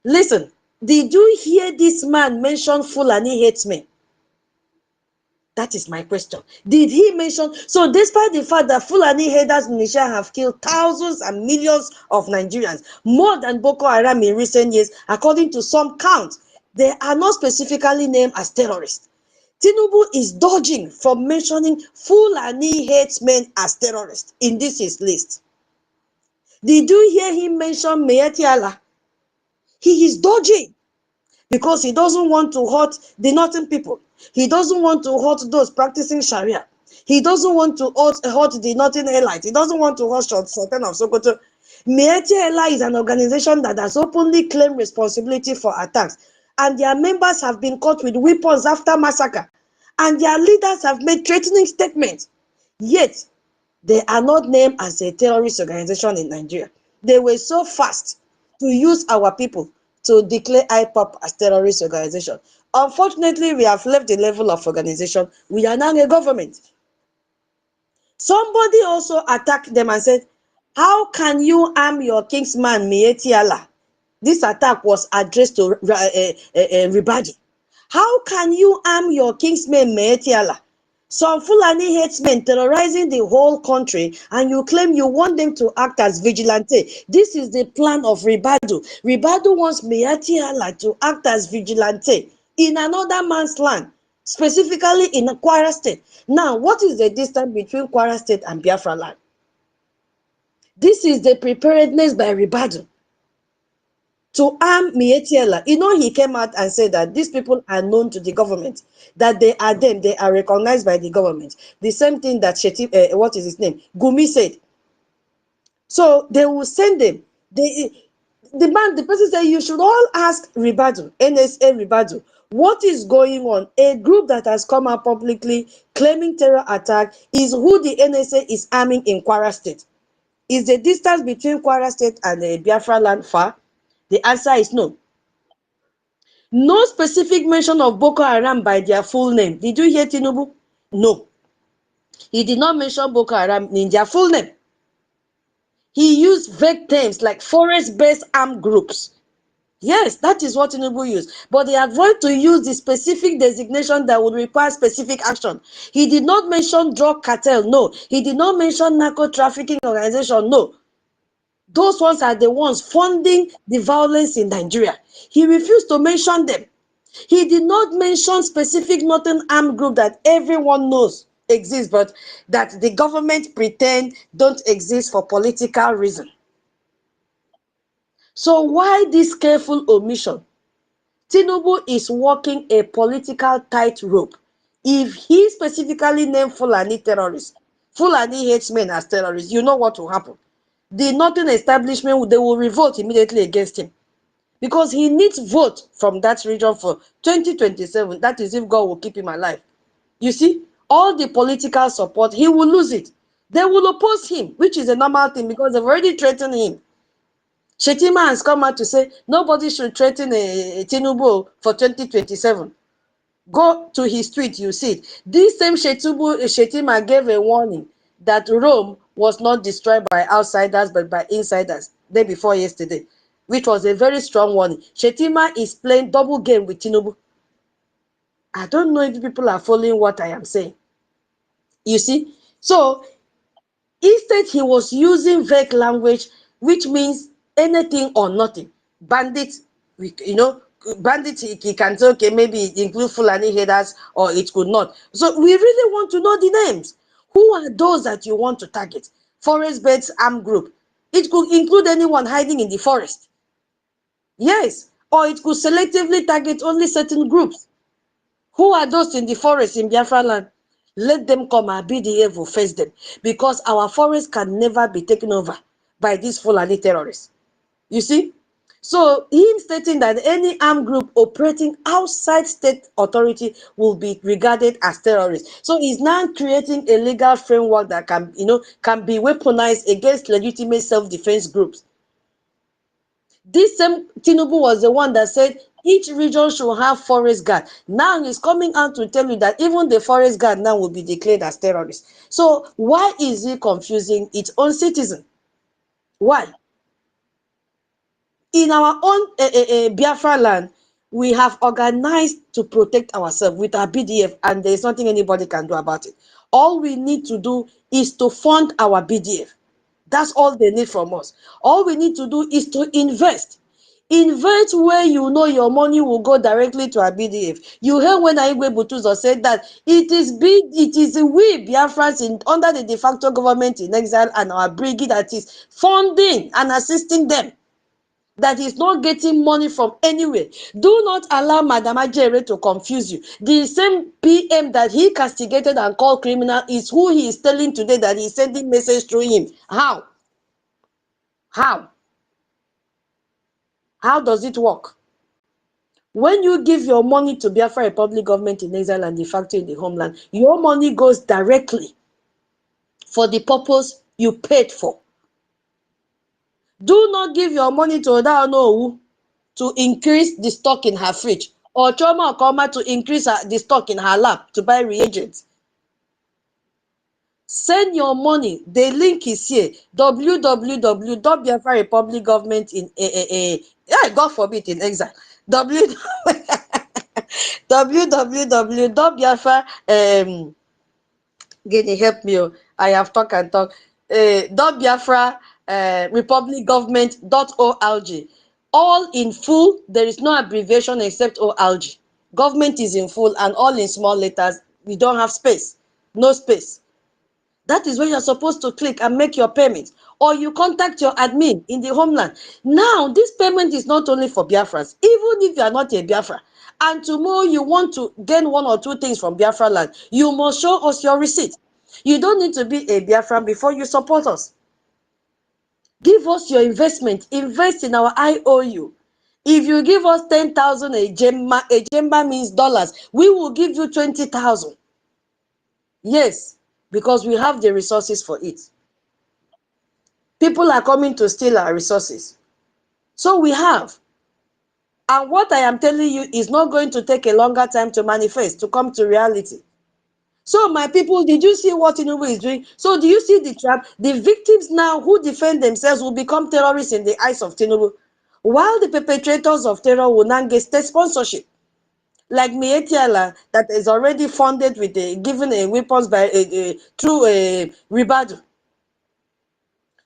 Listen, did you hear this man mention Fulani hate me? That is my question. Did he mention? So despite the fact that Fulani haters in Nigeria have killed thousands and millions of Nigerians, more than Boko Haram in recent years, according to some counts, they are not specifically named as terrorists. Tinubu is dodging from mentioning Fulani hate men as terrorists in this his list. Did you hear him mention Meyeti Allah? He is dodging, because he doesn't want to hurt the northern people. He doesn't want to hurt those practicing Sharia. He doesn't want to hurt the northern elites. He doesn't want to hurt Sultan of Sokoto. Mieti Allah is an organization that has openly claimed responsibility for attacks, and their members have been caught with weapons after massacre, and their leaders have made threatening statements. Yet, they are not named as a terrorist organization in Nigeria. They were so fast to use our people to declare IPOP as terrorist organization. Unfortunately, we have left the level of organization. We are now a government. Somebody also attacked them and said, how can you arm your kingsman, Mieti Allah? This attack was addressed to Ribadi. How can you arm your kingsman, Mieti Allah? Some Fulani headsmen terrorizing the whole country, and you claim you want them to act as vigilante. This is the plan of Ribadu. Ribadu wants Mieti Allah to act as vigilante in another man's land, specifically in Kwara State. Now, what is the distance between Kwara State and Biafra land? This is the preparedness by Ribadu to arm Mieti Allah. He came out and said that these people are known to the government, that they are them, they are recognized by the government. The same thing that what is his name? Gumi said. So they will send them. The person said, you should all ask Ribadu, NSA Ribadu, what is going on? A group that has come out publicly claiming terror attack is who the NSA is arming in Kwara State. Is the distance between Kwara State and the Biafra land far? The answer is no. No specific mention of Boko Haram by their full name. Did you hear Tinubu? No. He did not mention Boko Haram in their full name. He used vague terms like forest-based armed groups. Yes, that is what Tinubu used. But they avoid to use the specific designation that would require specific action. He did not mention drug cartel, no. He did not mention narco trafficking organization, no. Those ones are the ones funding the violence in Nigeria. He refused to mention them. He did not mention specific northern armed group that everyone knows exists, but that the government pretend don't exist for political reason. So why this careful omission? Tinubu is walking a political tightrope. If he specifically named Fulani terrorists, Fulani hates men as terrorists, you know what will happen. The northern establishment, they will revolt immediately against him, because he needs vote from that region for 2027. That is if God will keep him alive. You see, all the political support, he will lose it. They will oppose him, which is a normal thing because they've already threatened him. Shetima has come out to say nobody should threaten a Tinubu for 2027. Go to his tweet, you see it. This same Shetima gave a warning that Rome was not destroyed by outsiders but by insiders day before yesterday, which was a very strong warning. Shetima is playing double game with Tinubu. I don't know if people are following what I am saying. You see? So instead, he was using vague language, which means anything or nothing. Bandit, bandit, he can say, okay, maybe it include Fulani headers or it could not. So we really want to know the names. Who are those that you want to target? Forest Birds Armed Group. It could include anyone hiding in the forest. Yes, or it could selectively target only certain groups. Who are those in the forest in Biafra land? Let them come, and BDF will face them, because our forest can never be taken over by these Fulani terrorists. You see? So him stating that any armed group operating outside state authority will be regarded as terrorists. So he's now creating a legal framework that can be weaponized against legitimate self-defense groups. This same Tinubu was the one that said each region should have forest guard. Now he's coming out to tell you that even the forest guard now will be declared as terrorists. So why is he confusing its own citizen? Why? In our own Biafra land, we have organized to protect ourselves with our BDF, and there is nothing anybody can do about it. All we need to do is to fund our BDF. That's all they need from us. All we need to do is to invest. Invest where you know your money will go directly to our BDF. You heard when Aigwe Butuzo said that it is we Biafrans under the de facto government in exile and our brigade that is funding and assisting them, that is not getting money from anywhere. Do not allow Madam Ajere to confuse you. The same PM that he castigated and called criminal is who he is telling today that he is sending message through him. How? How? How does it work? When you give your money to Biafra Republic government in exile and de facto in the homeland, your money goes directly for the purpose you paid for. Do not give your money to Odaonowu to increase the stock in her fridge, or Choma Okoma to increase the stock in her lab to buy reagents. Send your money. The link is here. www.Biafra Republic government in God forbid in exile. www.Biafra Gini, help me. I have talk and talk. Biafra Republic Government.org. All in full. There is no abbreviation except org. Government is in full and all in small letters. We don't have space. No space. That is where you're supposed to click and make your payment. Or you contact your admin in the homeland. Now, this payment is not only for Biafrans. Even if you are not a Biafra, and tomorrow you want to gain one or two things from Biafra land, you must show us your receipt. You don't need to be a Biafran before you support us. Give us your investment. Invest in our IOU. If you give us 10,000 a gemma means dollars, we will give you 20,000. Yes, because we have the resources for it. People are coming to steal our resources. So we have. And what I am telling you is not going to take a longer time to manifest, to come to reality. So my people, did you see what Tinubu is doing? So do you see the trap? The victims now who defend themselves will become terrorists in the eyes of Tinubu, while the perpetrators of terror will now get state sponsorship. Like Mietiala, that is already funded with given weapons by through Ribadu.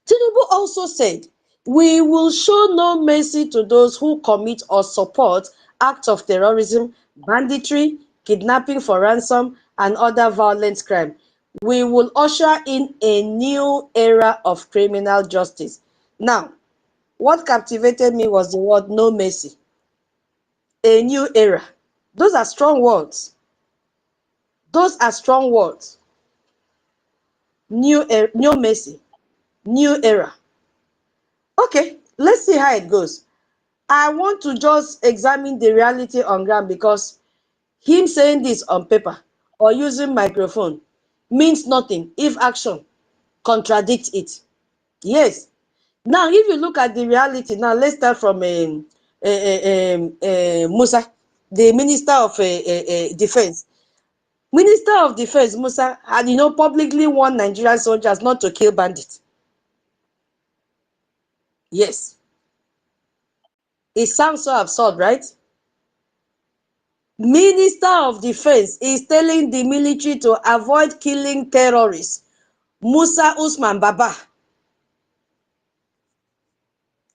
Tinubu also said, we will show no mercy to those who commit or support acts of terrorism, banditry, kidnapping for ransom, and other violent crime. We will usher in a new era of criminal justice. Now, what captivated me was the word no mercy. A new era. Those are strong words. Those are strong words. New mercy. New era. Okay, let's see how it goes. I want to just examine the reality on ground, because him saying this on paper or using microphone means nothing if action contradicts it. Yes. Now, if you look at the reality, now let's start from Musa, the Minister of Defense. Minister of Defense Musa had, publicly warned Nigerian soldiers not to kill bandits. Yes. It sounds so absurd, right? Minister of Defense is telling the military to avoid killing terrorists. Musa Usman Baba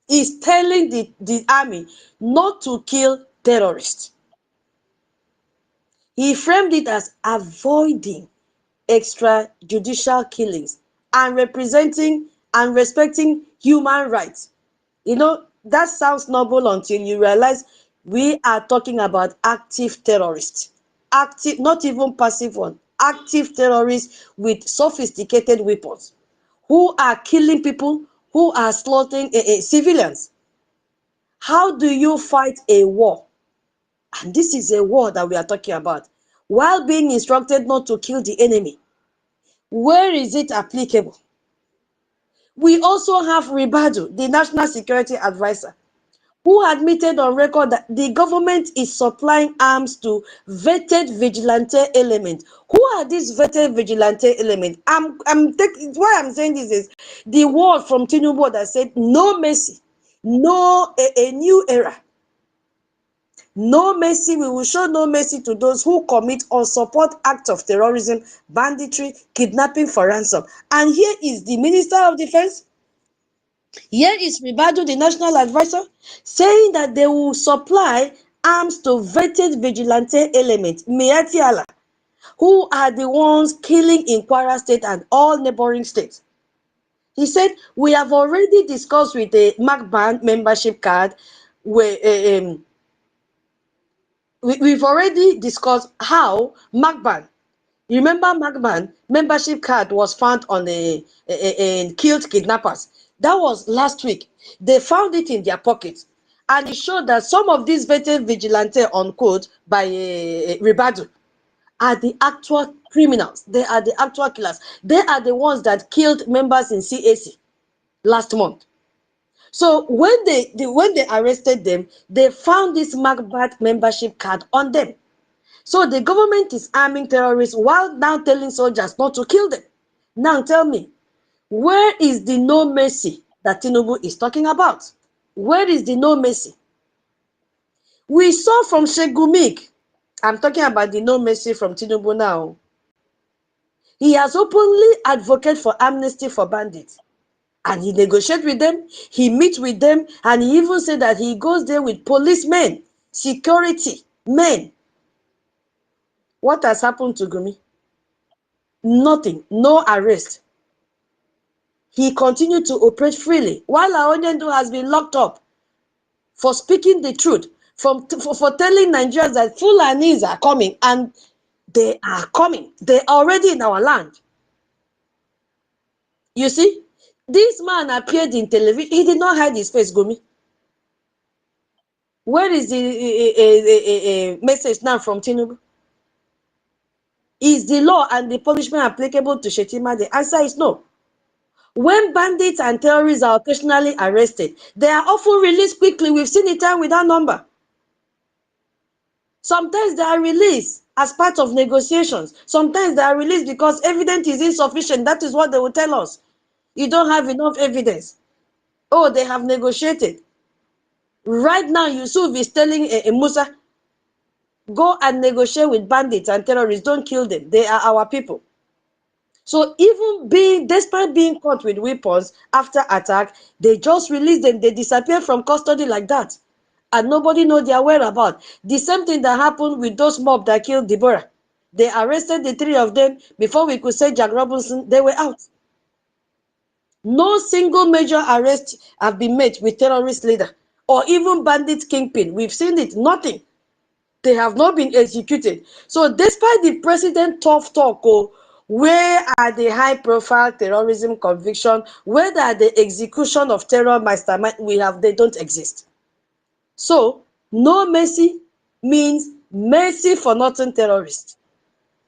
is telling the army not to kill terrorists. He framed it as avoiding extrajudicial killings and representing and respecting human rights. You know, that sounds noble until you realize we are talking about active terrorists. Active, not even passive one. Active terrorists with sophisticated weapons who are killing people, who are slaughtering civilians. How do you fight a war? And this is a war that we are talking about, while being instructed not to kill the enemy. Where is it applicable? We also have Ribadu, the National Security Advisor, who admitted on record that the government is supplying arms to vetted vigilante elements. Who are these vetted vigilante elements? Why I'm saying this is the word from Tinubu that said no mercy, no a new era. No mercy, we will show no mercy to those who commit or support acts of terrorism, banditry, kidnapping for ransom. And here is the Minister of Defense. Here is Ribadu, the National Advisor, saying that they will supply arms to vetted vigilante elements, Miati Allah, who are the ones killing in Kwara State and all neighboring states. He said, we have already discussed with the MACBAN membership card where we've already discussed how MACBAN, remember MACBAN membership card was found on the killed kidnappers. That was last week. They found it in their pockets. And it showed that some of these vetted vigilante, unquote, by Ribadu, are the actual criminals. They are the actual killers. They are the ones that killed members in CAC last month. So when they arrested them, they found this MACBAN membership card on them. So the government is arming terrorists while now telling soldiers not to kill them. Now tell me, where is the no mercy that Tinubu is talking about? Where is the no mercy? We saw from Shegumik, I'm talking about the no mercy from Tinubu now. He has openly advocated for amnesty for bandits. And he negotiates with them, he meets with them, and he even said that he goes there with policemen, security men. What has happened to Gumi? Nothing, no arrest. He continued to operate freely, while Aonyendu has been locked up for speaking the truth, for telling Nigerians that Fulanis are coming, and they are coming. They're already in our land. You see, this man appeared in television. He did not hide his face, Gumi. Where is the message now from Tinubu? Is the law and the punishment applicable to Shetima? The answer is no. When bandits and terrorists are occasionally arrested, they are often released quickly. We've seen it time without number. Sometimes they are released as part of negotiations. Sometimes they are released because evidence is insufficient. That is what they will tell us. You don't have enough evidence. Oh, they have negotiated. Right now, Yusuf is telling Musa, go and negotiate with bandits and terrorists. Don't kill them. They are our people. So even despite being caught with weapons after attack, they just release them. They disappear from custody like that. And nobody knows their whereabouts. The same thing that happened with those mob that killed Deborah. They arrested the three of them. Before we could say Jack Robinson, they were out. No single major arrest have been made with terrorist leader or even bandit kingpin. We've seen it, nothing. They have not been executed. So despite the president tough talk, where are the high-profile terrorism conviction? Where are the execution of terror mastermind? They don't exist. So no mercy means mercy for nothing terrorist.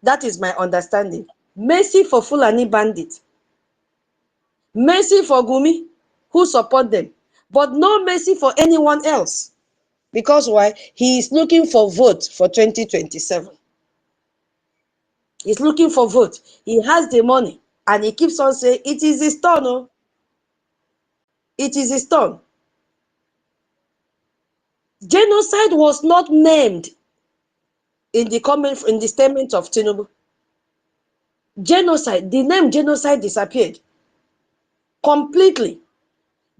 That is my understanding. Mercy for Fulani bandit. Mercy for Gumi, who support them. But no mercy for anyone else. Because why? He is looking for vote for 2027. He's looking for vote. He has the money. And he keeps on saying, it is his turn. Oh. It is his turn. Genocide was not named in the comment, in the statement of Tinubu. Genocide, the name genocide disappeared completely.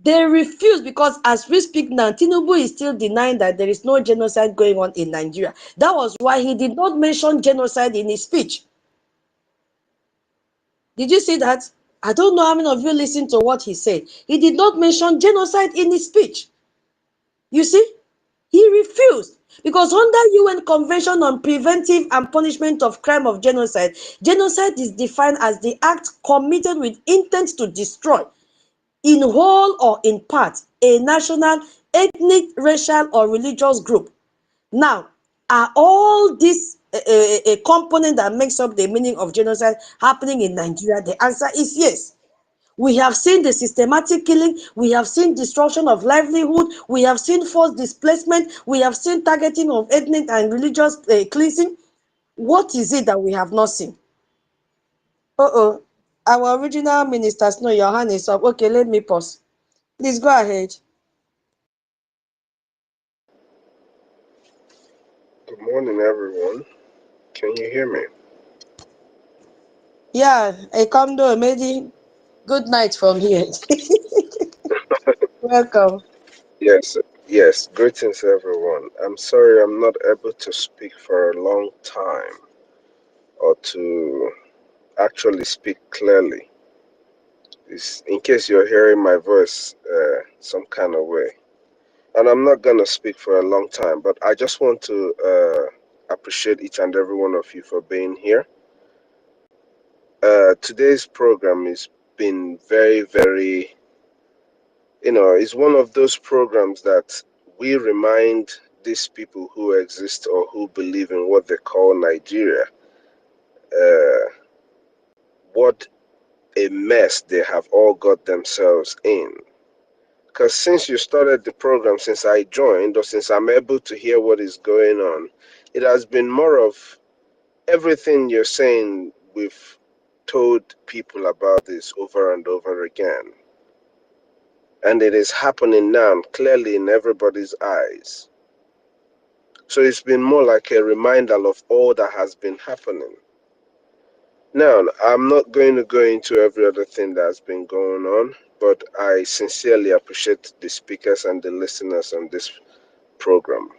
They refuse, because as we speak now, Tinubu is still denying that there is no genocide going on in Nigeria. That was why he did not mention genocide in his speech. Did you see that? I don't know how many of you listened to what he said. He did not mention genocide in his speech. You see, he refused, because under UN Convention on Preventive and Punishment of Crime of Genocide, genocide is defined as the act committed with intent to destroy, in whole or in part, a national, ethnic, racial, or religious group. Now, are all these a component that makes up the meaning of genocide happening in Nigeria? The answer is yes. We have seen the systematic killing, we have seen destruction of livelihood, we have seen forced displacement, we have seen targeting of ethnic and religious cleansing. What is it that we have not seen? Uh-oh. Our original ministers, no, your hand is up. Okay, let me pause. Please go ahead. Good morning, everyone. Can you hear me? Yeah, a condo, maybe. Good night from here. Welcome. Yes, yes. Greetings, everyone. I'm sorry I'm not able to speak for a long time or to actually speak clearly. It's in case you're hearing my voice some kind of way. And I'm not going to speak for a long time, but I just want to appreciate each and every one of you for being here. Today's program has been very, very, it's one of those programs that we remind these people who exist or who believe in what they call Nigeria, uh, what a mess they have all got themselves in. Because since you started the program, since I joined, or since I'm able to hear what is going on, it has been more of everything you're saying. We've told people about this over and over again. And it is happening now, clearly in everybody's eyes. So it's been more like a reminder of all that has been happening. Now, I'm not going to go into every other thing that's been going on, but I sincerely appreciate the speakers and the listeners on this program.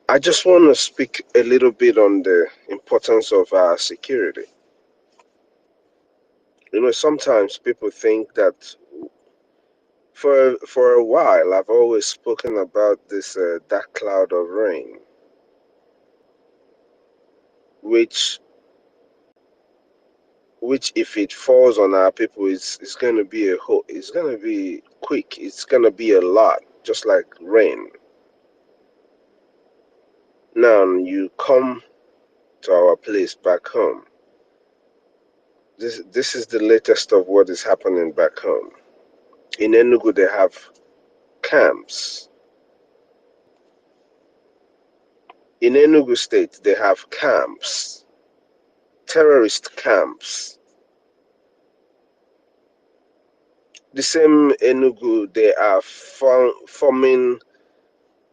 I just want to speak a little bit on the importance of our security. Sometimes people think that for a while I've always spoken about this dark cloud of rain, which if it falls on our people, it's going to be it's going to be quick, it's going to be a lot, just like rain. Now you come to our place back home. This is the latest of what is happening back home. In Enugu they have camps. In Enugu state they have camps, terrorist camps. The same Enugu, they are forming,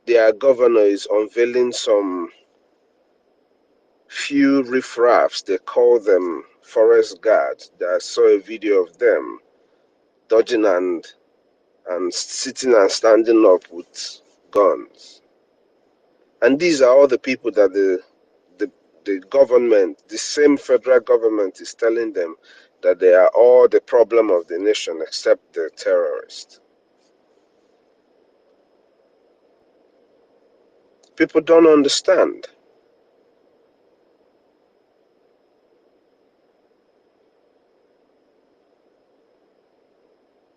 their governor is unveiling some few riffraffs, they call them forest guards. I saw a video of them dodging and sitting and standing up with guns. And these are all the people that the government, the same federal government, is telling them that they are all the problem of the nation except the terrorists. People don't understand.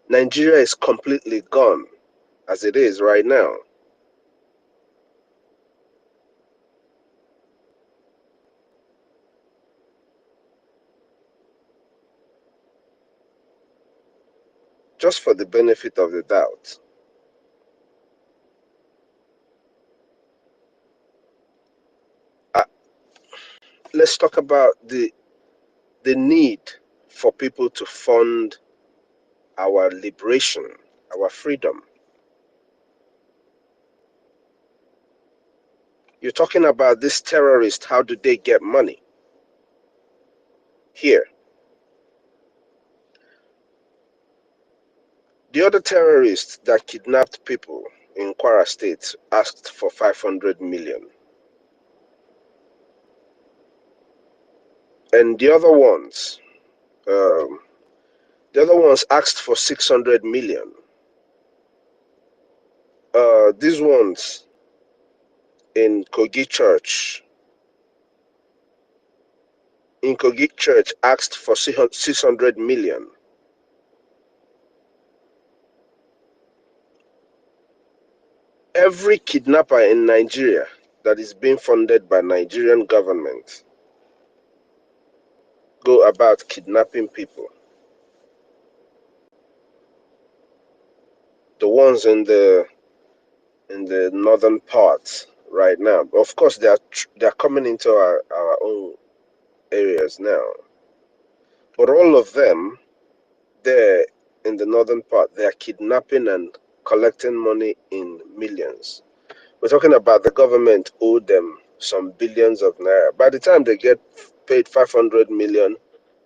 Nigeria is completely gone as it is right now. Just for the benefit of the doubt, uh, let's talk about the need for people to fund our liberation, our freedom. You're talking about this terrorist. How do they get money? Here. The other terrorist that kidnapped people in Kwara State asked for 500 million. And the other ones asked for 600 million. These ones in Kogi Church asked for 600 million. Every kidnapper in Nigeria that is being funded by Nigerian government go about kidnapping people. The ones in the northern part right now. Of course, they are coming into our own areas now. But all of them, they're in the northern part. They are kidnapping and collecting money in millions. We're talking about the government owed them some billions of naira. By the time they get paid 500 million,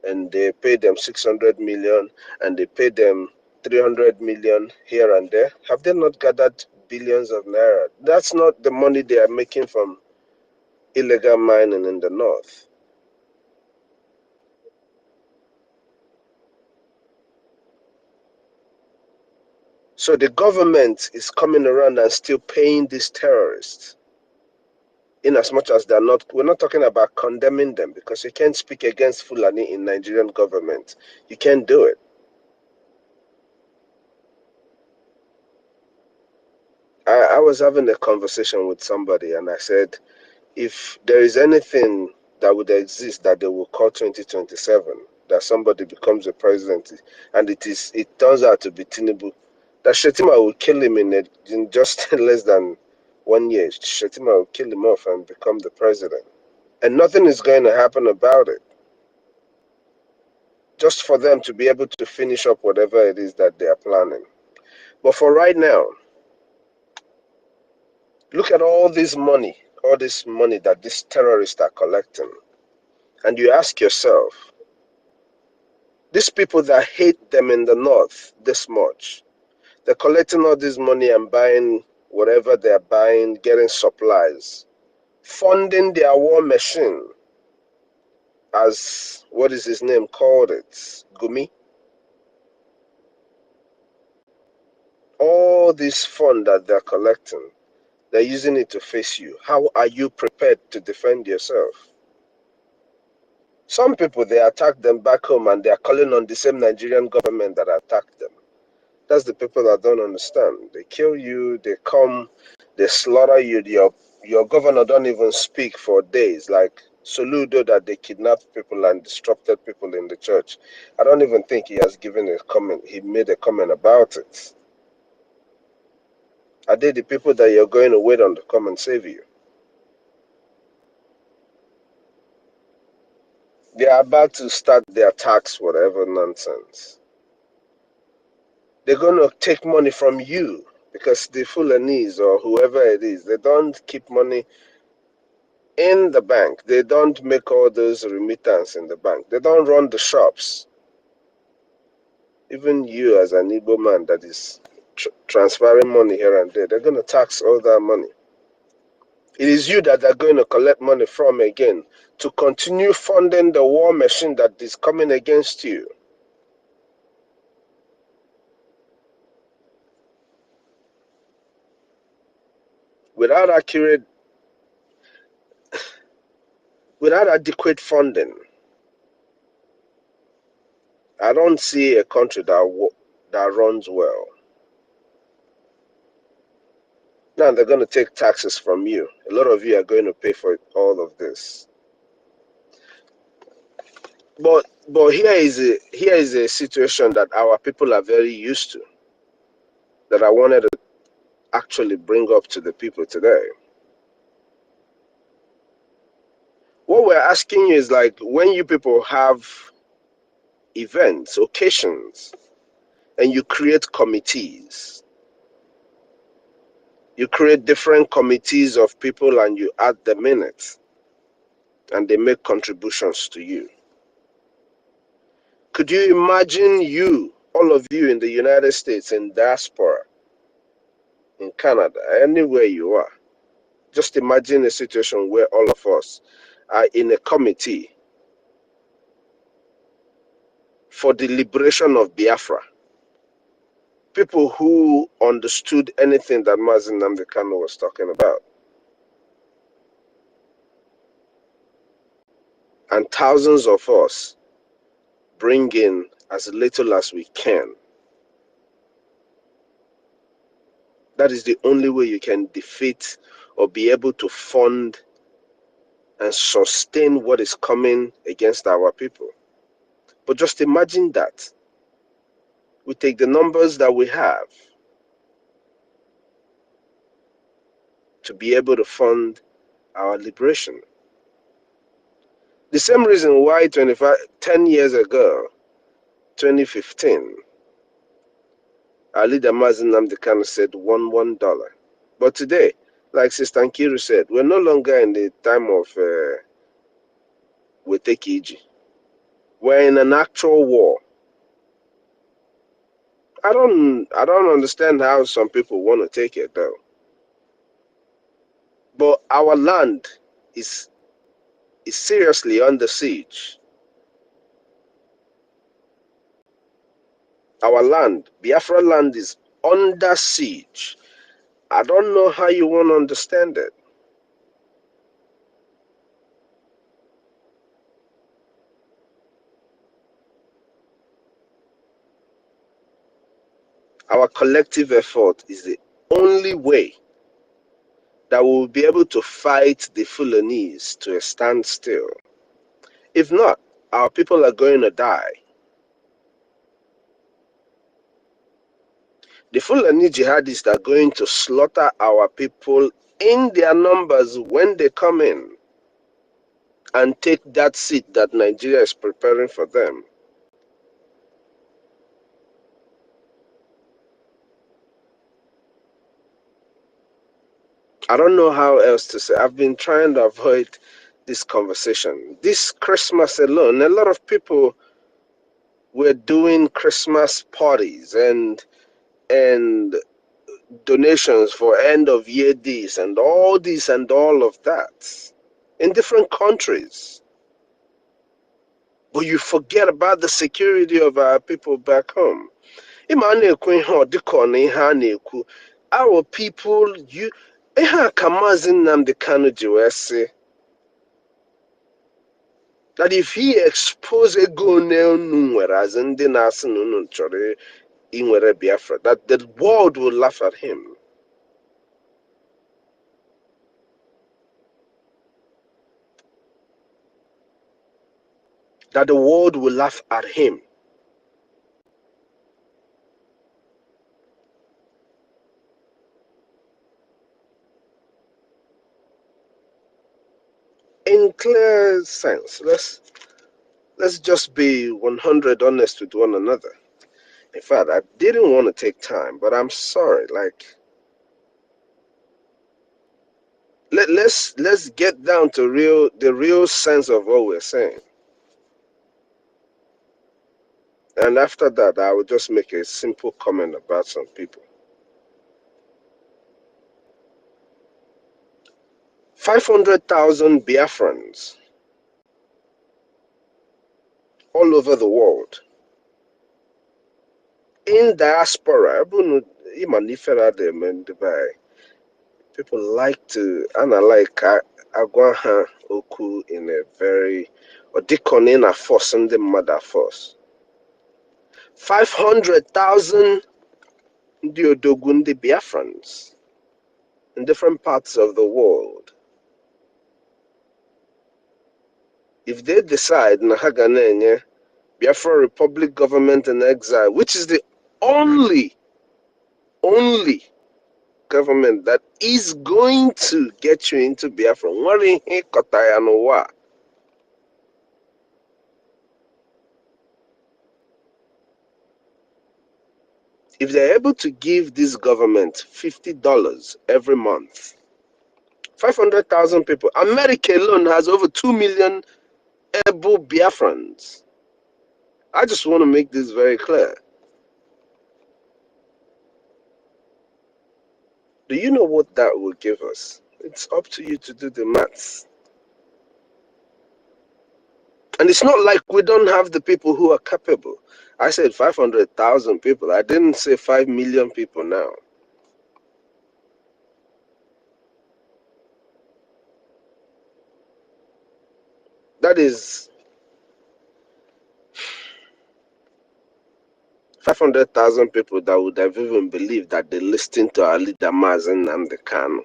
and they paid them 600 million, and they paid them 300 million here and there, have they not gathered billions of naira? That's not the money they are making from illegal mining in the north. So the government is coming around and still paying these terrorists. In as much as we're not talking about condemning them, because you can't speak against Fulani in Nigerian government. You can't do it. I was having a conversation with somebody and I said, if there is anything that would exist that they will call 2027, that somebody becomes a president, and it turns out to be Tinubu, that Shetima will kill him in just less than 1 year. Shetima will kill him off and become the president. And nothing is going to happen about it. Just for them to be able to finish up whatever it is that they are planning. But for right now, look at all this money that these terrorists are collecting. And you ask yourself, these people that hate them in the north this much, they're collecting all this money and buying whatever they're buying, getting supplies, funding their war machine, as what is his name called it, Gumi. All this fund that they're collecting, they're using it to face you. How are you prepared to defend yourself? Some people, they attack them back home and they're calling on the same Nigerian government that attacked them. That's the people that don't understand. They kill you, they come, they slaughter you. Your governor don't even speak for days. Like Soludo, that they kidnapped people and disrupted people in the church. I don't even think he has given a comment. He made a comment about it. Are they the people that you're going to wait on to come and save you? They are about to start their tax, whatever nonsense. They're going to take money from you because the Fulanese or whoever it is, they don't keep money in the bank. They don't make all those remittance in the bank. They don't run the shops. Even you as an Igbo man that is transferring money here and there, they're going to tax all that money. It is you that they're going to collect money from again to continue funding the war machine that is coming against you. Without adequate funding, I don't see a country that runs well. Now they're going to take taxes from you. A lot of you are going to pay for all of this. But here is a situation that our people are very used to, that I wanted to actually bring up to the people today. What we're asking you is, like, when you people have events, occasions, and you create committees, You create different committees of people and you add the minutes, and they make contributions to you. Could you imagine you, all of you in the United States, in diaspora, in Canada, anywhere you are, just imagine a situation where all of us are in a committee for the liberation of Biafra. People who understood anything that NNAMDI Kanu was talking about. And thousands of us bring in as little as we can. That is the only way you can defeat or be able to fund and sustain what is coming against our people. But just imagine that. We take the numbers that we have to be able to fund our liberation. The same reason why 10 years ago, 2015, our leader NNAMDI Kanu said $1. But today, like Sister Nkiru said, we're no longer in the time of Wetekiji. We're in an actual war. I don't understand how some people want to take it though. But our land is seriously under siege. Our land, Biafra land, is under siege. I don't know how you want to understand it. Our collective effort is the only way that we will be able to fight the Fulanese to a standstill. If not, our people are going to die. The Fulani jihadists are going to slaughter our people in their numbers when they come in and take that seat that Nigeria is preparing for them. I don't know how else to say. I've been trying to avoid this conversation. This Christmas alone, a lot of people were doing Christmas parties and donations for end of year this and all this and all of that in different countries. But you forget about the security of our people back home. Our people, you NNAMDI Kanu say that if he expose a go as in the national Biafra, that the world will laugh at him. That the world will laugh at him. In clear sense, let's just be 100 honest with one another. In fact, I didn't want to take time, but I'm sorry. Like, let's get down to the real sense of what we're saying. And after that, I will just make a simple comment about some people. 500,000 Biafrans all over the world in diaspora. People like to analyze Agwaha Oku in a very or Dikonin a force and the mother force. 500,000 Diodogundi Biafrans in different parts of the world. If they decide Nahaganenye, Biafra Republic government in exile, which is the only government that is going to get you into Biafra. If they're able to give this government $50 every month, 500,000 people, America alone has over 2 million able Biafrans. I just want to make this very clear. Do you know what that will give us? It's up to you to do the maths. And it's not like we don't have the people who are capable. I said 500,000 people. I didn't say 5 million people now. That is 500,000 people that would have even believed that they listened to our leader NNAMDI KANU.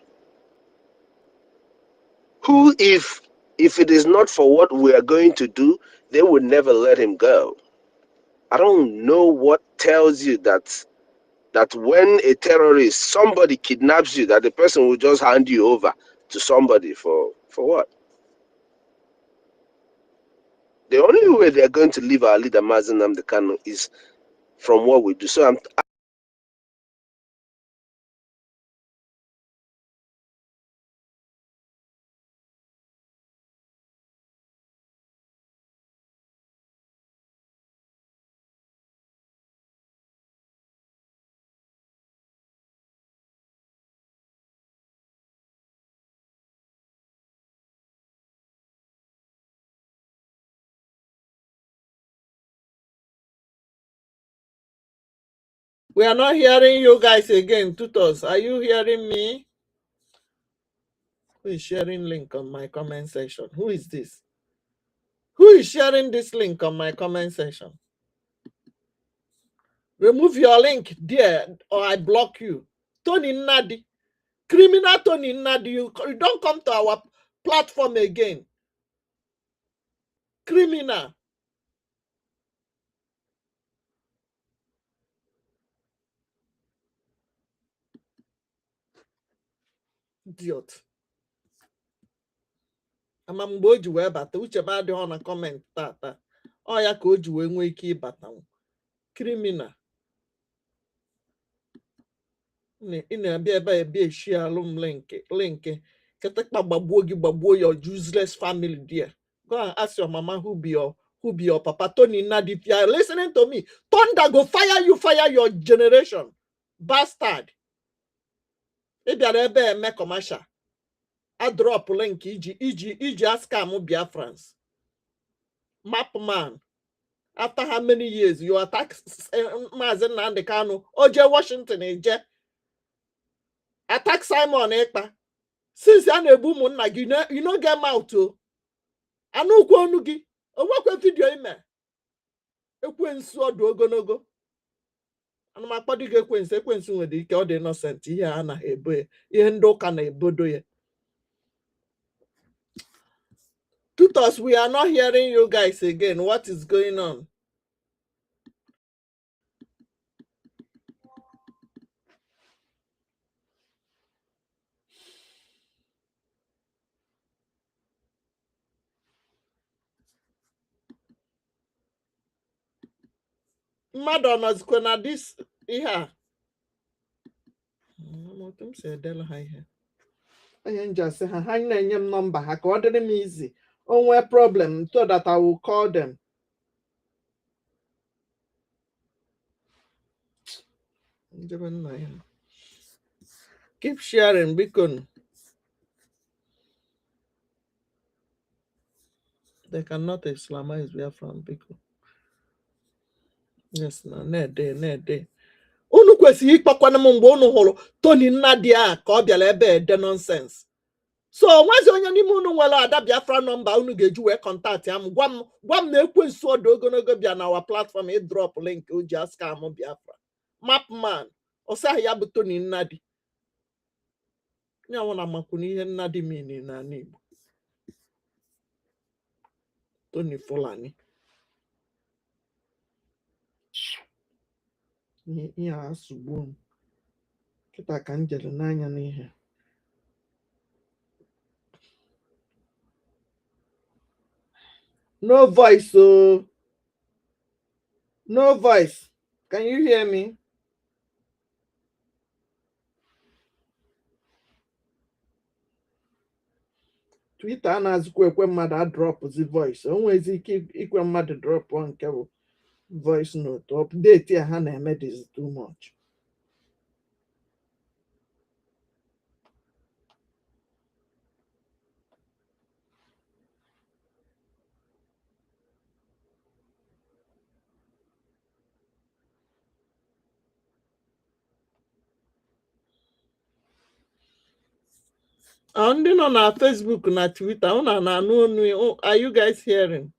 Who, if it is not for what we are going to do, they would never let him go. I don't know what tells you that when a terrorist, somebody kidnaps you, that the person will just hand you over to somebody for what? The only way they're going to leave our leader NNAMDI KANU is from what we do. So We are not hearing you guys again, tutors. Are you hearing me? Who is sharing link on my comment section? Who is this? Who is sharing this link on my comment section? Remove your link there or I block you. Tony Nadi. Criminal Tony Nadi. You don't come to our platform again. Criminal. Idiot. Ama mgbe o ji wee bata uche m adịghị na kọment tata ọ ya ka o ji wee nwee ike ịbata criminal ị na-abịa ebe a ebe eshi alụ m linki kịtịkpa gbagbuo your useless family there. Go and ask your mama who be your papa. Tony Nadi, if you are listening to me, thunder go fire you, fire your generation, bastard. Ị bịara ebe eme commercial I drop link iji ask am Biafrans. Map man. After how many years you attack Mazi Nnamdi Kanu, Oje Washington eje attack Simon Ekpa. Since ya na-ebu ụmụnna gị, you no get mouth o. Anụkwu ọnụ gị, onwekwe vidio ime. Ekwensu ọdụ ogologo. Ana m akpọdụ gị ekwensu nwere ike ọ dị innocent ihe a na-ebo ya, ihe ndị ụka na-ebodo ya. Tutors, we are not hearing you guys again. What is going on? Mmadụ ọ nọzikwa na this ihe a? Otu m si edela ha ihe. Onye nji asị ha na-enye m nọmba ha ka ọ dịrị m easy. O nwee problem so that I will call them. Keep sharing, Bikon. They cannot Islamize Biafran, Bikon. Yes, na na-ede. Unu kwesịrị ịkpakwana m mgbe unu hụrụ Tony Nnadi a ka ọ bịara ebe ede nonsense. So nwezi onye n'ime unu nwere ada Biafra nọmba unu ga-eji wee kọntaktị ya m gwa m na ekwensu ọdụ ogologo bịa na our platform drop link o ji aska amụ Biafra. Map man ọsahị ya bụ Tony Nnadi. Nyanwụ na makwuna ihe Nnadi mini na Igbo. Tony Fulani. Ihe a asụgbuo m. Kịta ka m jere n'anya n'ihe. No voice, oh. No voice. Can you hear me? Twitter na-azụkwa ekwe mmadụ adrọpụzi voice, o nwezi ike ikwe mmadụ drọpụ nke bụ voice note. Update ya ha na-eme this too much. Ndị nọ na Facebook na Twitter, unu na-anụ onu? Are you guys hearing?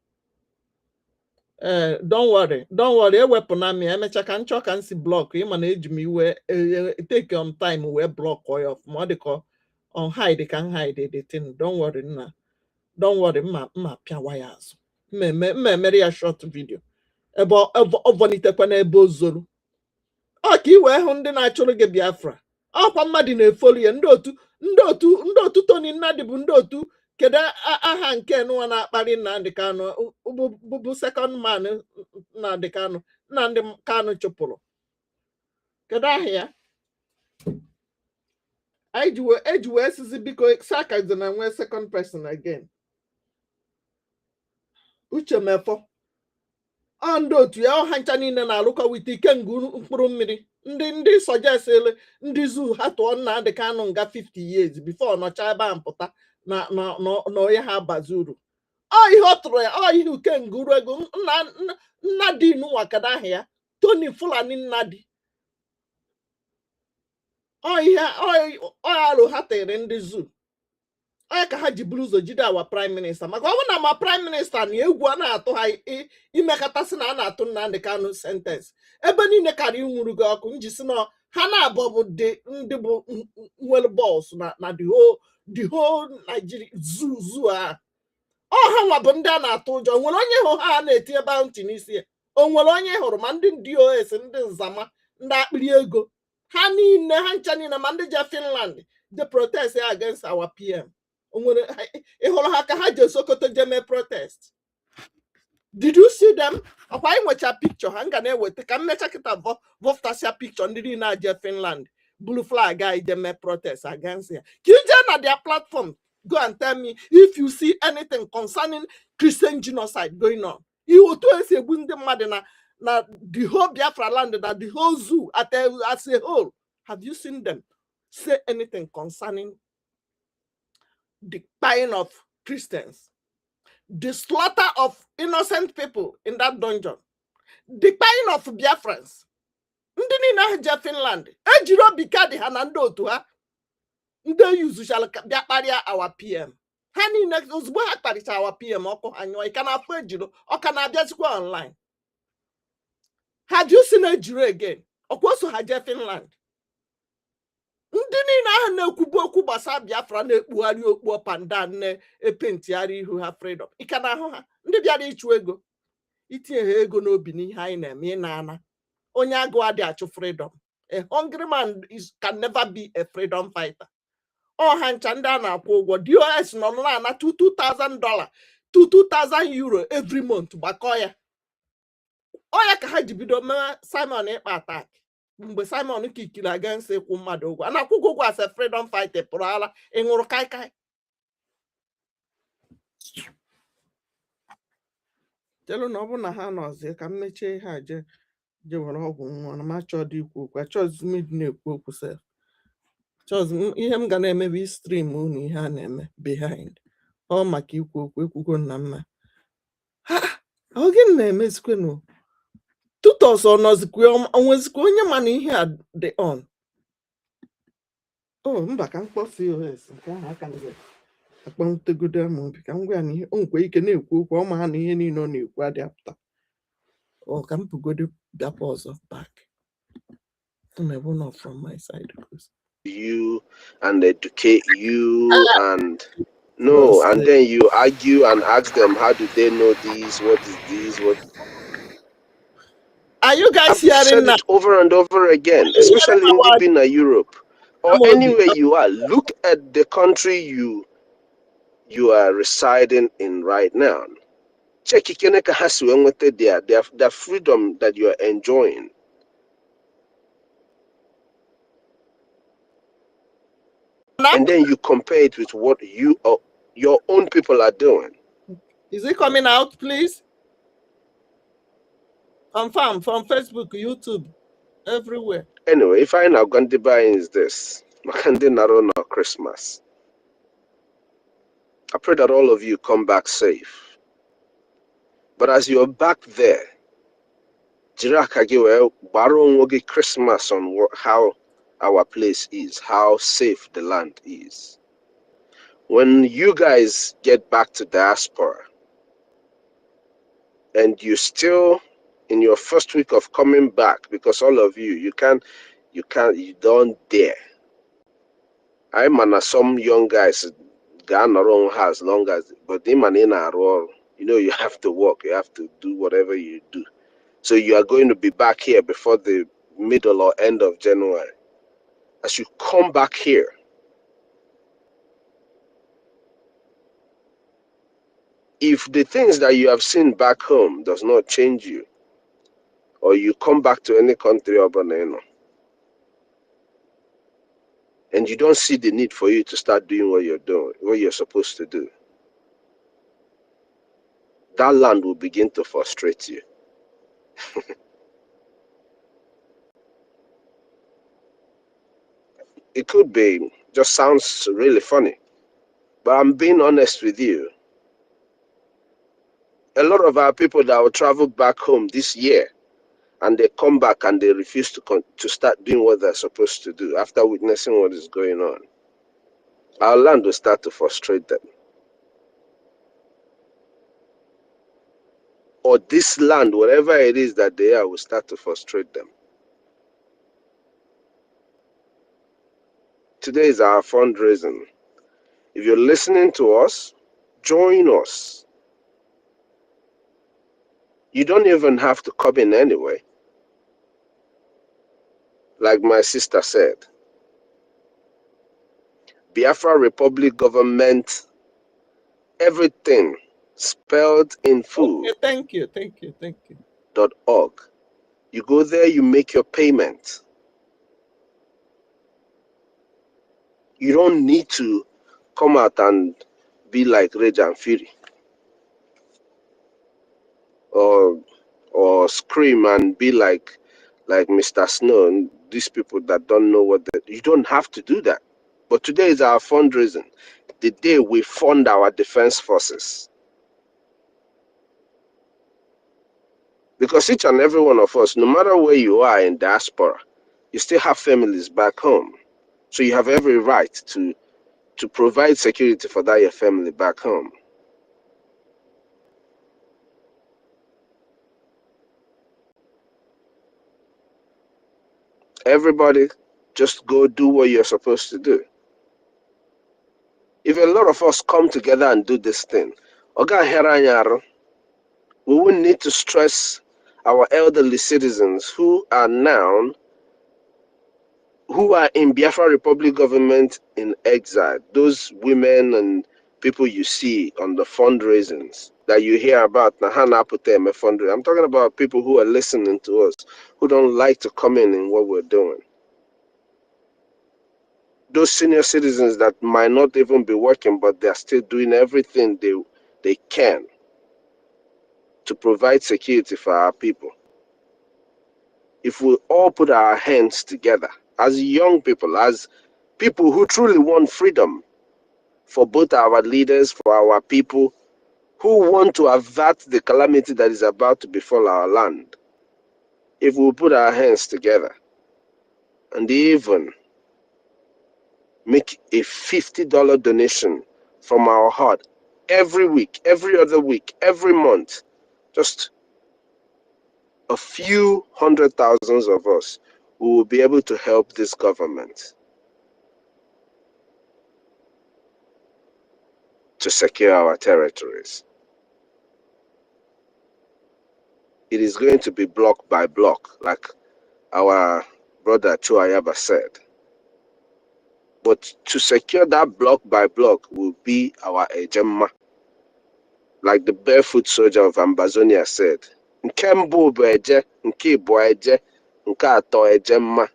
Don't worry, ewepụna m ya, emecha ka nchọ ka nsi blọk ịma na eji m iwe take on time wee blọk ya ọfụma. Ọ dịka on hide ka m hide the thing. Don't worry nna, don't worry, mma pịawa ya azụ, mma emere ya short video ebe ọ vọnitekwa n'ebe o zoro. Ọ ka i wee hụ ndị na-achụrụ gị Biafra, ọkwa mmadụ na-efolu ya. Ndị otu Tony Nnadi bụ ndị otu, kedu aha nke nwa na-akparị Nnamdi Kanu bụ second man Nnamdi Kanu, Nnamdi Kanu chụpụrụ? Kedu aha ya? Eji wee sizi biko sakazi na nwe second person again. Uche Mefọ, ndị otu ya ọha ncha niile na-alụkọ wite ike mkpụrụ mmiri. Ndị sọjesili ndị zoo ha tụọ Nnamdi Kanu nga 50 years before nọcha ebe a mpụta na onye ha abazi uru. Ihe ọ tụrụ ya, ihe uke nguru ego. Nnadi nwa kada aha ya, Tony Fulani Nnadi. Alụ ha tere ndị zoo. Ka ha ji buru ụzọ jide awa prime minister, maka ọ bụ na ma prime minister na egwu a na-atụ ha imekọtasị na a na-atụ Nnamdi Kanu sentence ebe niile kara ịnwụrụ gị ọkụ. Njisi na ha na-abụ bụ ndị bụ nwere bọs na the whole Nigeria zoo a. Ha nwa bụ ndị a na-atụ ụjọ. Nwere onye hụ ha na-eti ebe ahụ ntị n'isi ya? O nwere onye hụrụ? Ma ndị DOS, ndị nzama, ndị akpịrị ego, ha niile, ha ncha niile, ma ndị je Finland the protest against our PM. Ị hụrụ ha ka ha je Sokoto jeme protest? Did you see them? Ọkwa inwecha picture ha nga na-eweta ka mmecha kịta vọftasia picture ndị niile na-aje Finland blue flag a jeme protest against ya. Ka ije na their platform, go and tell me if you see anything concerning Christian genocide going on. Otu esi egbu ndị mmadụ na the whole Biafra land, na the whole zoo as a whole. Have you seen them say anything concerning the buying of Christians, the slaughter of innocent people in that dungeon, the buying of Biafrans? Ndị niile je Finland ejiri obi ka dị ha na ndị otu ha ndị yuzuchala bịa kparịa our PM. Ha niile ozugbo ha kparịcha our PM ọkụ anyụọ ika na afọ ejiro ọka na-abịazikwa online. Have you seen ejiro again? Ọkwa so ha je Finland. Ndị niile ahụ na-ekwubu okwu gbasara Biafra na-ekpugharị okpu ọpanda na-epentịgharị ihu ha freedom. Ike na ahụ ha ndị bịara ịchụ ego, itinye ha ego n'obi n'ihe anyị na-eme na-ana. Onye agụ adị achụ freedom. A hungry man can never be a freedom fighter. Ha ncha ndị a na-akwụ ụgwọ DOS nọ na-ana $2,000 to €2,000 every month gbakọ ya. Ya ka ha ji bido mee Simon ịkpa attack. Mgbe Simon kikiri against ịkwụ mmadụ ụgwọ, a na-akwụ ụgwọ as a freedom fighter pụrụ ala ịṅụrụ kaikai. Chelu na ọ bụ na ha nọzie ka m mechie ihe a je were ọgwụ nwa na m achọ dị ikwu okwu. Achọghịzi m ịdị na-ekwu okwu sef. Achọghịzi ihe m ga na-emebi stream unu ihe a na-eme behind. Ọ maka ikwu okwu ekwugo na mma. Ọ gị na-emezikwenụ? Tutos ọ nọzikwa onwezikwa onye ma na ihe a dị on. Mba ka mkpọfi OS nke ahụ aka nge akpọntegodo ama obi ka m gwa ya na ihe o nkwe ike na-ekwu okwu ọ ma ha na ihe niile ọ na-ekwu adị apụta. Ka m pụgodo bịakwa ọzọ back. Not from my side. You and educate you and no, and then you argue and ask them how do they know this? What is this? What are you guys hearing said that? It over and over again, especially in Libya, Europe, or anywhere you are. Look at the country you are residing in right now. Check their freedom that you are enjoying. And then you compare it with what you are. your own people are doing. Is it coming out, please? Confirm from Facebook, YouTube, everywhere. Anyway, if I now going to buy is this, Makandi Naro no Christmas. I pray that all of you come back safe. But as you're back there, Jirakagiwe Baron Christmas on how our place is, how safe the land is. When you guys get back to diaspora and you still in your first week of coming back, because all of you don't dare. I'm on some young guys gone around as long as, but them and in our role, you have to work, you have to do whatever you do. So you are going to be back here before the middle or end of January. As you come back here, if the things that you have seen back home does not change you, or you come back to any country or Banana, and you don't see the need for you to start doing what you're doing, what you're supposed to do, that land will begin to frustrate you. It could be, just sounds really funny, but I'm being honest with you. A lot of our people that will travel back home this year, and they come back and they refuse to start doing what they're supposed to do after witnessing what is going on, our land will start to frustrate them. Or this land, whatever it is that they are, will start to frustrate them. Today is our fundraising. If you're listening to us, join us. You don't even have to come in anyway. Like my sister said, Biafra Republic government, everything spelled in full. Okay, thank you. .org. You go there, you make your payment. You don't need to come out and be like Rage and Fury or scream and be like Mr. Snow and these people that don't know what you don't have to do that. But today is our fundraising, the day we fund our defense forces. Because each and every one of us, no matter where you are in diaspora, you still have families back home. So you have every right to provide security for that your family back home. Everybody, just go do what you're supposed to do. If a lot of us come together and do this thing, we wouldn't need to stress our elderly citizens who are in Biafra Republic government in exile. Those women and people you see on the fundraisings that you hear about, fundraising. I'm talking about people who are listening to us, who don't like to come in what we're doing. Those senior citizens that might not even be working, but they're still doing everything they can to provide security for our people. If we all put our hands together as young people, as people who truly want freedom for both our leaders, for our people, who want to avert the calamity that is about to befall our land, if we put our hands together and even make a $50 donation from our heart every week, every other week, every month, just a few hundred thousands of us, we will be able to help this government to secure our territories. It is going to be block by block, like our brother Chuayaba said. But to secure that block by block will be our ejemma. Like the barefoot soldier of Ambazonia said, nke mbụ bụ eje, nke ịbụ eje, nke atọ ejemma.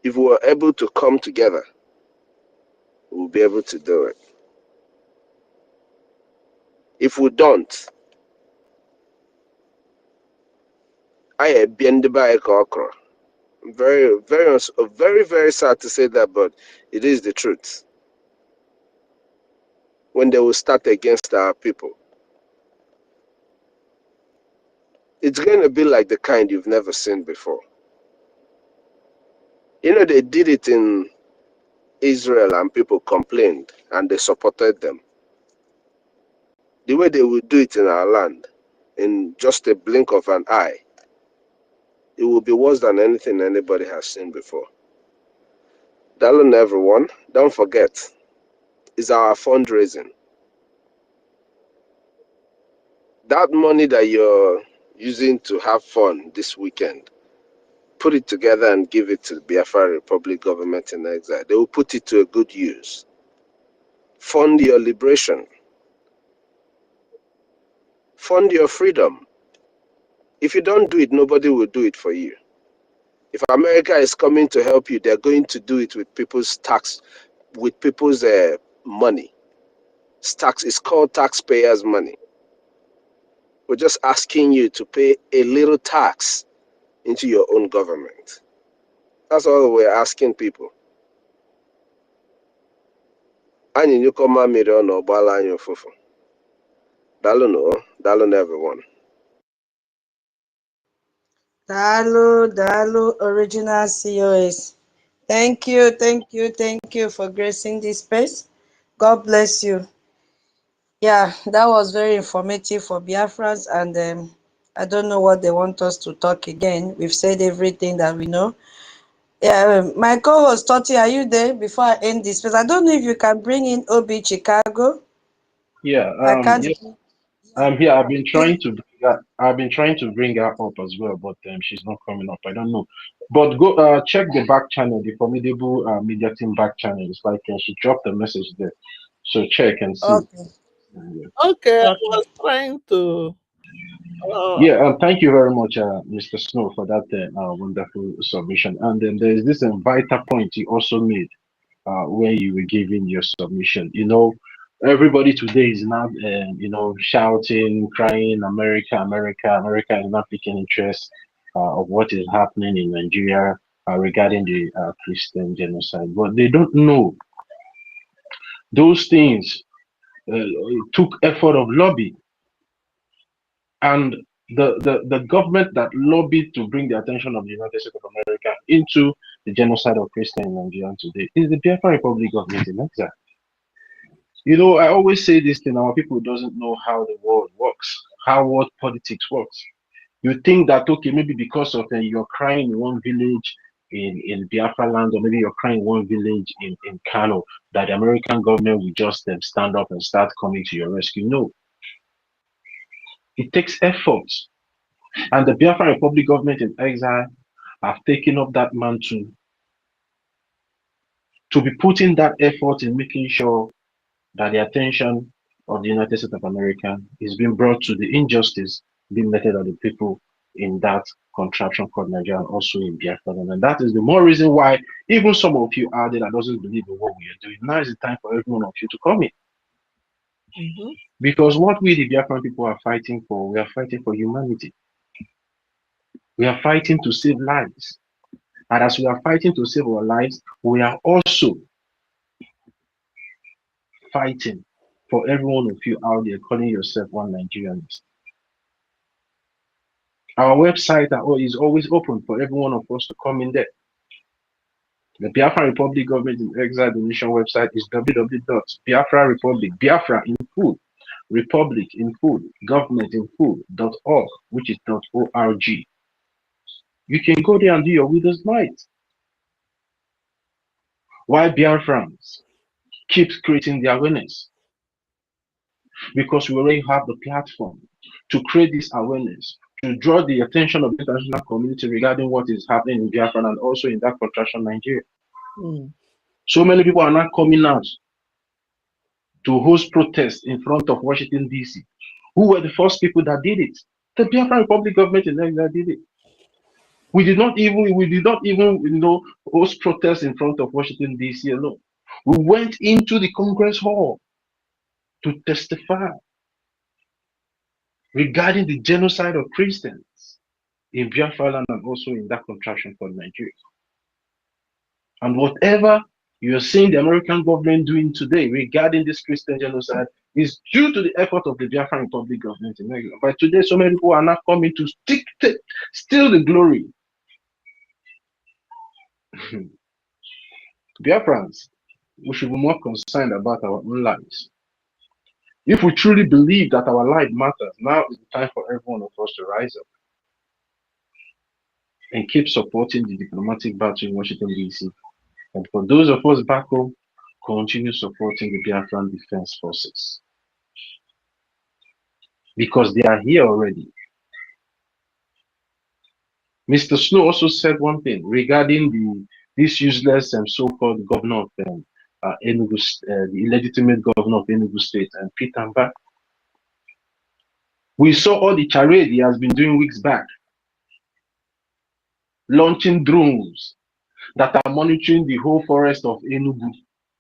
If we were able to come together we'll be able to do it. If we don't, I bend by okra. Very, very sad to say that, but it is the truth. When they will start against our people, it's going to be like the kind you've never seen before. You know, they did it in Israel and people complained and they supported them. The way they will do it in our land, in just a blink of an eye, it will be worse than anything anybody has seen before. Darling, everyone, don't forget, it's our fundraising. That money that you're using to have fun this weekend, put it together and give it to the Biafra Republic government in exile. They will put it to a good use. Fund your liberation. Fund your freedom. If you don't do it, nobody will do it for you. If America is coming to help you, they're going to do it with people's tax, with people's money. It's called taxpayers' money. We're just asking you to pay a little tax into your own government. That's all we're asking people. Anyị nyuko mamiri ono gbala anyị ụfụfụ. Daalụ everyone. Dalu, original COS. Thank you for gracing this space. God bless you. Yeah, that was very informative for Biafrans, and I don't know what they want us to talk again. We've said everything that we know. Yeah, my co-host Toti, are you there before I end this space? I don't know if you can bring in Obi Chicago. Yeah, I can't. yes, I'm here. I've been trying to bring her up as well, but she's not coming up. I don't know. But go check the back channel, the formidable media team back channel. It's like she dropped a message there. So check and see. Okay. Yeah. Okay, I Okay. was trying to. Yeah, thank you very much, Mr. Snow, for that wonderful submission. And then there's this vital point you also made when you were giving your submission. You know, everybody today is now, shouting, crying, America, America, America is not taking interest of what is happening in Nigeria regarding the Christian genocide. But they don't know those things took effort of lobby. And the government that lobbied to bring the attention of the United States of America into the genocide of Christians in Nigeria today is the Biafra Republic government in exile. You know, I always say this thing, our people doesn't know how the world works, how world politics works. You think that, okay, maybe because of you're crying in one village in Biafra land, or maybe you're crying in one village in Kano, that the American government will just stand up and start coming to your rescue. No, it takes effort. And the Biafra Republic government in exile have taken up that mantle to be putting that effort in making sure that the attention of the United States of America is being brought to the injustice being meted at the people in that contraption called Nigeria, and also in Biafra. And that is the more reason why even some of you out there that doesn't believe in what we are doing, now is the time for every one of you to come in. Mm-hmm. Because what we, the Biafran people, are fighting for, we are fighting for humanity. We are fighting to save lives. And as we are fighting to save our lives, we are also fighting for every one of you out there calling yourself one Nigerianist. Our website is always open for every one of us to come in there. The Biafra Republic Government in Exile Donation website is www.biafra republic, Biafra in full, Republic in full, Government in full.org, which is .org. You can go there and do your widow's mite. Why Biafrans keep creating the awareness? Because we already have the platform to create this awareness, to draw the attention of the international community regarding what is happening in Biafra and also in that contraction Nigeria. Mm. So many people are not coming out to host protests in front of Washington, D.C. Who were the first people that did it? The Biafra Republic government in Nigeria did it. We did not even host protests in front of Washington, D.C. alone. We went into the Congress Hall to testify regarding the genocide of Christians in Biafra land and also in that contraction called Nigeria. And whatever you're seeing the American government doing today regarding this Christian genocide is due to the effort of the Biafran Republic government in Nigeria. But today, so many people are now coming to steal the glory. Biafrans, we should be more concerned about our own lives. If we truly believe that our life matters, now is the time for every one of us to rise up and keep supporting the diplomatic battle in Washington, D.C. And for those of us back home, continue supporting the Biafran Defense Forces. Because they are here already. Mr. Snow also said one thing regarding this useless and so-called governor of Enugu, the illegitimate governor of Enugu State, and Peter Mba. We saw all the charade he has been doing weeks back, launching drones that are monitoring the whole forest of Enugu.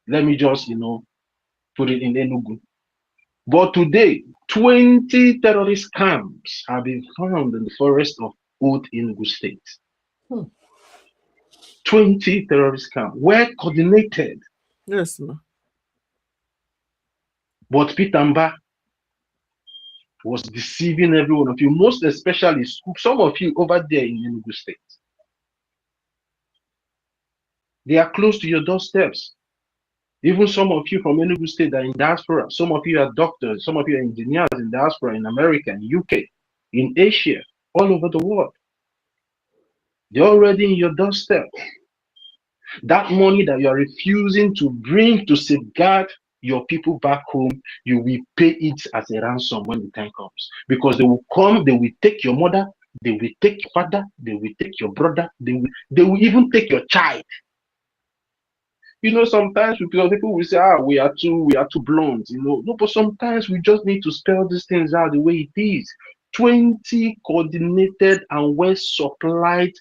Let me just, put it in Enugu. But today, 20 terrorist camps have been found in the forest of Old Enugu State. 20 terrorist camps were coordinated. Yes, ma. But Peter Mba was deceiving every one of you, most especially some of you over there in Enugu State. They are close to your doorsteps. Even some of you from Enugu State are in diaspora. Some of you are doctors. Some of you are engineers in diaspora in America, in UK, in Asia, all over the world. They're already in your doorstep. That money that you are refusing to bring to safeguard your people back home, you will pay it as a ransom when the time comes. Because they will come, they will take your mother, they will take your father, they will take your brother, they will even take your child. Sometimes people will say, we are too blunt, no, but sometimes we just need to spell these things out the way it is. 20 coordinated and well-supplied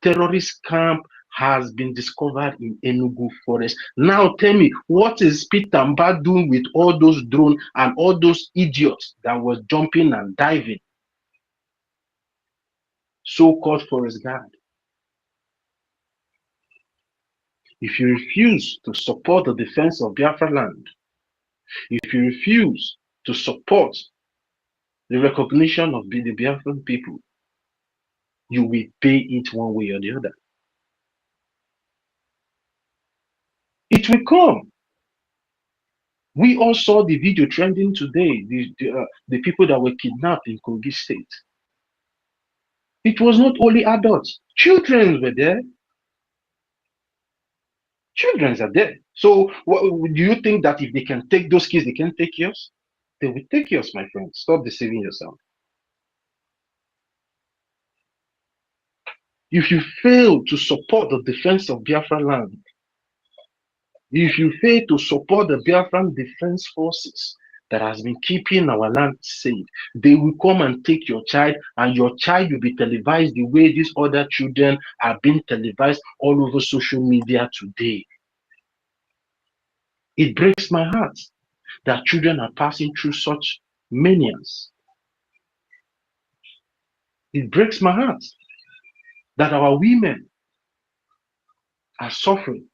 terrorist camp has been discovered in Enugu forest. Now tell me, what is Peter Mba doing with all those drones and all those idiots that were jumping and diving? So-called forest guard. If you refuse to support the defense of Biafra land, if you refuse to support the recognition of the Biafran people, you will pay it one way or the other. It will come. We all saw the video trending today, the people that were kidnapped in Kogi State. It was not only adults, children were there. Children are there. So do you think that if they can take those kids, they can take yours? They will take yours, my friend. Stop deceiving yourself. If you fail to support the defense of Biafra land, if you fail to support the Biafran defense forces that has been keeping our land safe, they will come and take your child, and your child will be televised the way these other children are being televised all over social media today. It breaks my heart that children are passing through such manias. It breaks my heart that our women are suffering.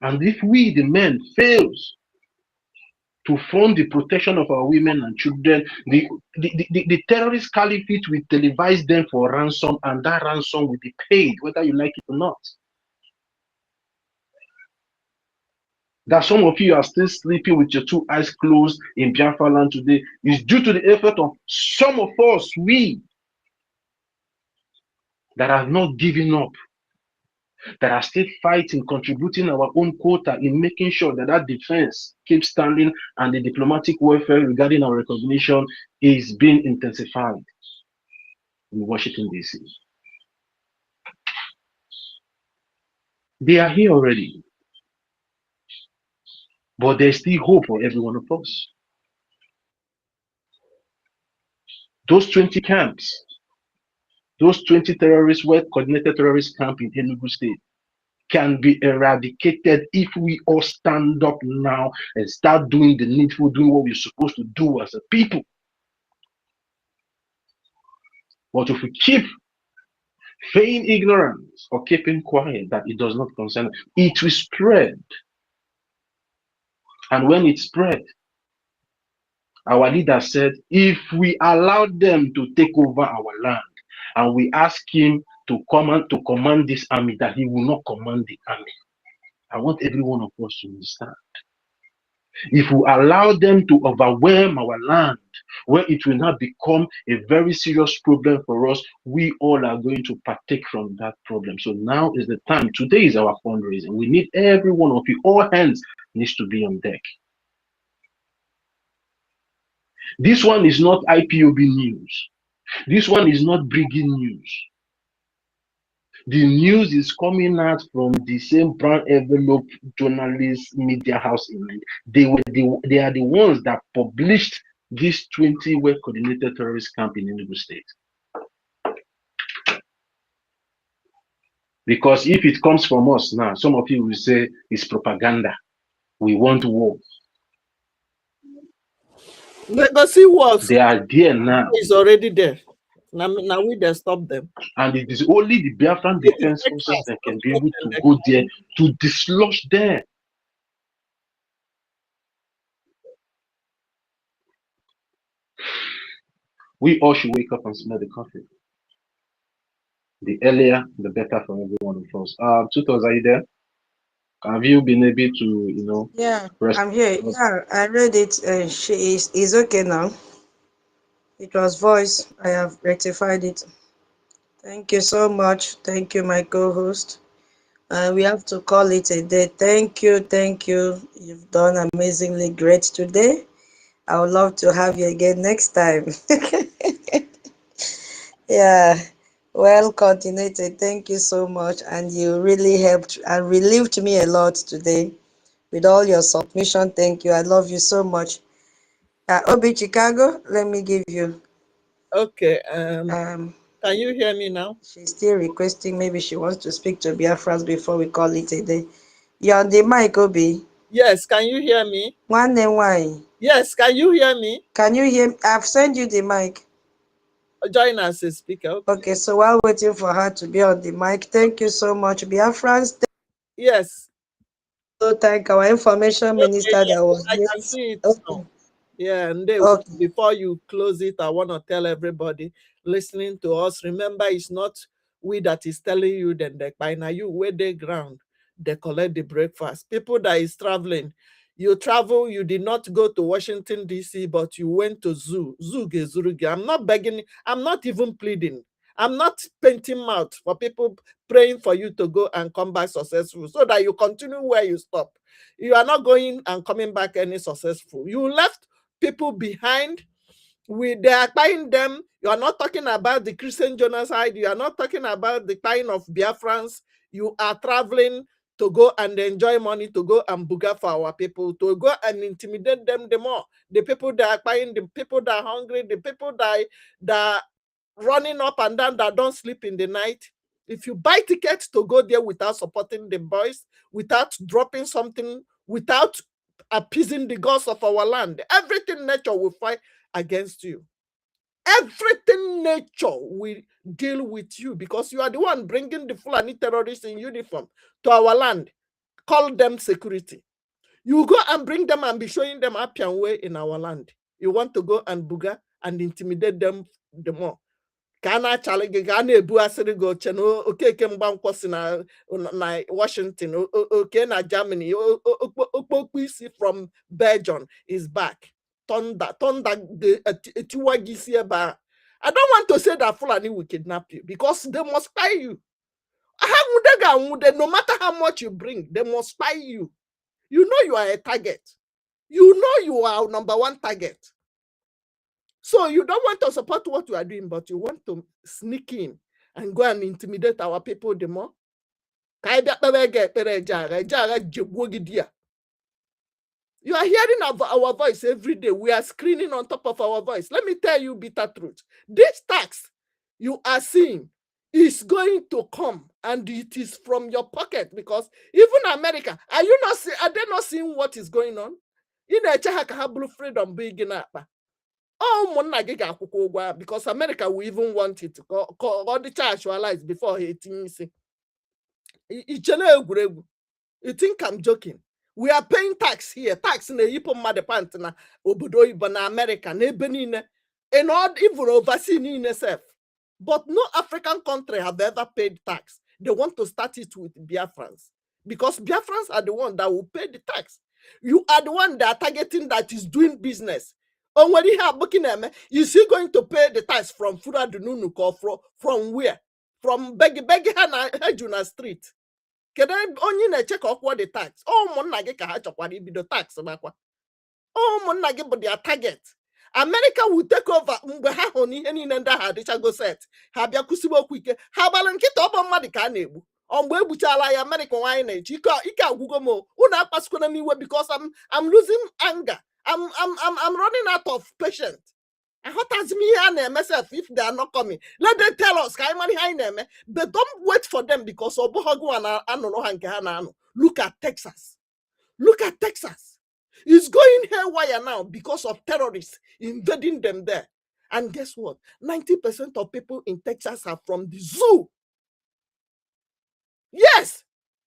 And if we, the men, fails to fund the protection of our women and children, the terrorist caliphate will televise them for ransom, and that ransom will be paid, whether you like it or not. That some of you are still sleeping with your two eyes closed in Biafra land today is due to the effort of some of us, we, that have not given up, that are still fighting, contributing our own quota in making sure that that defense keeps standing and the diplomatic warfare regarding our recognition is being intensified in Washington, D.C. They are here already, but there's still hope for every one of us. Those 20 camps, those 20 terrorists, well-coordinated terrorist camp in Enugu State, can be eradicated if we all stand up now and start doing the needful, doing what we're supposed to do as a people. But if we keep feigning ignorance or keeping quiet that it does not concern, it will spread. And when it spread, our leader said, if we allow them to take over our land and we ask him to command this army, that he will not command the army. I want every one of us to understand. If we allow them to overwhelm our land, where it will not become a very serious problem for us, we all are going to partake from that problem. So now is the time. Today is our fundraising. We need every one of you. All hands needs to be on deck. This one is not IPOB news. This one is not breaking news. The news is coming out from the same brown envelope journalist media house in Nigeria. They are the ones that published this 20 well coordinated terrorist camp in Enugu State. Because if it comes from us now, some of you will say it's propaganda. We want war. Legacy works. They are there now. It's already there. Now we just stop them. And it is only the Biafran Defense Forces that can be able to go there to dislodge them. We all should wake up and smell the coffee. The earlier, the better for every one of us. Tutos, are you there? Have you been able to, Yeah, I'm here. Yeah, I read it. She is okay now. It was voice. I have rectified it. Thank you so much. Thank you, my co-host. We have to call it a day. Thank you. Thank you. You've done amazingly great today. I would love to have you again next time. Yeah. Well continued. Thank you so much. And you really helped and relieved me a lot today with all your submission. Thank you. I love you so much. Obi Chicago, let me give you. Okay. Can you hear me now? She's still requesting. Maybe she wants to speak to Biafrans before we call it a day. You're on the mic, Obi. Yes. Can you hear me? One name, why? Yes. Can you hear me? Can you hear me? I've sent you the mic. Join as a speaker. Okay, so while waiting for her to be on the mic, thank you so much, Biafrans. Yes. Also, thank our information minister Okay, yeah, that was I late. can see it Okay. now. Yeah, and Okay. before you close it, I want to tell everybody listening to us, remember, it's not we that is telling you that by now you where they ground, they collect the breakfast. People that is traveling, you travel, you did not go to Washington, D.C., but you went to zoo. I'm not begging, I'm not even pleading. I'm not painting mouth for people praying for you to go and come back successful so that you continue where you stop. You are not going and coming back any successful. You left people behind. They are buying them. You are not talking about the Christian genocide. You are not talking about the kind of Biafrans. You are traveling to go and enjoy money, to go and booger for our people, to go and intimidate them the more. The people that are buying, the people that are hungry, the people that running up and down that don't sleep in the night. If you buy tickets to go there without supporting the boys, without dropping something, without appeasing the gods of our land, everything nature will fight against you. Everything nature will deal with you because you are the one bringing the Fulani terrorists in uniform to our land. Call them security. You go and bring them and be showing them Appian way in our land. You want to go and booger and intimidate them the more. Ka a na-achalị gị ga a na-ebu asịrị gị oche na okeke mgbankwọ si na Washington, oke na Germany, okpokpo isi from Belgium is back. Thunder etiwa gị isi ebe a. I don't want to say that Fulani will kidnap you because they must spy you. No matter how much you bring, they must spy you. You know you are a target. You know you are number one target. So you don't want to support what you are doing, but you want to sneak in and go and intimidate our people the more. You are hearing our voice every day. We are screening on top of our voice. Let me tell you bitter truth. This tax you are seeing is going to come, and it is from your pocket, because even America, are they not seeing what is going on? In a blue freedom big in akpa. Oh, because America will even want it to all the actualize before 18. You think I'm joking? We are paying tax here. Tax in the Yipo Madepant na Obodo Iba na America, na Benin, and not even overseas in itself. But no African country have ever paid tax. They want to start it with Biafrans, because Biafrans are the one that will pay the tax. You are the one that are targeting, that is doing business. And when you have booking them, is he going to pay the tax from Fura Dununu or from where? From Begi Hana Street. Kedu onye na-eche ka ọkwụọ the tax? Ụmụnna gị ka ha chọkwara ibido tax makwa. Ụmụnna gị bụ their target. America will take over mgbe ha hụ na ihe niile ndị ahụ adịchago set. Ha bịa kwụsịbe okwu ike. Ha gbara nkịta ọbọ mmadụ ka a na-egbu. Mgbe egbuchala ya, America nwaanyị na-eji ike agwụgo m. Unu akpasikwana m iwe, because I'm losing anger. I'm running out of patience. Aghọtazi m ihe a na-eme sef. If they are not coming, let them tell us ka anyị mara ihe anyị na-eme. But don't wait for them, because ọ bụghị gị na anụrụ ha nke ha na-anụ. Look at Texas. Look at Texas. It's going haywire now because of terrorists invading them there. And guess what? 90% of people in Texas are from the zoo. Yes,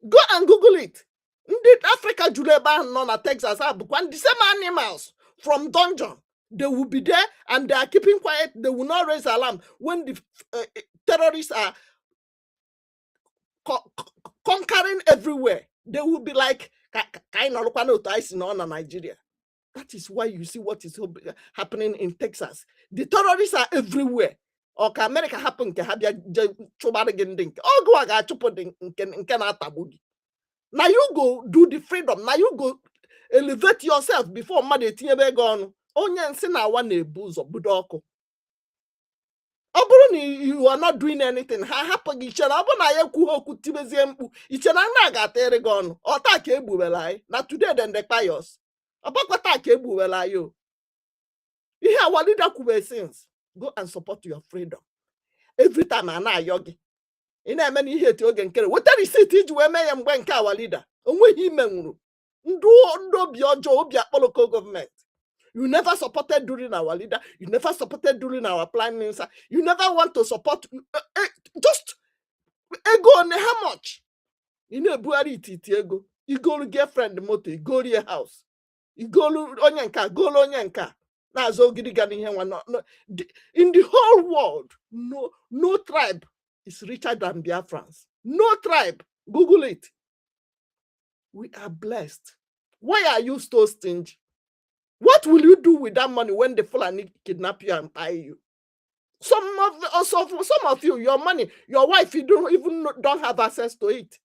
go and Google it. Indeed, Africa Juleba and Nona Texas have the same animals from dungeon. They will be there and they are keeping quiet. They will not raise alarm when the terrorists are conquering everywhere. They will be like, Nigeria. That is why you see what is happening in Texas. The terrorists are everywhere. Or can America happen? Now you go do the freedom. Now you go elevate yourself before mother tinye gone. Onye nsi na wa na-ebuzo budoko. You are not doing anything. Ha happen ichena obuna ya kwu okwu tibezie mkpu. Ichena na ga-atere gone. Ota ka egbuwela anyị. Na today then the pious. Obakota ka egbuwela yo. Ihe our leader kwube since. Go and support your freedom. Every time I na yogi. Ina eme ihe eti oge nkere. Weta receipt iji wee mee ya mgbe nke our leader. Onweghị ime nwuru. Ndu obi ọjọọ, obi akpọlọkọ government. You never supported during our leader. You never supported during our prime minister. You never want to support. Just ego on how much? You know, Buhari iti ego. You go to girlfriend motor. You go to your house. You go to onyanka. Go to onyanka. Na zo gidi gani here one. In the whole world, no tribe is richer than Biafrans. No tribe. Google it. We are blessed. Why are you so stingy? What will you do with that money when the Fulani kidnap you and buy you? Some of you, your money, your wife, you don't have access to it.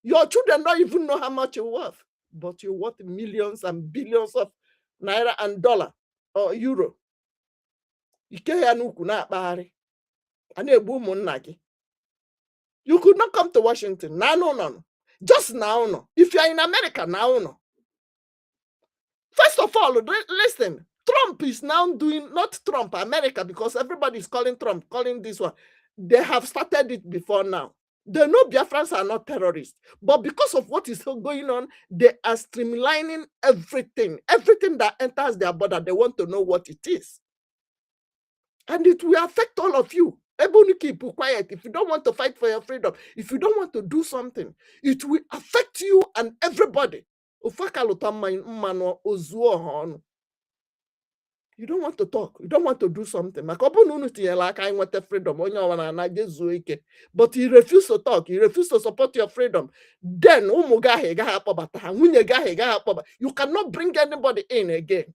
Your children don't even know how much you're worth. But you're worth millions and billions of naira and dollar or euro. You could not come to Washington. No. Just now, no. If you're in America, now, no. First of all, listen, Trump is now doing, not Trump, America, because everybody is calling Trump, calling this one. They have started it before now. They know Biafrans are not terrorists. But because of what is going on, they are streamlining everything. Everything that enters their border, they want to know what it is. And it will affect all of you. Everybody keep quiet. If you don't want to fight for your freedom, if you don't want to do something, it will affect you and everybody. You don't want to talk. You don't want to do something. But he refused to talk. He refused to support your freedom. Then you cannot bring anybody in again.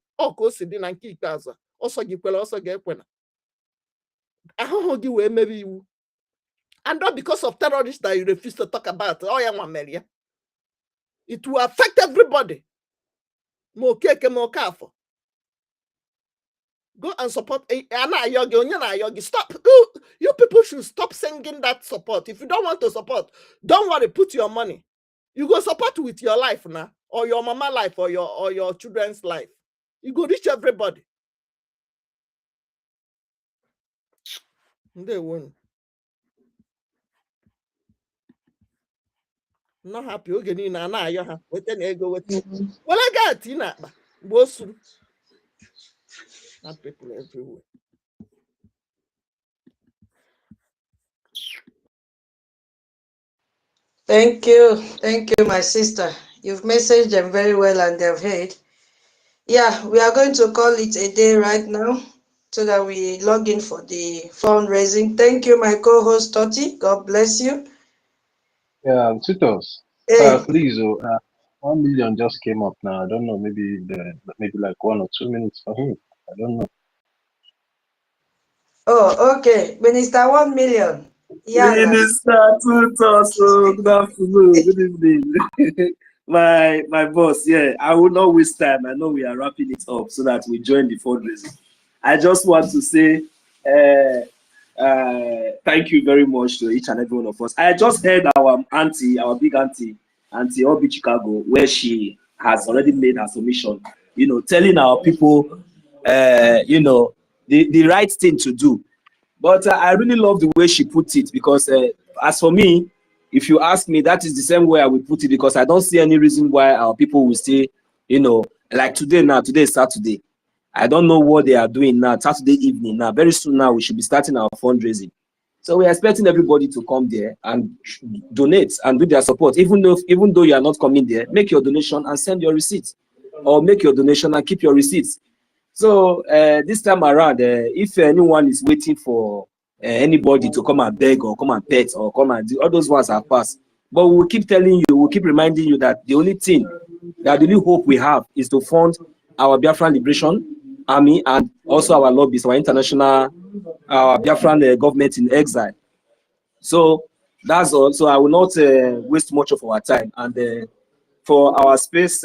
And not because of terrorists that you refuse to talk about. It will affect everybody. Go and support Stop. You people should stop singing that support. If you don't want to support, don't worry, put your money. You go support with your life now, or your mama life, or your children's life. You go reach everybody. They won. not happy oge niile a na-ayọ ha weta na ego weta were gat na akpa mgbe o suru people everywhere. Thank you, my sister. You've messaged them very well and they've heard. Yeah, we are going to call it a day right now so that we log in for the fundraising. Thank you, my co-host Toti. God bless you. Yeah, tutors. Hey, Please, 1 million just came up now. I don't know, maybe like 1 or 2 minutes for him. I don't know. oh, okay. Minister 1 million. Yeah, Minister Tutor, so good afternoon, good evening. my boss, yeah, I will not waste time. I know we are wrapping it up so that we join the fundraising. I just want to say thank you very much to each and every one of us. I just heard our auntie, our big Auntie Obi Chicago, where she has already made her submission, telling our people, the right thing to do. But I really love the way she put it because as for me, if you ask me, that is the same way I would put it because I don't see any reason why our people will say, like today is Saturday. I don't know what they are doing now, Saturday evening now. Very soon now, we should be starting our fundraising. So we're expecting everybody to come there and donate and do their support. Even though you are not coming there, make your donation and send your receipts, or make your donation and keep your receipts. So this time around, if anyone is waiting for anybody to come and beg or come and pet or come and do, all those ones are past. But we'll keep telling you, we'll keep reminding you that the only hope we have is to fund our Biafran Liberation Army and also our lobbies, our international, our Biafran government in exile. So that's all. So I will not waste much of our time. And for our space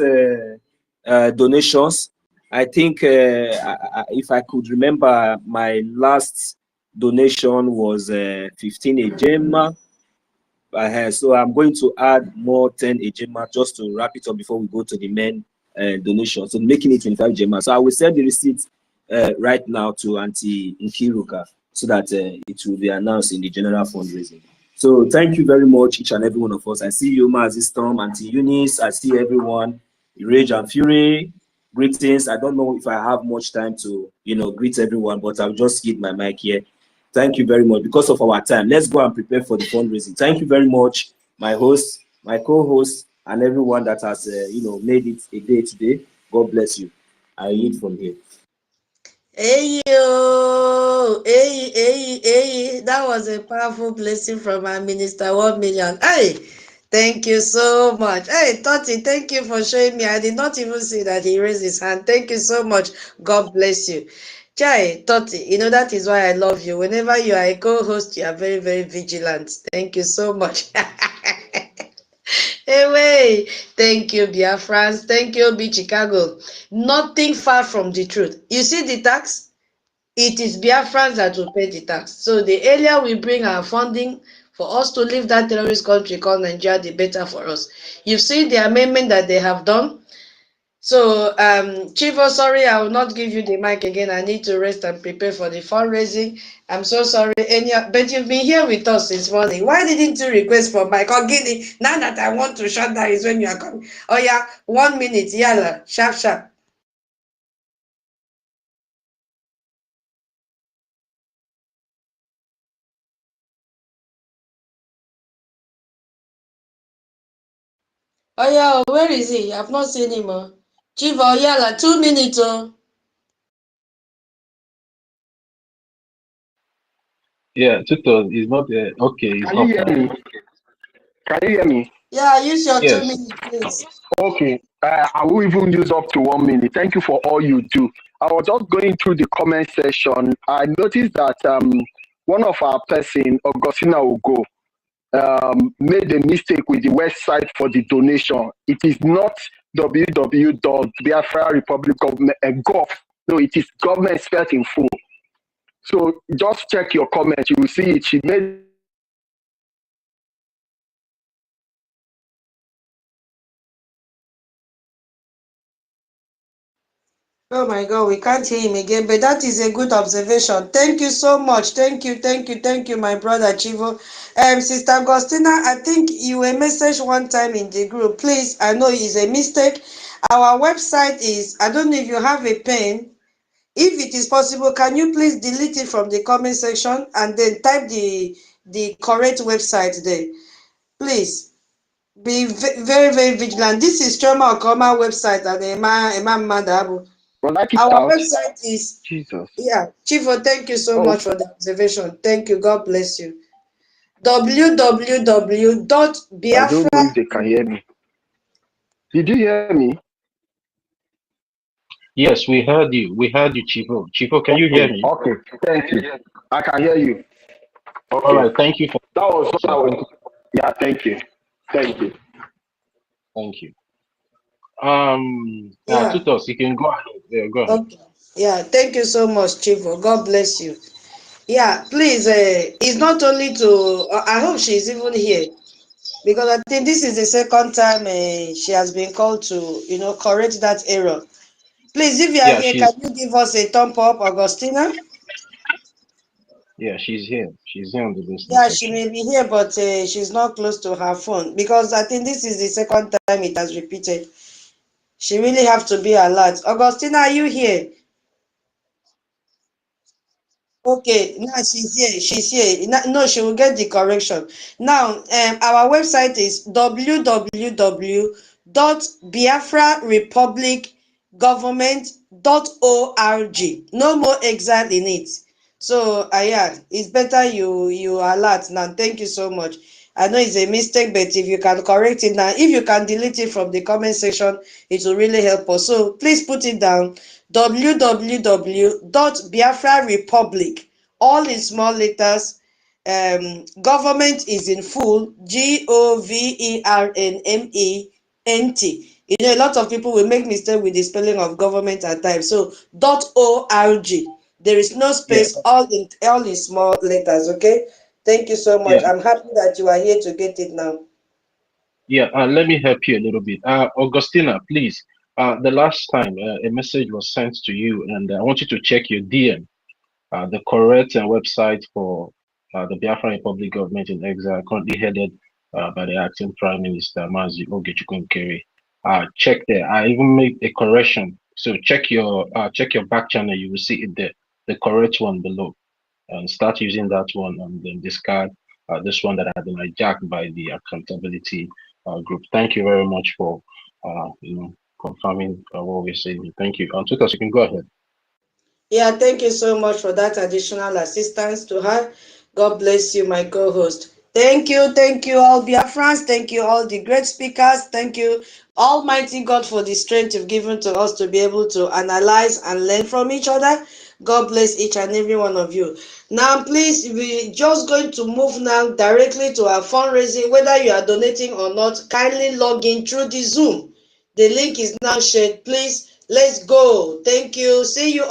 donations, I think if I could remember, my last donation was 15 ejema. So I'm going to add more 10 ejema just to wrap it up before we go to the main donation. So making it 25 ejema. So I will send the receipt right now to Auntie Nkiruka so that it will be announced in the general fundraising. So thank you very much, each and every one of us. I see you, Mazi Storm, Auntie Eunice. I see everyone. Rage and Fury, greetings. I don't know if I have much time to, greet everyone, but I'll just hit my mic here. Thank you very much. Because of our time, let's go and prepare for the fundraising. Thank you very much, my host, my co-host, and everyone that has, made it a day today. God bless you. I eat from here. hey, yo. Hey. That was a powerful blessing from our Minister 1 million. Hey, thank you so much. Hey, Toti, thank you for showing me. I did not even see that he raised his hand. Thank you so much. God bless you. Chai, Toti, that is why I love you. Whenever you are a co-host, you are very, very vigilant. Thank you so much. Anyway, thank you, Biafrans. Thank you, B Chicago. Nothing far from the truth. You see the tax? It is Biafrans that will pay the tax. So the earlier we bring our funding for us to leave that terrorist country called Nigeria, the better for us. You've seen the amendment that they have done. So, Chivo, sorry, I will not give you the mic again. I need to rest and prepare for the fundraising. I'm so sorry. But you've been here with us since morning. Why didn't you request for mic? Oh, Guinea, now that I want to shut down is when you are coming. Oh, yeah, 1 minute. Yalla, sharp. Oh, yeah, where is he? I've not seen him. Chivo, yalla, 2 minutes. Yeah, tutors is not okay. It's Can you off hear now. me? Can you hear me? Yeah, use your 2 Yes. minutes, please. Okay. I will even use up to 1 minute. Thank you for all you do. I was just going through the comment section. I noticed that one of our person, Augustina Ogo, made a mistake with the website for the donation. It is not www.biafrarepublic.gov. No, it is government spelled in full. So just check your comment. You will see it. She made Oh my God, we can't hear him again, but that is a good observation. Thank you so much. Thank you, my brother Chivo. Sister Agostina, I think you were messaged one time in the group. Please, I know it's a mistake. Our website is, I don't know if you have a pen. If it is possible, can you please delete it from the comment section and then type the correct website there? Please be very, very vigilant. This is Choma Okoma website and Emma Madabu. Was I kicked Our out? website is, Jesus. yeah, Chivo, thank you so Oh, much for the observation. Thank you. God bless you. www.biafra. I don't know if they can hear me. Did you hear me? Yes, we heard you. We heard you, Chivo. Chivo, can you hear Okay, me? okay. Thank you. I can hear you. All Okay. right. Thank you for That was what I so was. thank you. Yeah, thank you. Thank you. Thank you. Yeah, Tutos, you can go ahead. Yeah, go ahead. okay. Yeah, thank you so much, Chivo. God bless you. Yeah, please, it's not only to, I hope she's even here because I think this is the second time she has been called to, correct that error. Please, if you are Yeah, here, can she's you give us a thumb up, Augustina? yeah, she's here. She's here on the listening Yeah, she section. may be here, but she's not close to her phone because I think this is the second time it has repeated. She really have to be alert. Augustina, are you here? Okay, now she's here. She's here. No, she will get the correction. Now, our website is www.biafrarepublicgovernment.org. No more exile in it. So, yeah, it's better you alert now. Thank you so much. I know it's a mistake, but if you can correct it now, if you can delete it from the comment section, it will really help us. So please put it down www.biafrarepublic, all in small letters. Government is in full, government. A lot of people will make mistake with the spelling of government at times. So .org. There is no Yeah, space, all in small letters. Okay. Thank you so much. yeah, I'm happy that you are here to get it now. yeah. Let me help you a little bit. Augustina, please. The last time a message was sent to you, and I want you to check your DM. The correct website for the Biafran Republic government in exile, currently headed by the acting Prime Minister Mazi Ogechukwu Nkeri. Check there. I even made a correction. So check your back channel. You will see it there, the correct one below, and start using that one, and then discard this one that had been hijacked by the accountability group. Thank you very much for confirming what we're saying. Thank you. Tutas, you can go ahead. Yeah, thank you so much for that additional assistance to her. God bless you, my co-host. Thank you, all Biafrans. Thank you, all the great speakers. Thank you, Almighty God, for the strength you've given to us to be able to analyze and learn from each other. God bless each and every one of you. Now, please, we're just going to move now directly to our fundraising. Whether you are donating or not, kindly log in through the Zoom. The link is now shared. Please, let's go. Thank you. See you